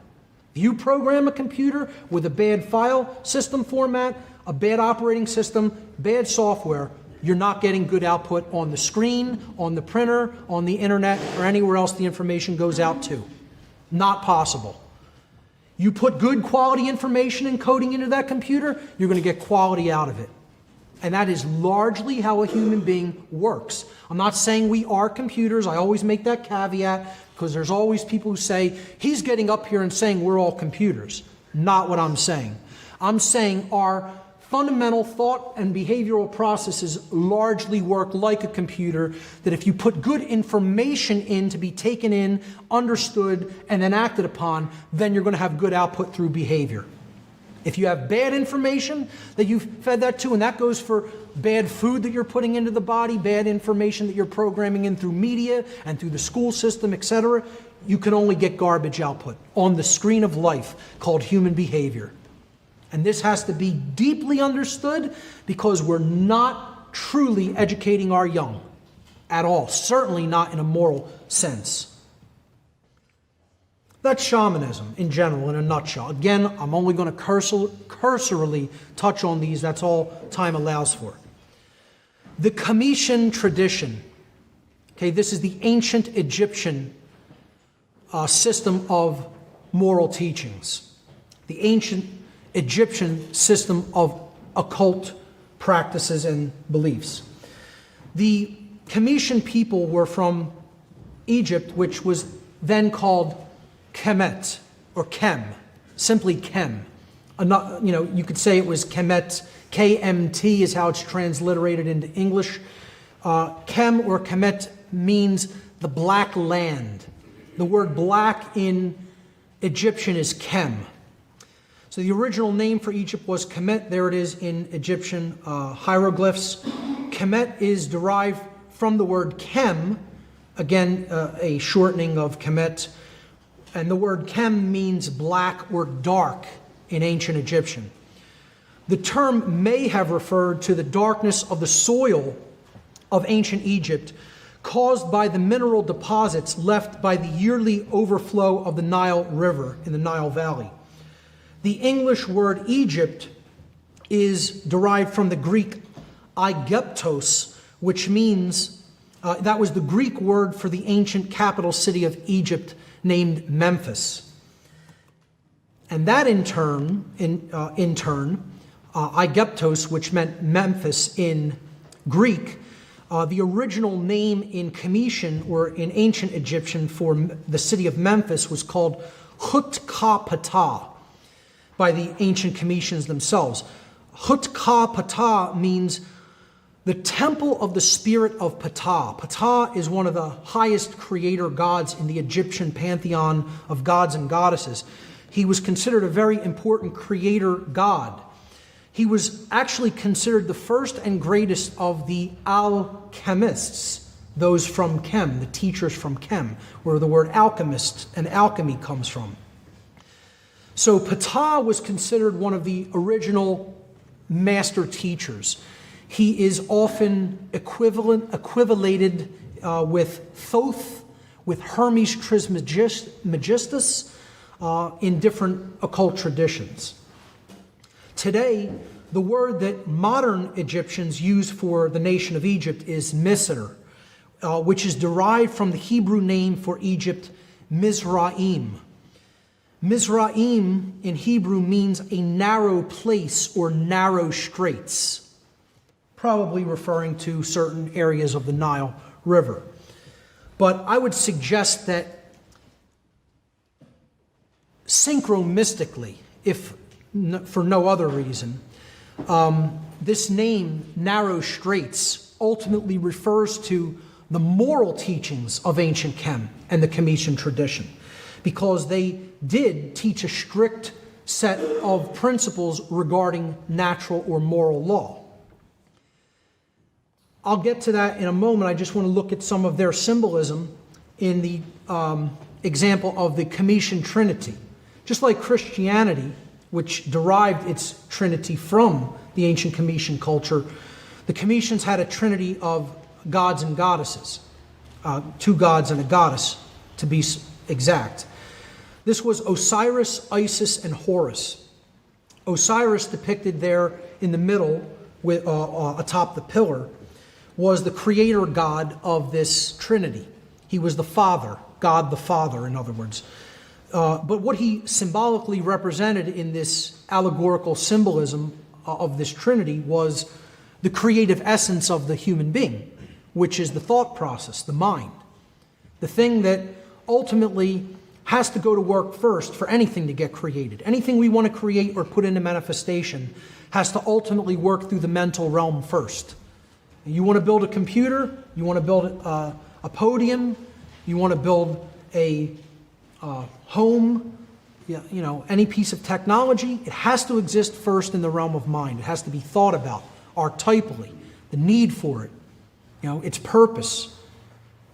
Speaker 2: If you program a computer with a bad file system format, a bad operating system, bad software, you're not getting good output on the screen, on the printer, on the internet, or anywhere else the information goes out to. Not possible. You put good quality information and coding into that computer, you're going to get quality out of it. And that is largely how a human being works. I'm not saying we are computers. I always make that caveat because there's always people who say, he's getting up here and saying we're all computers. Not what I'm saying. I'm saying our fundamental thought and behavioral processes largely work like a computer, that if you put good information in to be taken in, understood, and then acted upon, then you're going to have good output through behavior. If you have bad information that you've fed that to, and that goes for bad food that you're putting into the body, bad information that you're programming in through media and through the school system, etc., you can only get garbage output on the screen of life called human behavior. And this has to be deeply understood because we're not truly educating our young at all, certainly not in a moral sense. That's shamanism in general, in a nutshell. Again, I'm only going to cursorily touch on these. That's all time allows for. The Commission tradition. Okay, this is the ancient Egyptian system of moral teachings. The ancient Egyptian system of occult practices and beliefs. The Commission people were from Egypt, which was then called Kemet, or Kem, simply Kem. You could say it was Kemet, KMT is how it's transliterated into English. Kem or Kemet means the black land. The word black in Egyptian is Kem. So the original name for Egypt was Kemet. There it is in Egyptian hieroglyphs. Kemet is derived from the word Kem, again, a shortening of Kemet. And the word Kem means black or dark in ancient Egyptian. The term may have referred to the darkness of the soil of ancient Egypt caused by the mineral deposits left by the yearly overflow of the Nile River in the Nile Valley. The English word Egypt is derived from the Greek Aegyptos, which means, that was the Greek word for the ancient capital city of Egypt, named Memphis. And that in turn, Aegyptos, which meant Memphis in Greek, the original name in Commission or in ancient Egyptian for the city of Memphis was called Hutkapata by the ancient Commissions themselves. Hutkapata means the temple of the spirit of Ptah. Ptah is one of the highest creator gods in the Egyptian pantheon of gods and goddesses. He was considered a very important creator god. He was actually considered the first and greatest of the alchemists, those from Kem, the teachers from Kem, where the word alchemist and alchemy comes from. So Ptah was considered one of the original master teachers. He is often equivalated with Thoth, with Hermes Trismegistus in different occult traditions. Today, the word that modern Egyptians use for the nation of Egypt is Misr, which is derived from the Hebrew name for Egypt, Mizraim. Mizraim in Hebrew means a narrow place or narrow straits, probably referring to certain areas of the Nile River. But I would suggest that synchromystically, if for no other reason, this name, narrow straits, ultimately refers to the moral teachings of ancient Kem and the Commission tradition, because they did teach a strict set of principles regarding natural or moral law. I'll get to that in a moment. I just want to look at some of their symbolism in the example of the Commission Trinity. Just like Christianity, which derived its Trinity from the ancient Commission culture, the Commissions had a trinity of gods and goddesses, 2 gods and a goddess, to be exact. This was Osiris, Isis, and Horus. Osiris, depicted there in the middle with, atop the pillar, was the creator god of this trinity. He was the Father, God the Father, in other words. But what he symbolically represented in this allegorical symbolism of this trinity was the creative essence of the human being, which is the thought process, the mind. The thing that ultimately has to go to work first for anything to get created. Anything we want to create or put into manifestation has to ultimately work through the mental realm first. You want to build a computer, you want to build a podium, you want to build a home, any piece of technology, it has to exist first in the realm of mind. It has to be thought about archetypally, the need for it, its purpose.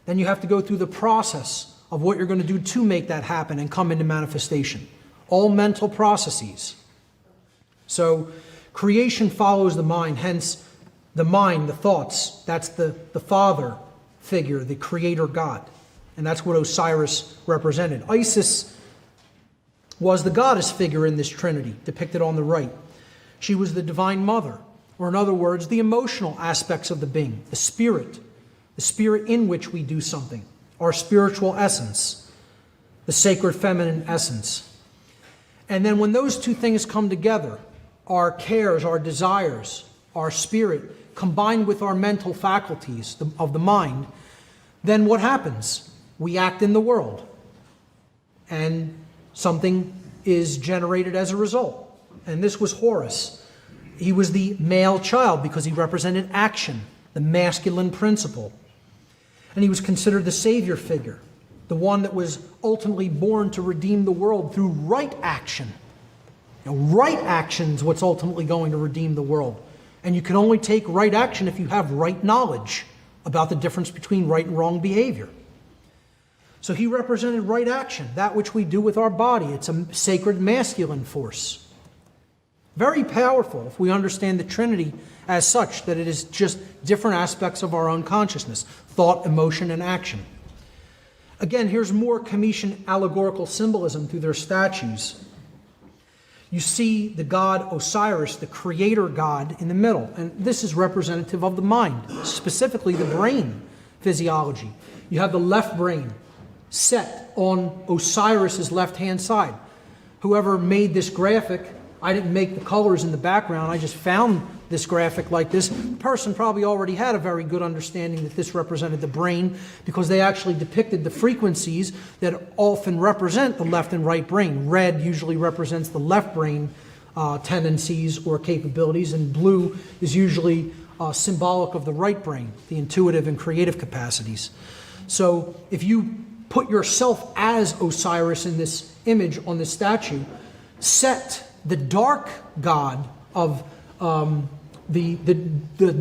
Speaker 2: Then you have to go through the process of what you're going to do to make that happen and come into manifestation. All mental processes. So creation follows the mind, hence the mind, the thoughts, that's the father figure, the creator God. And that's what Osiris represented. Isis was the goddess figure in this trinity, depicted on the right. She was the divine mother, or in other words, the emotional aspects of the being, the spirit in which we do something, our spiritual essence, the sacred feminine essence. And then when those two things come together, our cares, our desires, our spirit, combined with our mental faculties of the mind, then what happens? We act in the world. And something is generated as a result. And this was Horus. He was the male child because he represented action, the masculine principle. And he was considered the savior figure, the one that was ultimately born to redeem the world through right action. Right action is what's ultimately going to redeem the world. And you can only take right action if you have right knowledge about the difference between right and wrong behavior. So he represented right action, that which we do with our body. It's a sacred masculine force. Very powerful if we understand the Trinity as such, that it is just different aspects of our own consciousness, thought, emotion, and action. Again, here's more Comitian allegorical symbolism through their statues. You see the god Osiris, the creator god, in the middle. And this is representative of the mind, specifically the brain physiology. You have the left brain set on Osiris's left-hand side. Whoever made this graphic, I didn't make the colors in the background, I just found this graphic like this. The person probably already had a very good understanding that this represented the brain because they actually depicted the frequencies that often represent the left and right brain. Red usually represents the left brain tendencies or capabilities, and blue is usually symbolic of the right brain, the intuitive and creative capacities. So if you put yourself as Osiris in this image on this statue, set the dark god of the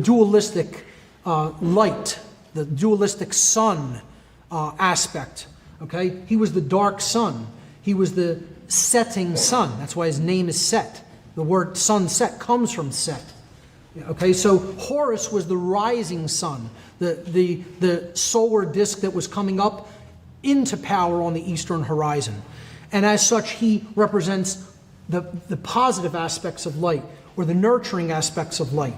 Speaker 2: dualistic light, the dualistic sun aspect. Okay, he was the dark sun. He was the setting sun. That's why his name is Set. The word sunset comes from Set. Okay, so Horus was the rising sun, the solar disk that was coming up into power on the eastern horizon, and as such, he represents the positive aspects of light, or the nurturing aspects of light.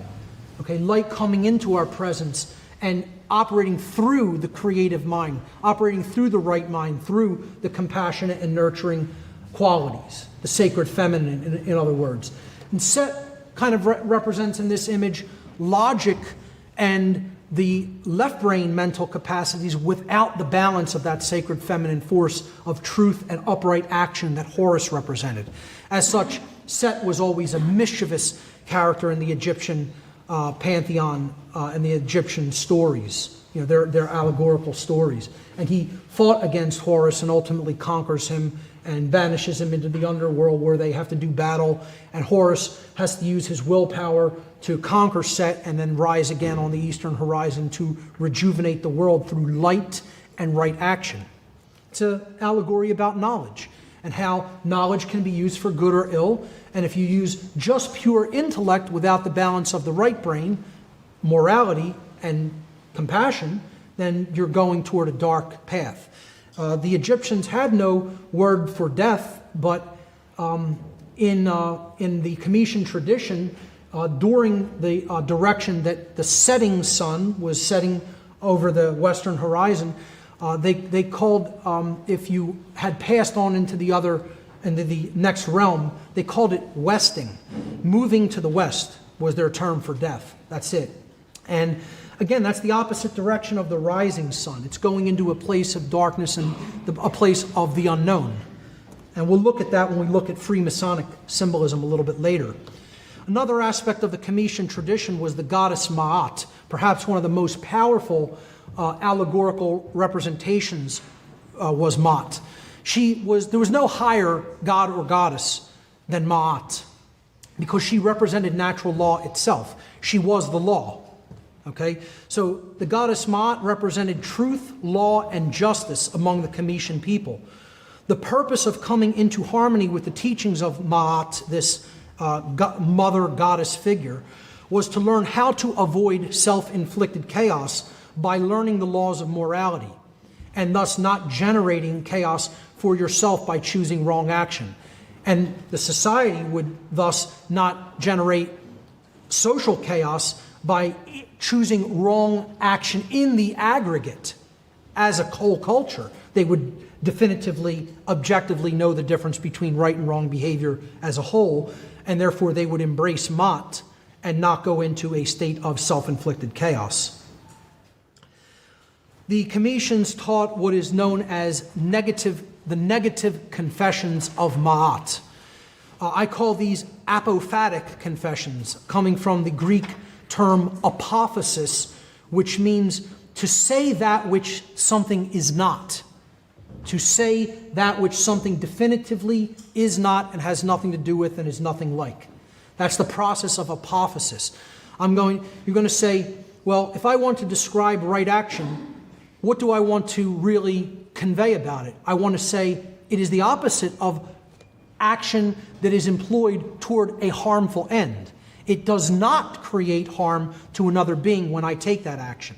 Speaker 2: Okay, light coming into our presence and operating through the creative mind, operating through the right mind, through the compassionate and nurturing qualities, the sacred feminine, in other words. And Set kind of represents in this image logic and the left brain mental capacities without the balance of that sacred feminine force of truth and upright action that Horus represented. As such, Set was always a mischievous character in the Egyptian pantheon and the Egyptian stories, their allegorical stories. And he fought against Horus and ultimately conquers him and banishes him into the underworld where they have to do battle. And Horus has to use his willpower to conquer Set and then rise again on the eastern horizon to rejuvenate the world through light and right action. It's an allegory about knowledge and how knowledge can be used for good or ill. And if you use just pure intellect without the balance of the right brain, morality and compassion, then you're going toward a dark path. The Egyptians had no word for death, but in the Comitian tradition, during the direction that the setting sun was setting over the western horizon, they called, if you had passed on into the next realm, they called it westing. Moving to the west was their term for death. That's it. And again, that's the opposite direction of the rising sun. It's going into a place of darkness and a place of the unknown. And we'll look at that when we look at Freemasonic symbolism a little bit later. Another aspect of the Comitian tradition was the goddess Ma'at, perhaps one of the most powerful allegorical representations was Ma'at. There was no higher god or goddess than Ma'at, because she represented natural law itself. She was the law. Okay? So the goddess Ma'at represented truth, law, and justice among the Kameshan people. The purpose of coming into harmony with the teachings of Ma'at, this mother goddess figure, was to learn how to avoid self-inflicted chaos by learning the laws of morality, and thus not generating chaos for yourself by choosing wrong action. And the society would thus not generate social chaos by choosing wrong action in the aggregate as a whole culture. They would definitively, objectively know the difference between right and wrong behavior as a whole, and therefore they would embrace Ma'at and not go into a state of self-inflicted chaos. The Kameshans taught what is known as the negative confessions of Ma'at. I call these apophatic confessions, coming from the Greek term apophasis, which means to say that which something is not. To say that which something definitively is not and has nothing to do with and is nothing like. That's the process of apophasis. You're going to say, well, if I want to describe right action, what do I want to really convey about it? I want to say it is the opposite of action that is employed toward a harmful end. It does not create harm to another being when I take that action.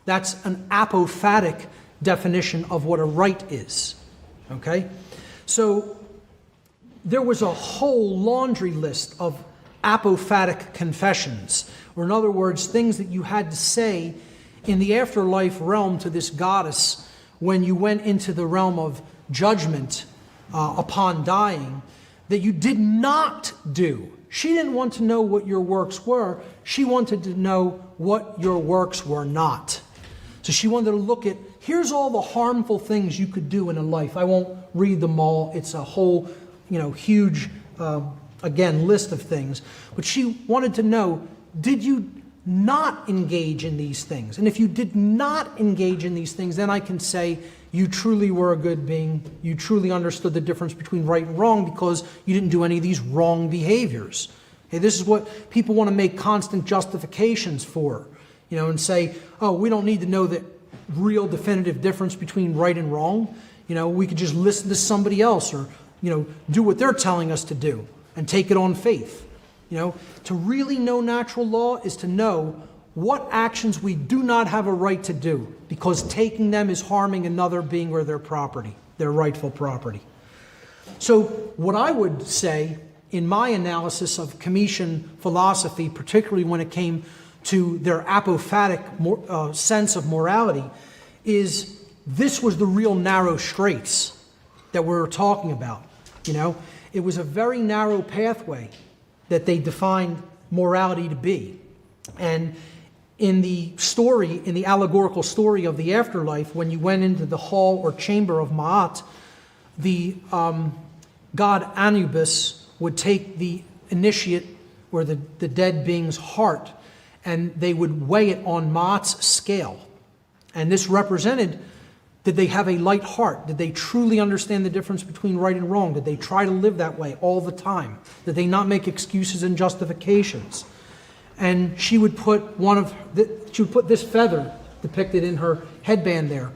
Speaker 2: That's an apophatic definition of what a right is. Okay? So there was a whole laundry list of apophatic confessions, or in other words, things that you had to say in the afterlife realm to this goddess when you went into the realm of judgment upon dying, that you did not do. She didn't want to know what your works were. She wanted to know what your works were not. So she wanted to look at, here's all the harmful things you could do in a life. I won't read them all. It's a whole, huge, again, list of things. But she wanted to know, did you not engage in these things? And if you did not engage in these things, then I can say you truly were a good being. You truly understood the difference between right and wrong because you didn't do any of these wrong behaviors. Okay, this is what people want to make constant justifications for, and say, oh, we don't need to know the real definitive difference between right and wrong. We could just listen to somebody else or, do what they're telling us to do and take it on faith. To really know natural law is to know what actions we do not have a right to do because taking them is harming another being or their property, their rightful property. So what I would say in my analysis of Kameshan philosophy, particularly when it came to their apophatic sense of morality, is this was the real narrow straits that we're talking about. It was a very narrow pathway that they defined morality to be. And in the story, in the allegorical story of the afterlife, when you went into the hall or chamber of Ma'at, the god Anubis would take the initiate or the dead being's heart, and they would weigh it on Ma'at's scale. And this represented, did they have a light heart? Did they truly understand the difference between right and wrong? Did they try to live that way all the time? Did they not make excuses and justifications? And she would put this feather depicted in her headband there,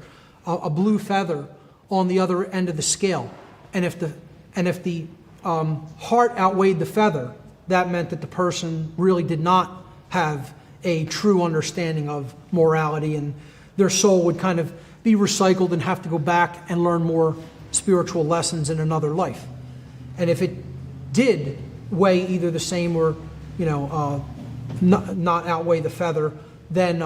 Speaker 2: a blue feather on the other end of the scale. And if the heart outweighed the feather, that meant that the person really did not have a true understanding of morality, and their soul would kind of be recycled and have to go back and learn more spiritual lessons in another life. And if it did weigh either the same or, not outweigh the feather, then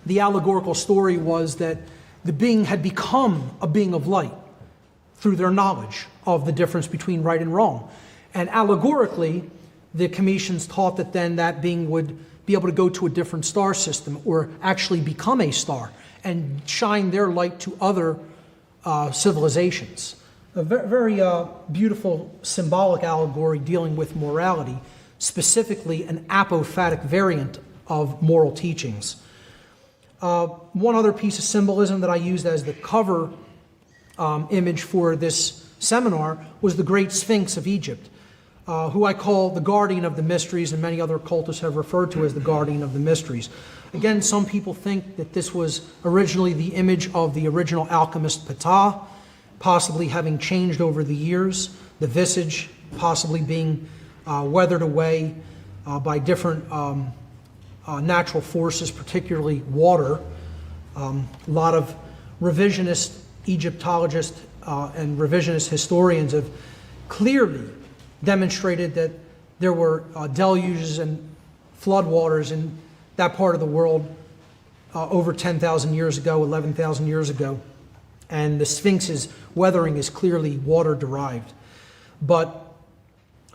Speaker 2: the allegorical story was that the being had become a being of light through their knowledge of the difference between right and wrong. And allegorically, the Kameshans taught that then that being would be able to go to a different star system or actually become a star and shine their light to other civilizations. A very beautiful symbolic allegory dealing with morality, specifically an apophatic variant of moral teachings. One other piece of symbolism that I used as the cover image for this seminar was the Great Sphinx of Egypt, who I call the guardian of the mysteries, and many other occultists have referred to as the guardian of the mysteries. Again, some people think that this was originally the image of the original alchemist Ptah, possibly having changed over the years, the visage possibly being weathered away by different natural forces, particularly water. A lot of revisionist Egyptologists and revisionist historians have clearly demonstrated that there were deluges and floodwaters in that part of the world over 10,000 years ago, 11,000 years ago, and the Sphinx's weathering is clearly water-derived. But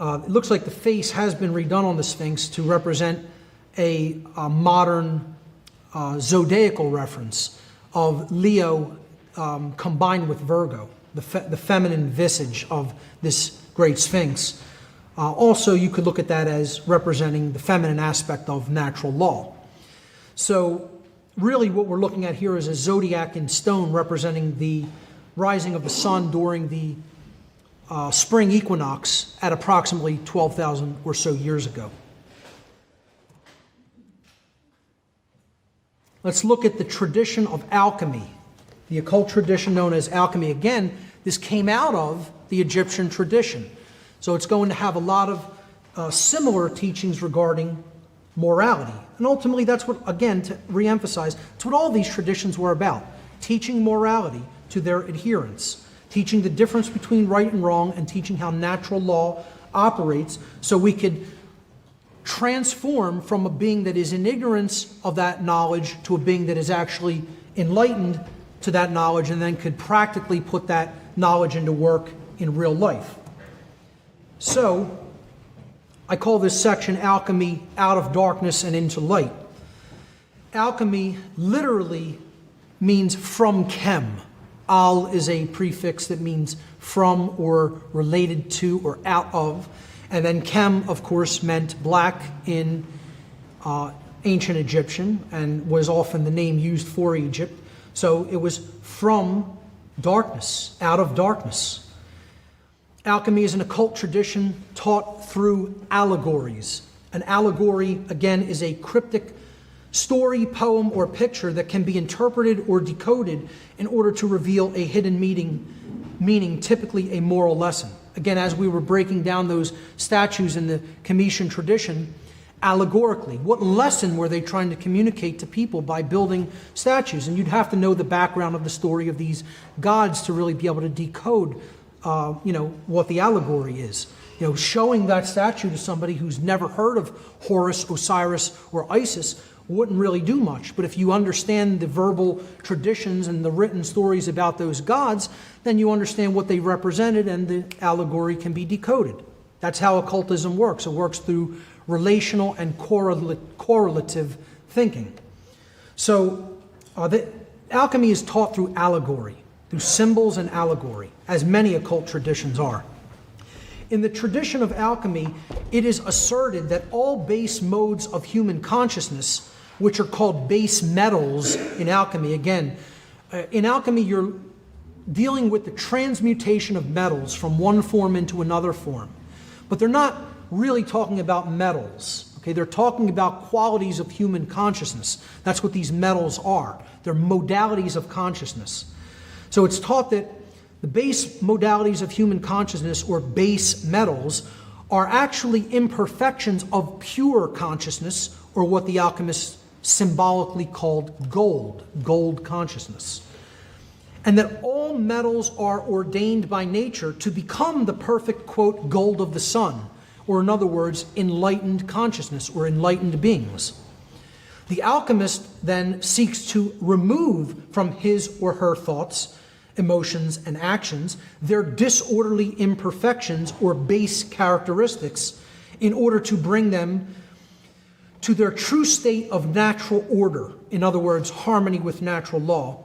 Speaker 2: it looks like the face has been redone on the Sphinx to represent a modern zodiacal reference of Leo combined with Virgo, the feminine visage of this great Sphinx. Also, you could look at that as representing the feminine aspect of natural law. So really what we're looking at here is a zodiac in stone representing the rising of the sun during the spring equinox at approximately 12,000 or so years ago. Let's look at the tradition of alchemy, the occult tradition known as alchemy. Again, this came out of the Egyptian tradition. So it's going to have a lot of similar teachings regarding morality. And ultimately, that's what, again, to reemphasize, it's what all these traditions were about, teaching morality to their adherents, teaching the difference between right and wrong, and teaching how natural law operates so we could transform from a being that is in ignorance of that knowledge to a being that is actually enlightened to that knowledge and then could practically put that knowledge into work in real life. So, I call this section Alchemy Out of Darkness and Into Light. Alchemy literally means from chem. Al is a prefix that means from or related to or out of. And then chem, of course, meant black in ancient Egyptian and was often the name used for Egypt. So it was from darkness, out of darkness. Alchemy is an occult tradition taught through allegories. An allegory, again, is a cryptic story, poem, or picture that can be interpreted or decoded in order to reveal a hidden meaning, typically a moral lesson. Again, as we were breaking down those statues in the Comitian tradition, allegorically, what lesson were they trying to communicate to people by building statues? And you'd have to know the background of the story of these gods to really be able to decode what the allegory is. Showing that statue to somebody who's never heard of Horus, Osiris, or Isis wouldn't really do much. But if you understand the verbal traditions and the written stories about those gods, then you understand what they represented and the allegory can be decoded. That's how occultism works. It works through relational and correlative thinking. So the alchemy is taught through allegory, through symbols and allegory, as many occult traditions are. In the tradition of alchemy, it is asserted that all base modes of human consciousness, which are called base metals in alchemy, again, in alchemy you're dealing with the transmutation of metals from one form into another form. But they're not really talking about metals. Okay, they're talking about qualities of human consciousness. That's what these metals are. They're modalities of consciousness. So it's taught that the base modalities of human consciousness, or base metals, are actually imperfections of pure consciousness, or what the alchemists symbolically called gold consciousness. And that all metals are ordained by nature to become the perfect, quote, gold of the sun, or in other words, enlightened consciousness or enlightened beings. The alchemist then seeks to remove from his or her thoughts, emotions, and actions their disorderly imperfections or base characteristics in order to bring them to their true state of natural order, in other words, harmony with natural law,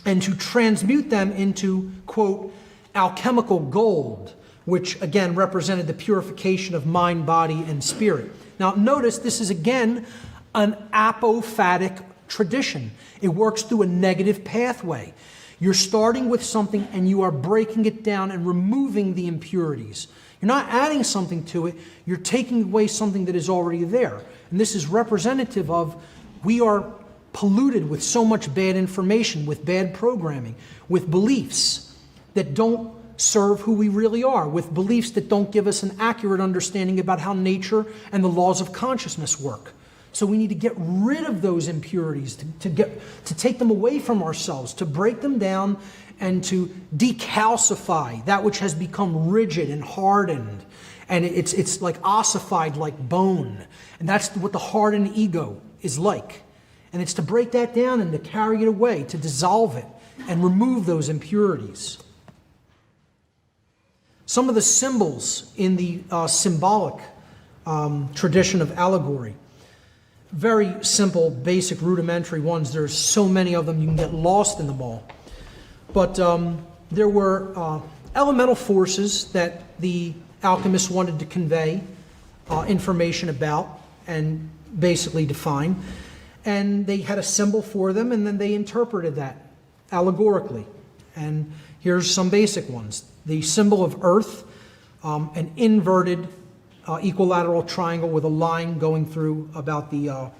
Speaker 2: and to transmute them into, quote, alchemical gold, which again represented the purification of mind, body, and spirit. Now notice this is again an apophatic tradition. It works through a negative pathway. You're starting with something and you are breaking it down and removing the impurities. You're not adding something to it, you're taking away something that is already there. And this is representative of we are polluted with so much bad information, with bad programming, with beliefs that don't serve who we really are, with beliefs that don't give us an accurate understanding about how nature and the laws of consciousness work. So we need to get rid of those impurities, to take them away from ourselves, to break them down and to decalcify that which has become rigid and hardened. And it's like ossified like bone. And that's what the hardened ego is like. And it's to break that down and to carry it away, to dissolve it and remove those impurities. Some of the symbols in the symbolic tradition of allegory, very simple, basic, rudimentary ones. There's so many of them, you can get lost in them all. But there were elemental forces that the alchemists wanted to convey information about and basically define. And they had a symbol for them, and then they interpreted that allegorically. And here's some basic ones. The symbol of earth, an inverted equilateral triangle with a line going through about the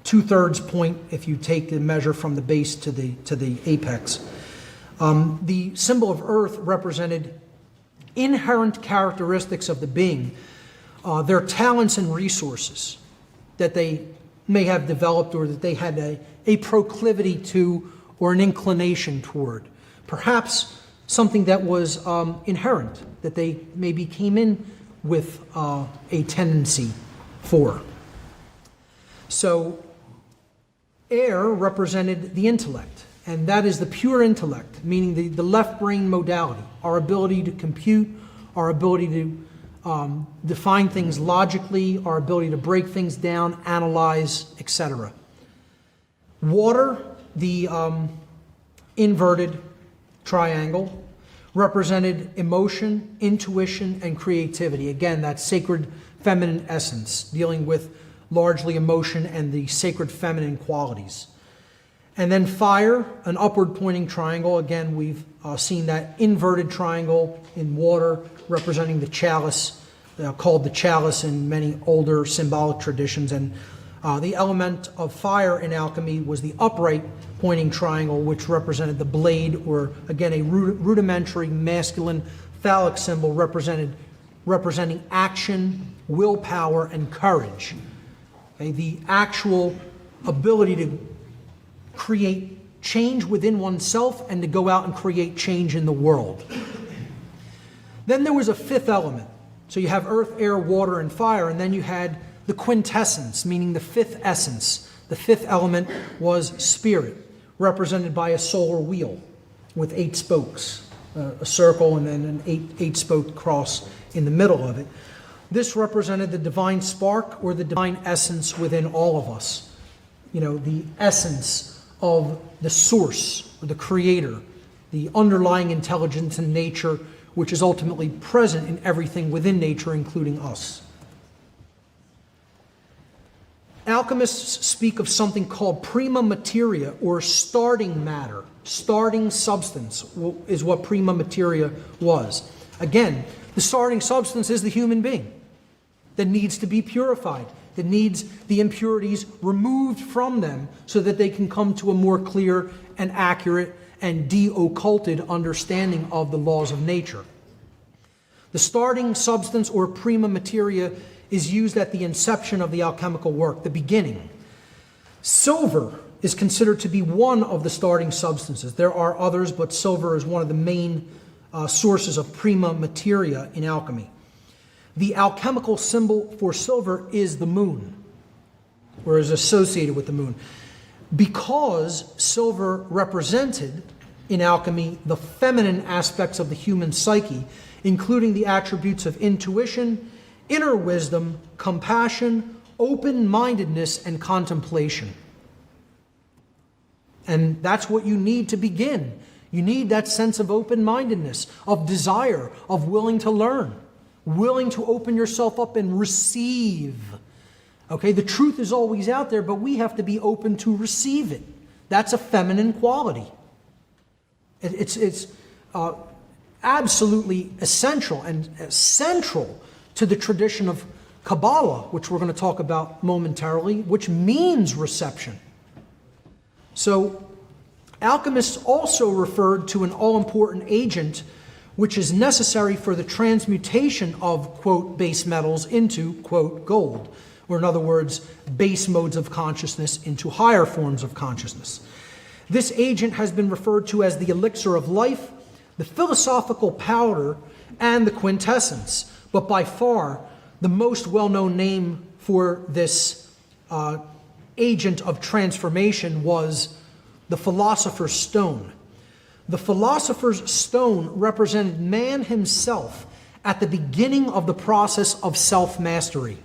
Speaker 2: 2/3 point if you take the measure from the base to the apex. The symbol of earth represented inherent characteristics of the being, their talents and resources that they may have developed or that they had a proclivity to or an inclination toward. Perhaps something that was inherent, that they maybe came in with a tendency for. So air represented the intellect, and that is the pure intellect, meaning the left brain modality, our ability to compute, our ability to define things logically, our ability to break things down, analyze, etc. Water, the inverted triangle, represented emotion, intuition, and creativity. Again, that sacred feminine essence, dealing with largely emotion and the sacred feminine qualities. And then fire, an upward pointing triangle. Again, we've seen that inverted triangle in water representing the chalice, called the chalice in many older symbolic traditions. And the element of fire in alchemy was the upright pointing triangle, which represented the blade, or again, a rudimentary masculine phallic symbol representing action, willpower, and courage. Okay, the actual ability to create change within oneself and to go out and create change in the world. Then there was a fifth element. So you have earth, air, water, and fire, and then you had the quintessence, meaning the fifth essence. The fifth element was spirit, represented by a solar wheel with 8 spokes, a circle and then an eight-spoke cross in the middle of it. This represented the divine spark or the divine essence within all of us. You know, the essence of the source or the creator, the underlying intelligence in nature, which is ultimately present in everything within nature, including us. Alchemists speak of something called prima materia, or starting matter. Starting substance is what prima materia was. Again, the starting substance is the human being that needs to be purified, that needs the impurities removed from them so that they can come to a more clear and accurate and de-occulted understanding of the laws of nature. The starting substance, or prima materia, is used at the inception of the alchemical work, the beginning. Silver is considered to be one of the starting substances. There are others, but silver is one of the main sources of prima materia in alchemy. The alchemical symbol for silver is the moon, or is associated with the moon. Because silver represented in alchemy the feminine aspects of the human psyche, including the attributes of intuition, inner wisdom, compassion, open-mindedness, and contemplation. And that's what you need to begin. You need that sense of open-mindedness, of desire, of willing to learn, willing to open yourself up and receive. Okay, the truth is always out there, but we have to be open to receive it. That's a feminine quality. It's absolutely essential and central to the tradition of Kabbalah, which we're going to talk about momentarily, which means reception. So alchemists also referred to an all-important agent which is necessary for the transmutation of, quote, base metals into, quote, gold, or in other words, base modes of consciousness into higher forms of consciousness. This agent has been referred to as the elixir of life, the philosophical powder, and the quintessence. But by far, the most well-known name for this agent of transformation was the philosopher's stone. The philosopher's stone represented man himself at the beginning of the process of self-mastery.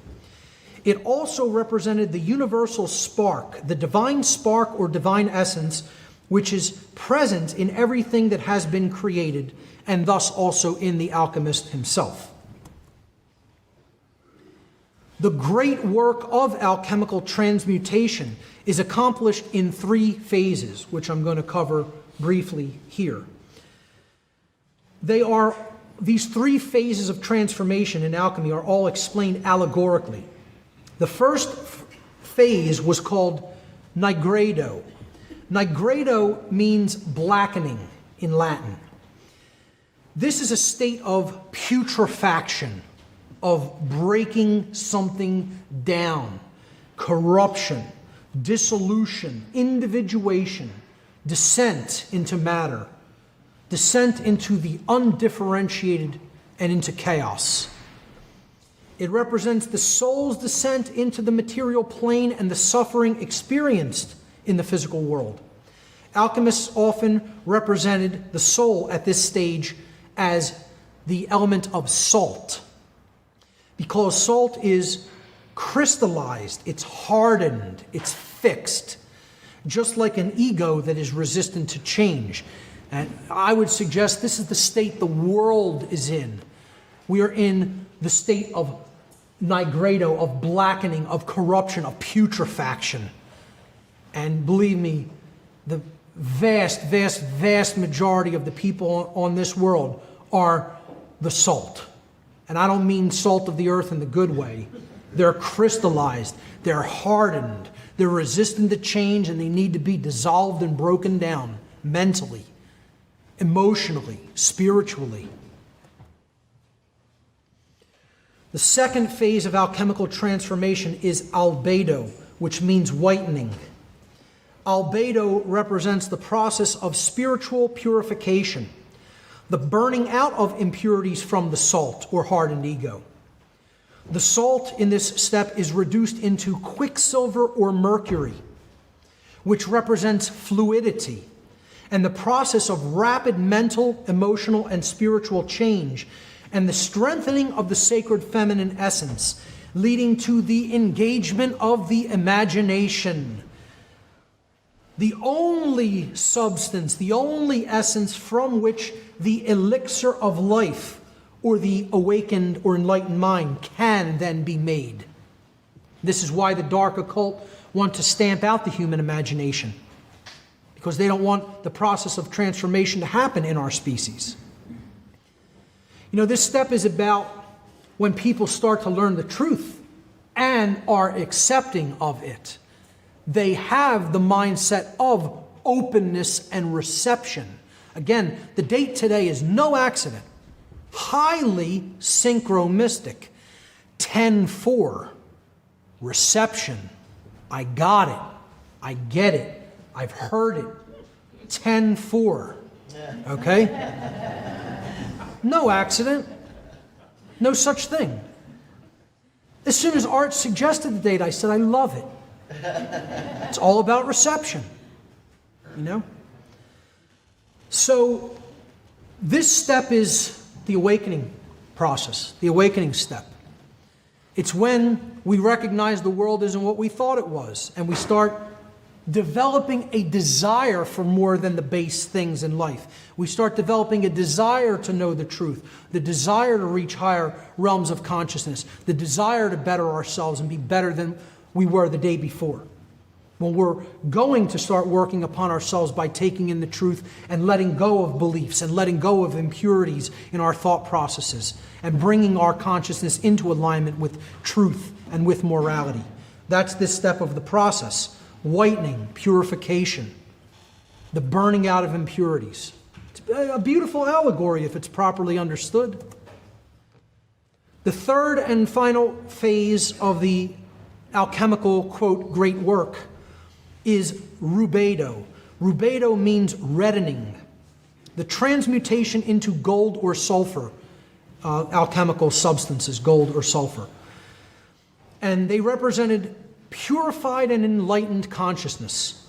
Speaker 2: It also represented the universal spark, the divine spark or divine essence, which is present in everything that has been created, and thus also in the alchemist himself. The great work of alchemical transmutation is accomplished in 3 phases, which I'm going to cover briefly here. These 3 phases of transformation in alchemy are all explained allegorically. The first phase was called nigredo. Nigredo means blackening in Latin. This is a state of putrefaction, of breaking something down, corruption, dissolution, individuation, descent into matter, descent into the undifferentiated and into chaos. It represents the soul's descent into the material plane and the suffering experienced in the physical world. Alchemists often represented the soul at this stage as the element of salt, because salt is crystallized, it's hardened, it's fixed, just like an ego that is resistant to change. And I would suggest this is the state the world is in. We are in the state of nigredo, of blackening, of corruption, of putrefaction. And believe me, the vast majority of the people on this world are the salt. And I don't mean salt of the earth in the good way. They're crystallized, they're hardened, they're resistant to change, and they need to be dissolved and broken down mentally, emotionally, spiritually. The second phase of alchemical transformation is albedo, which means whitening. Albedo represents the process of spiritual purification, the burning out of impurities from the salt or hardened ego. The salt in this step is reduced into quicksilver or mercury, which represents fluidity and the process of rapid mental, emotional, and spiritual change, and the strengthening of the sacred feminine essence, leading to the engagement of the imagination. The only substance, the only essence from which the elixir of life or the awakened or enlightened mind can then be made. This is why the dark occult want to stamp out the human imagination, because they don't want the process of transformation to happen in our species. You know, this step is about when people start to learn the truth and are accepting of it. They have the mindset of openness and reception. Again, the date today is no accident. Highly synchromistic. 10-4. Reception. I got it. I get it. I've heard it. 10-4. Okay? No accident. No such thing. As soon as Art suggested the date, I said, I love it. It's all about reception. You know? So, this step is the awakening process, the awakening step. It's when we recognize the world isn't what we thought it was, and we start developing a desire for more than the base things in life. We start developing a desire to know the truth, the desire to reach higher realms of consciousness, the desire to better ourselves and be better than we were the day before. when we're going to start working upon ourselves by taking in the truth and letting go of beliefs and letting go of impurities in our thought processes and bringing our consciousness into alignment with truth and with morality. That's this step of the process: whitening, purification, the burning out of impurities. It's a beautiful allegory if it's properly understood. The third and final phase of the alchemical, quote, great work is rubedo. Rubedo means reddening, the transmutation into gold or sulfur, alchemical substances, gold or sulfur. And they represented purified and enlightened consciousness,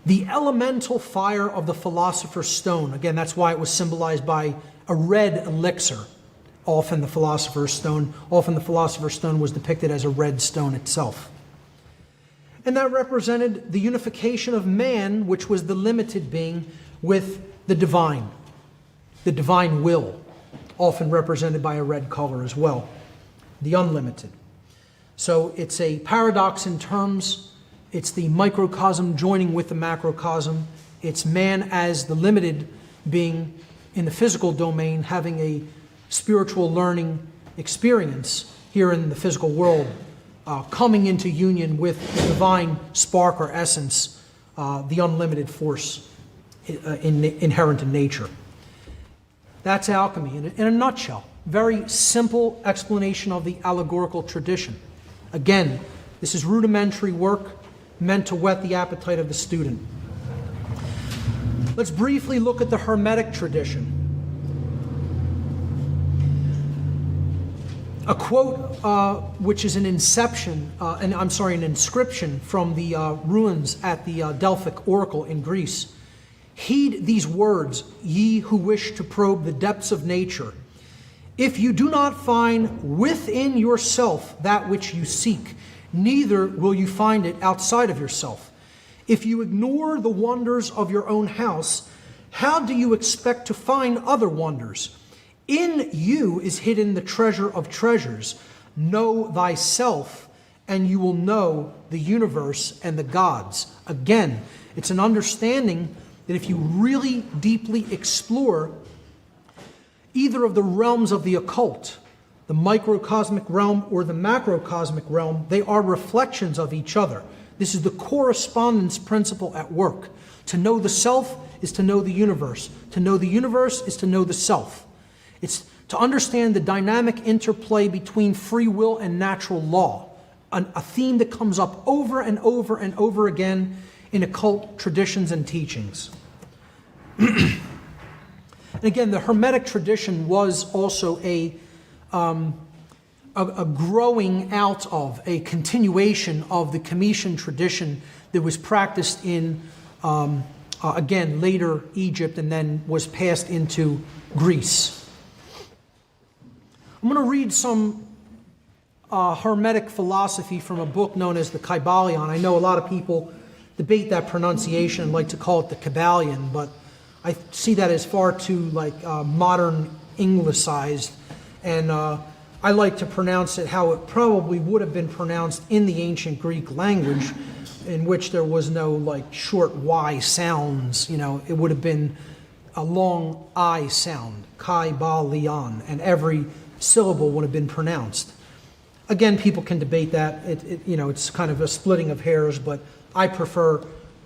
Speaker 2: the elemental fire of the philosopher's stone. Again, that's why it was symbolized by a red elixir. Often the philosopher's stone was depicted as a red stone itself. And that represented the unification of man, which was the limited being, with the divine will, often represented by a red color as well, the unlimited. So it's a paradox in terms. It's the microcosm joining with the macrocosm. It's man as the limited being in the physical domain having a spiritual learning experience here in the physical world, coming into union with the divine spark or essence, the unlimited force inherent in nature. That's alchemy in a nutshell. Very simple explanation of the allegorical tradition. Again, this is rudimentary work meant to whet the appetite of the student. Let's briefly look at the Hermetic tradition. A quote, which is an inscription from the ruins at the Delphic Oracle in Greece. Heed these words, ye who wish to probe the depths of nature. If you do not find within yourself that which you seek, neither will you find it outside of yourself. If you ignore the wonders of your own house, how do you expect to find other wonders? In you is hidden the treasure of treasures. Know thyself, and you will know the universe and the gods. Again, it's an understanding that if you really deeply explore either of the realms of the occult, the microcosmic realm or the macrocosmic realm, they are reflections of each other. This is the correspondence principle at work. To know the self is to know the universe. To know the universe is to know the self. It's to understand the dynamic interplay between free will and natural law, a theme that comes up over and over and over again in occult traditions and teachings. And again, the Hermetic tradition was also a growing out of, a continuation of the Cometian tradition that was practiced in, again, later Egypt and then was passed into Greece. I'm going to read some Hermetic philosophy from a book known as the Kybalion. I know a lot of people debate that pronunciation and like to call it the Kybalion, but I see that as far too modern Anglicized, and I like to pronounce it how it probably would have been pronounced in the ancient Greek language, in which there was no short Y sounds. It would have been a long I sound, Kybalion, and every syllable would have been pronounced. Again, people can debate that. It's kind of a splitting of hairs, but I prefer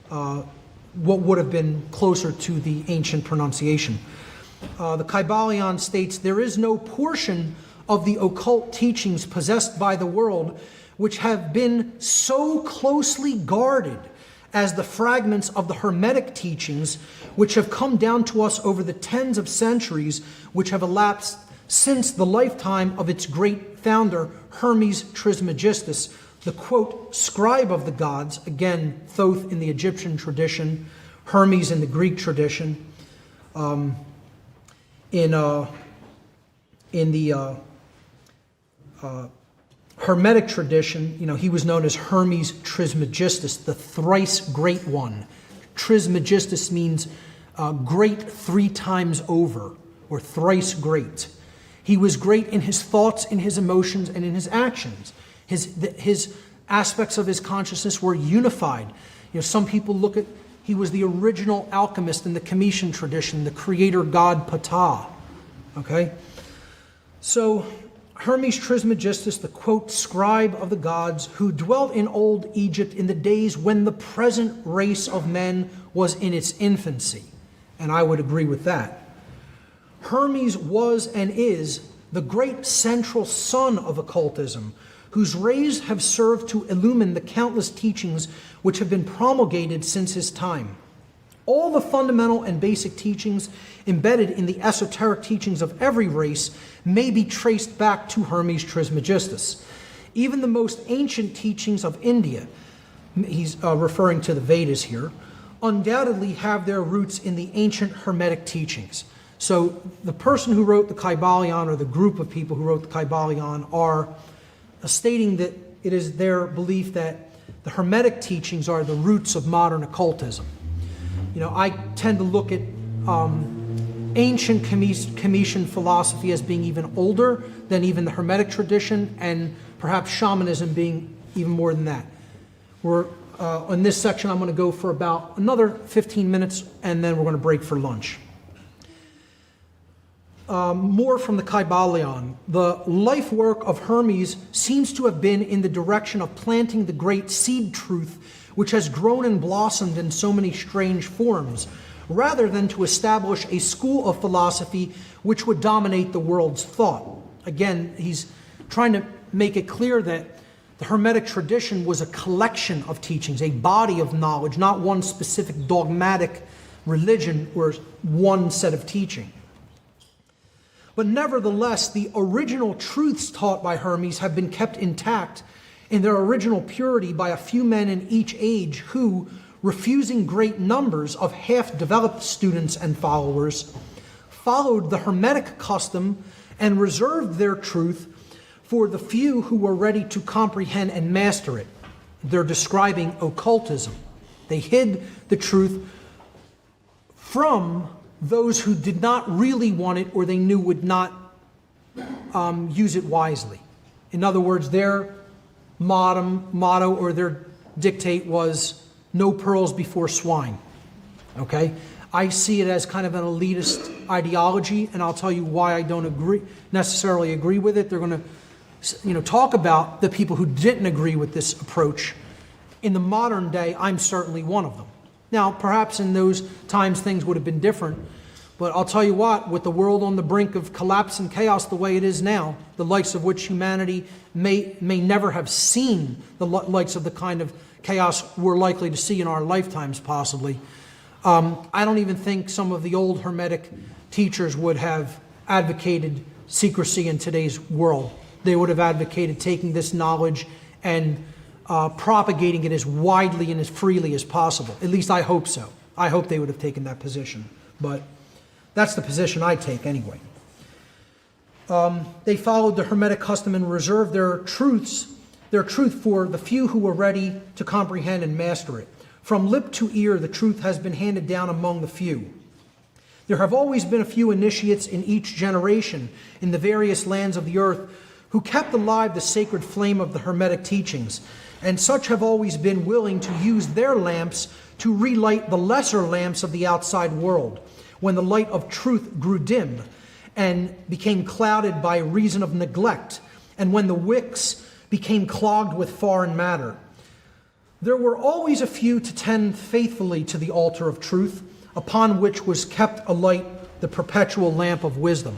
Speaker 2: what would have been closer to the ancient pronunciation. The Kybalion states, there is no portion of the occult teachings possessed by the world which have been so closely guarded as the fragments of the Hermetic teachings which have come down to us over the tens of centuries which have elapsed since the lifetime of its great founder, Hermes Trismegistus, the, quote, scribe of the gods, again, Thoth in the Egyptian tradition, Hermes in the Greek tradition. In the Hermetic tradition, he was known as Hermes Trismegistus, the thrice great one. Trismegistus means great 3 times over, or thrice great. He was great in his thoughts, in his emotions, and in his actions. His aspects of his consciousness were unified. Some people look at, he was the original alchemist in the Cometian tradition, the creator god Ptah. Okay? So, Hermes Trismegistus, the quote, scribe of the gods, who dwelt in old Egypt in the days when the present race of men was in its infancy. And I would agree with that. Hermes was and is the great central sun of occultism, whose rays have served to illumine the countless teachings which have been promulgated since his time. All the fundamental and basic teachings embedded in the esoteric teachings of every race may be traced back to Hermes Trismegistus. Even the most ancient teachings of India, he's referring to the Vedas here, undoubtedly have their roots in the ancient Hermetic teachings. So the person who wrote the Kybalion, or the group of people who wrote the Kybalion, are stating that it is their belief that the Hermetic teachings are the roots of modern occultism. I tend to look at ancient Cometian philosophy as being even older than even the Hermetic tradition, and perhaps shamanism being even more than that. In this section, I'm going to go for about another 15 minutes, and then we're going to break for lunch. More from the Kybalion. The life work of Hermes seems to have been in the direction of planting the great seed truth which has grown and blossomed in so many strange forms, rather than to establish a school of philosophy which would dominate the world's thought. Again, he's trying to make it clear that the Hermetic tradition was a collection of teachings, a body of knowledge, not one specific dogmatic religion or one set of teaching. But nevertheless, the original truths taught by Hermes have been kept intact in their original purity by a few men in each age who, refusing great numbers of half-developed students and followers, followed the Hermetic custom and reserved their truth for the few who were ready to comprehend and master it. They're describing occultism. They hid the truth from those who did not really want it or they knew would not use it wisely. In other words, their motto or their dictate was no pearls before swine. Okay? I see it as kind of an elitist ideology, and I'll tell you why I don't necessarily agree with it. They're going to talk about the people who didn't agree with this approach. In the modern day, I'm certainly one of them. Now, perhaps in those times things would have been different, but I'll tell you what, with the world on the brink of collapse and chaos the way it is now, the likes of which humanity may never have seen the likes of the kind of chaos we're likely to see in our lifetimes possibly. I don't even think some of the old Hermetic teachers would have advocated secrecy in today's world. They would have advocated taking this knowledge and propagating it as widely and as freely as possible. At least I hope so. I hope they would have taken that position. But that's the position I take anyway. They followed the Hermetic custom and reserved their truth for the few who were ready to comprehend and master it. From lip to ear, the truth has been handed down among the few. There have always been a few initiates in each generation in the various lands of the earth who kept alive the sacred flame of the Hermetic teachings, and such have always been willing to use their lamps to relight the lesser lamps of the outside world, when the light of truth grew dim and became clouded by reason of neglect, and when the wicks became clogged with foreign matter. There were always a few to tend faithfully to the altar of truth, upon which was kept alight the perpetual lamp of wisdom.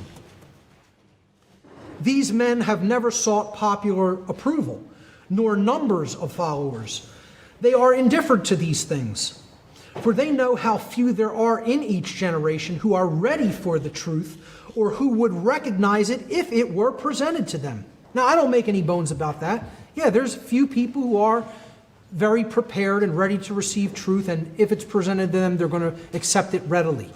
Speaker 2: These men have never sought popular approval, nor numbers of followers. They are indifferent to these things, for they know how few there are in each generation who are ready for the truth or who would recognize it if it were presented to them. Now, I don't make any bones about that. Yeah, there's a few people who are very prepared and ready to receive truth, and if it's presented to them, they're going to accept it readily.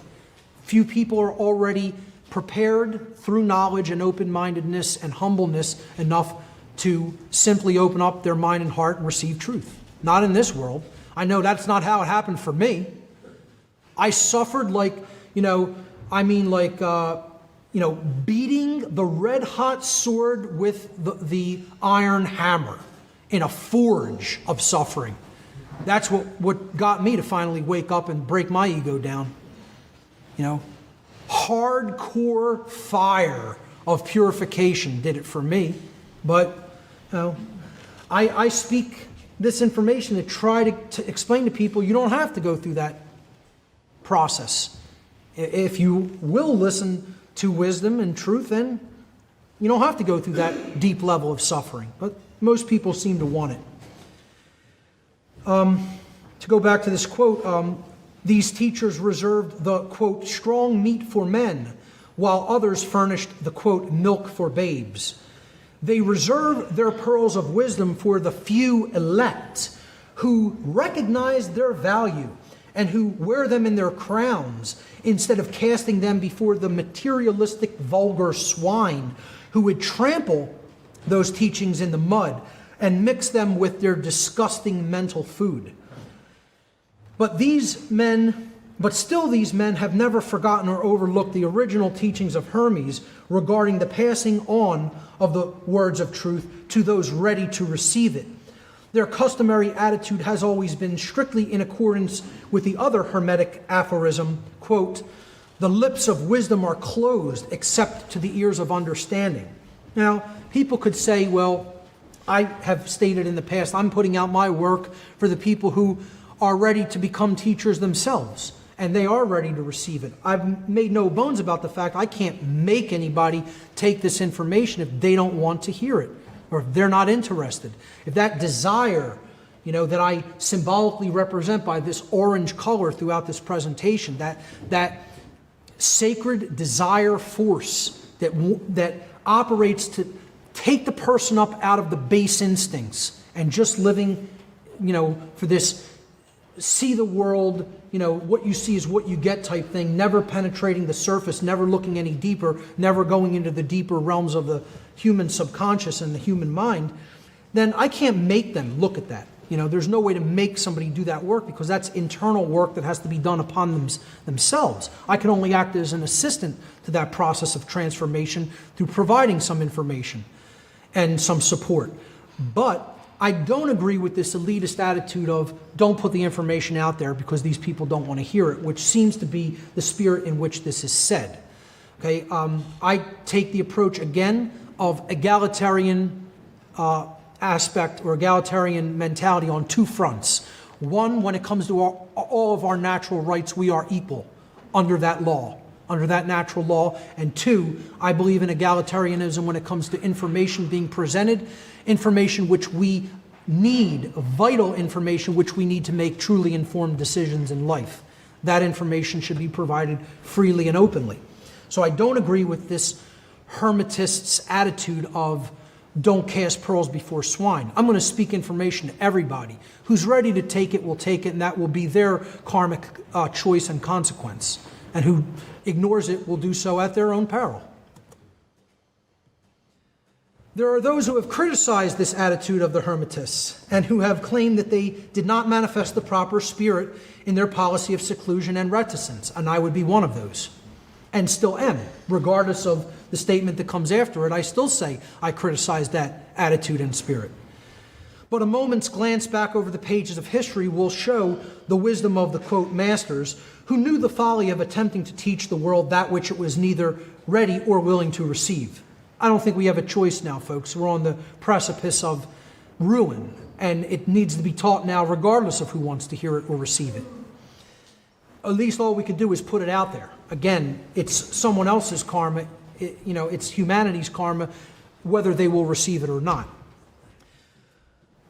Speaker 2: Few people are already prepared through knowledge and open-mindedness and humbleness enough to simply open up their mind and heart and receive truth. Not in this world. I know that's not how it happened for me. I suffered beating the red-hot sword with the iron hammer in a forge of suffering. That's what got me to finally wake up and break my ego down. You know, hardcore fire of purification did it for me. But, you know, I speak this information to try to explain to people you don't have to go through that process. If you will listen to wisdom and truth, then you don't have to go through that deep level of suffering. But most people seem to want it. To go back to this quote, these teachers reserved the, quote, strong meat for men, while others furnished the, quote, milk for babes. They reserve their pearls of wisdom for the few elect who recognize their value and who wear them in their crowns instead of casting them before the materialistic, vulgar swine who would trample those teachings in the mud and mix them with their disgusting mental food. But still these men have never forgotten or overlooked the original teachings of Hermes regarding the passing on of the words of truth to those ready to receive it. Their customary attitude has always been strictly in accordance with the other Hermetic aphorism, quote, the lips of wisdom are closed except to the ears of understanding. Now, people could say, well, I have stated in the past, I'm putting out my work for the people who are ready to become teachers themselves, and they are ready to receive it. I've made no bones about the fact I can't make anybody take this information if they don't want to hear it, or if they're not interested. If that desire, that I symbolically represent by this orange color throughout this presentation, that sacred desire force that operates to take the person up out of the base instincts and just living, for this see the world, what you see is what you get type thing, never penetrating the surface, never looking any deeper, never going into the deeper realms of the human subconscious and the human mind, then I can't make them look at that. There's no way to make somebody do that work because that's internal work that has to be done upon themselves. I can only act as an assistant to that process of transformation through providing some information and some support. But I don't agree with this elitist attitude of don't put the information out there because these people don't want to hear it, which seems to be the spirit in which this is said. Okay, I take the approach again of egalitarian aspect or egalitarian mentality on two fronts. One, when it comes to all of our natural rights, we are equal under that law, under that natural law. And two, I believe in egalitarianism when it comes to information being presented, information which we need, vital information which we need to make truly informed decisions in life. That information should be provided freely and openly. So I don't agree with this Hermetist's attitude of don't cast pearls before swine. I'm going to speak information to everybody. Who's ready to take it will take it, and that will be their karmic choice and consequence. And who ignores it will do so at their own peril. There are those who have criticized this attitude of the Hermetists and who have claimed that they did not manifest the proper spirit in their policy of seclusion and reticence, and I would be one of those, and still am. Regardless of the statement that comes after it, I still say I criticize that attitude and spirit. But a moment's glance back over the pages of history will show the wisdom of the, quote, masters who knew the folly of attempting to teach the world that which it was neither ready or willing to receive. I don't think we have a choice now, folks. We're on the precipice of ruin, and it needs to be taught now regardless of who wants to hear it or receive it. At least all we can do is put it out there. Again, it's someone else's karma, it's humanity's karma, whether they will receive it or not.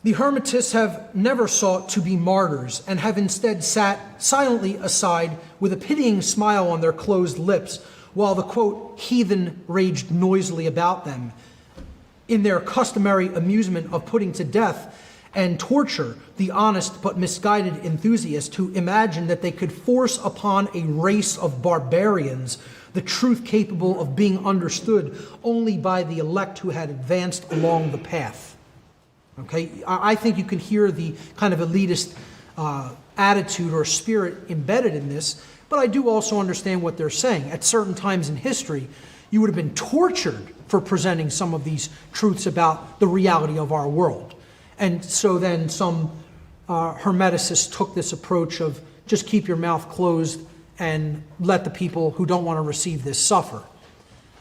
Speaker 2: The Hermetists have never sought to be martyrs and have instead sat silently aside with a pitying smile on their closed lips while the, quote, heathen raged noisily about them in their customary amusement of putting to death and torture the honest but misguided enthusiast who imagined that they could force upon a race of barbarians the truth capable of being understood only by the elect who had advanced along the path. Okay, I think you can hear the kind of elitist attitude or spirit embedded in this, but I do also understand what they're saying. At certain times in history, you would have been tortured for presenting some of these truths about the reality of our world. And so then some Hermeticists took this approach of just keep your mouth closed and let the people who don't want to receive this suffer.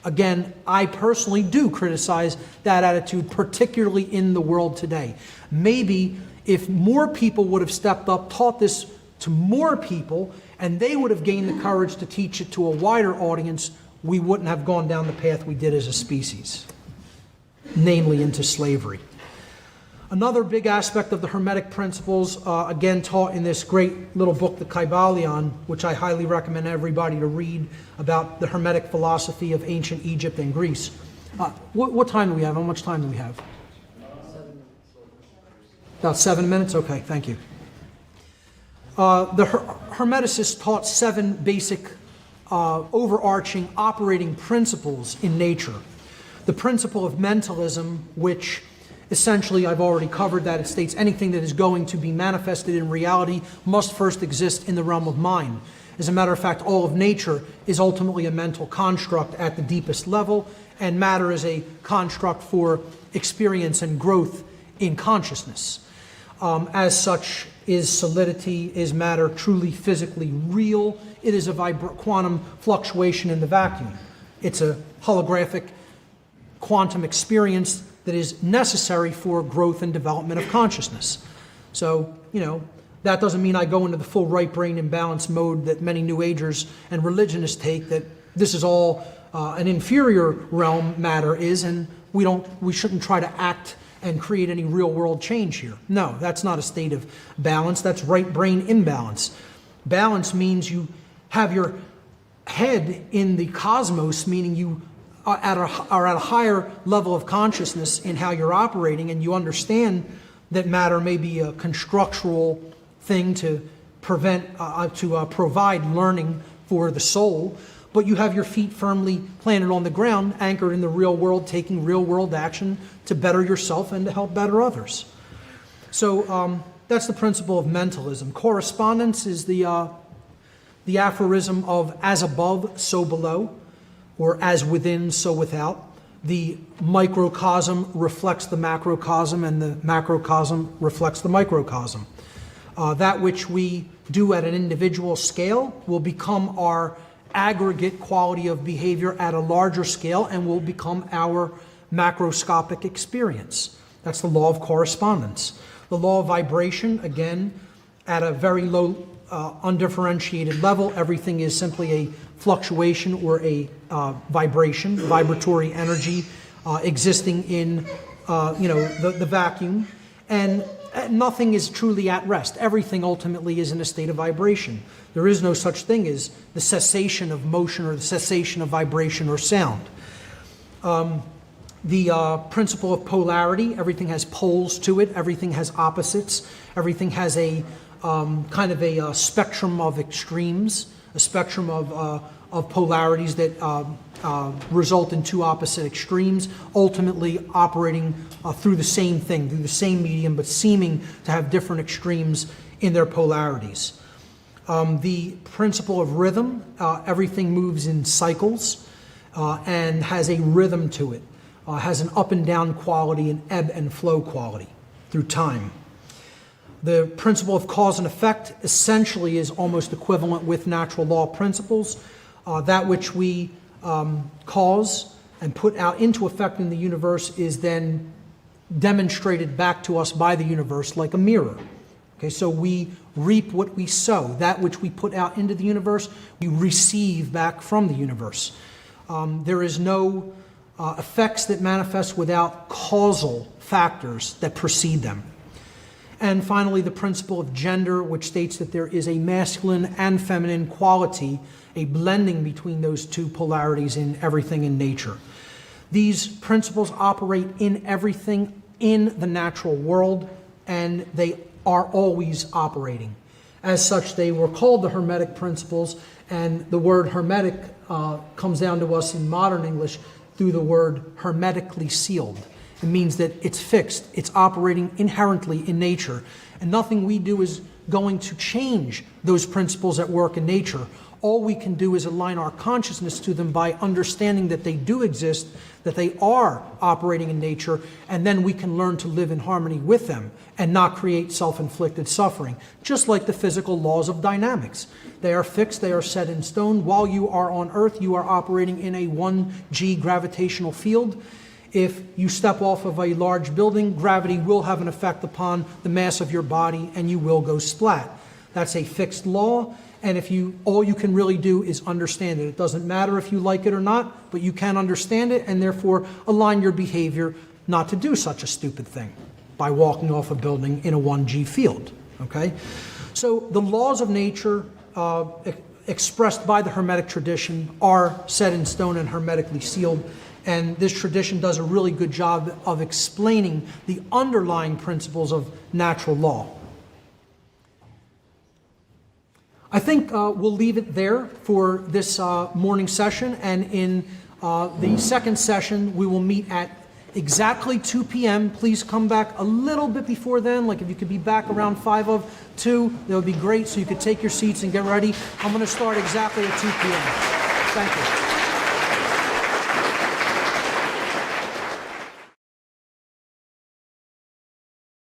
Speaker 2: Again, I personally do criticize that attitude, particularly in the world today. Maybe if more people would have stepped up, taught this to more people, and they would have gained the courage to teach it to a wider audience, we wouldn't have gone down the path we did as a species, namely into slavery. Another big aspect of the Hermetic principles, again taught in this great little book, the Kybalion, which I highly recommend everybody to read, about the Hermetic philosophy of ancient Egypt and Greece. What time do we have? How much time do we have? 7 minutes. About 7 minutes? Okay, thank you. The Hermeticists taught 7 basic overarching operating principles in nature. The principle of mentalism, which essentially, I've already covered that. It states anything that is going to be manifested in reality must first exist in the realm of mind. As a matter of fact, all of nature is ultimately a mental construct at the deepest level, and matter is a construct for experience and growth in consciousness. As such, is solidity, is matter truly physically real? It is a quantum fluctuation in the vacuum. It's a holographic quantum experience that is necessary for growth and development of consciousness. So, that doesn't mean I go into the full right brain imbalance mode that many New Agers and religionists take, that this is all an inferior realm matter is, and we shouldn't try to act and create any real world change here. No, that's not a state of balance, that's right brain imbalance. Balance means you have your head in the cosmos, meaning you are at a higher level of consciousness in how you're operating, and you understand that matter may be a constructural thing to provide learning for the soul, but you have your feet firmly planted on the ground, anchored in the real world, taking real world action to better yourself and to help better others. So that's the principle of mentalism. Correspondence is the aphorism of as above, so below, or as within, so without. The microcosm reflects the macrocosm, and the macrocosm reflects the microcosm. That which we do at an individual scale will become our aggregate quality of behavior at a larger scale and will become our macroscopic experience. That's the law of correspondence. The law of vibration, again, at a very low undifferentiated level, everything is simply a fluctuation or a vibration, vibratory energy existing in the vacuum, and nothing is truly at rest. Everything ultimately is in a state of vibration. There is no such thing as the cessation of motion or the cessation of vibration or sound. The principle of polarity, everything has poles to it, everything has opposites, everything has a kind of a spectrum of extremes, a spectrum of polarities that result in two opposite extremes, ultimately operating through the same thing, through the same medium, but seeming to have different extremes in their polarities. The principle of rhythm, everything moves in cycles and has a rhythm to it, has an up and down quality, an ebb and flow quality through time. The principle of cause and effect essentially is almost equivalent with natural law principles. That which we cause and put out into effect in the universe is then demonstrated back to us by the universe like a mirror. Okay, so we reap what we sow. That which we put out into the universe, we receive back from the universe. There is no effects that manifest without causal factors that precede them. And finally, the principle of gender, which states that there is a masculine and feminine quality, a blending between those two polarities in everything in nature. These principles operate in everything in the natural world, and they are always operating. As such, they were called the Hermetic principles, and the word Hermetic comes down to us in modern English through the word hermetically sealed. It means that it's fixed, it's operating inherently in nature, and nothing we do is going to change those principles at work in nature. All we can do is align our consciousness to them by understanding that they do exist, that they are operating in nature, and then we can learn to live in harmony with them and not create self-inflicted suffering, just like the physical laws of dynamics. They are fixed, they are set in stone. While you are on Earth, you are operating in a 1G gravitational field. If you step off of a large building, gravity will have an effect upon the mass of your body and you will go splat. That's a fixed law, and all you can really do is understand it. It doesn't matter if you like it or not, but you can understand it and therefore align your behavior not to do such a stupid thing by walking off a building in a 1G field, okay? So the laws of nature expressed by the Hermetic tradition are set in stone and hermetically sealed. And this tradition does a really good job of explaining the underlying principles of natural law. I think we'll leave it there for this morning session. And in the second session, we will meet at exactly 2 p.m. Please come back a little bit before then. Like if you could be back around 5:02, that would be great. So you could take your seats and get ready. I'm going to start exactly at 2 p.m. Thank you.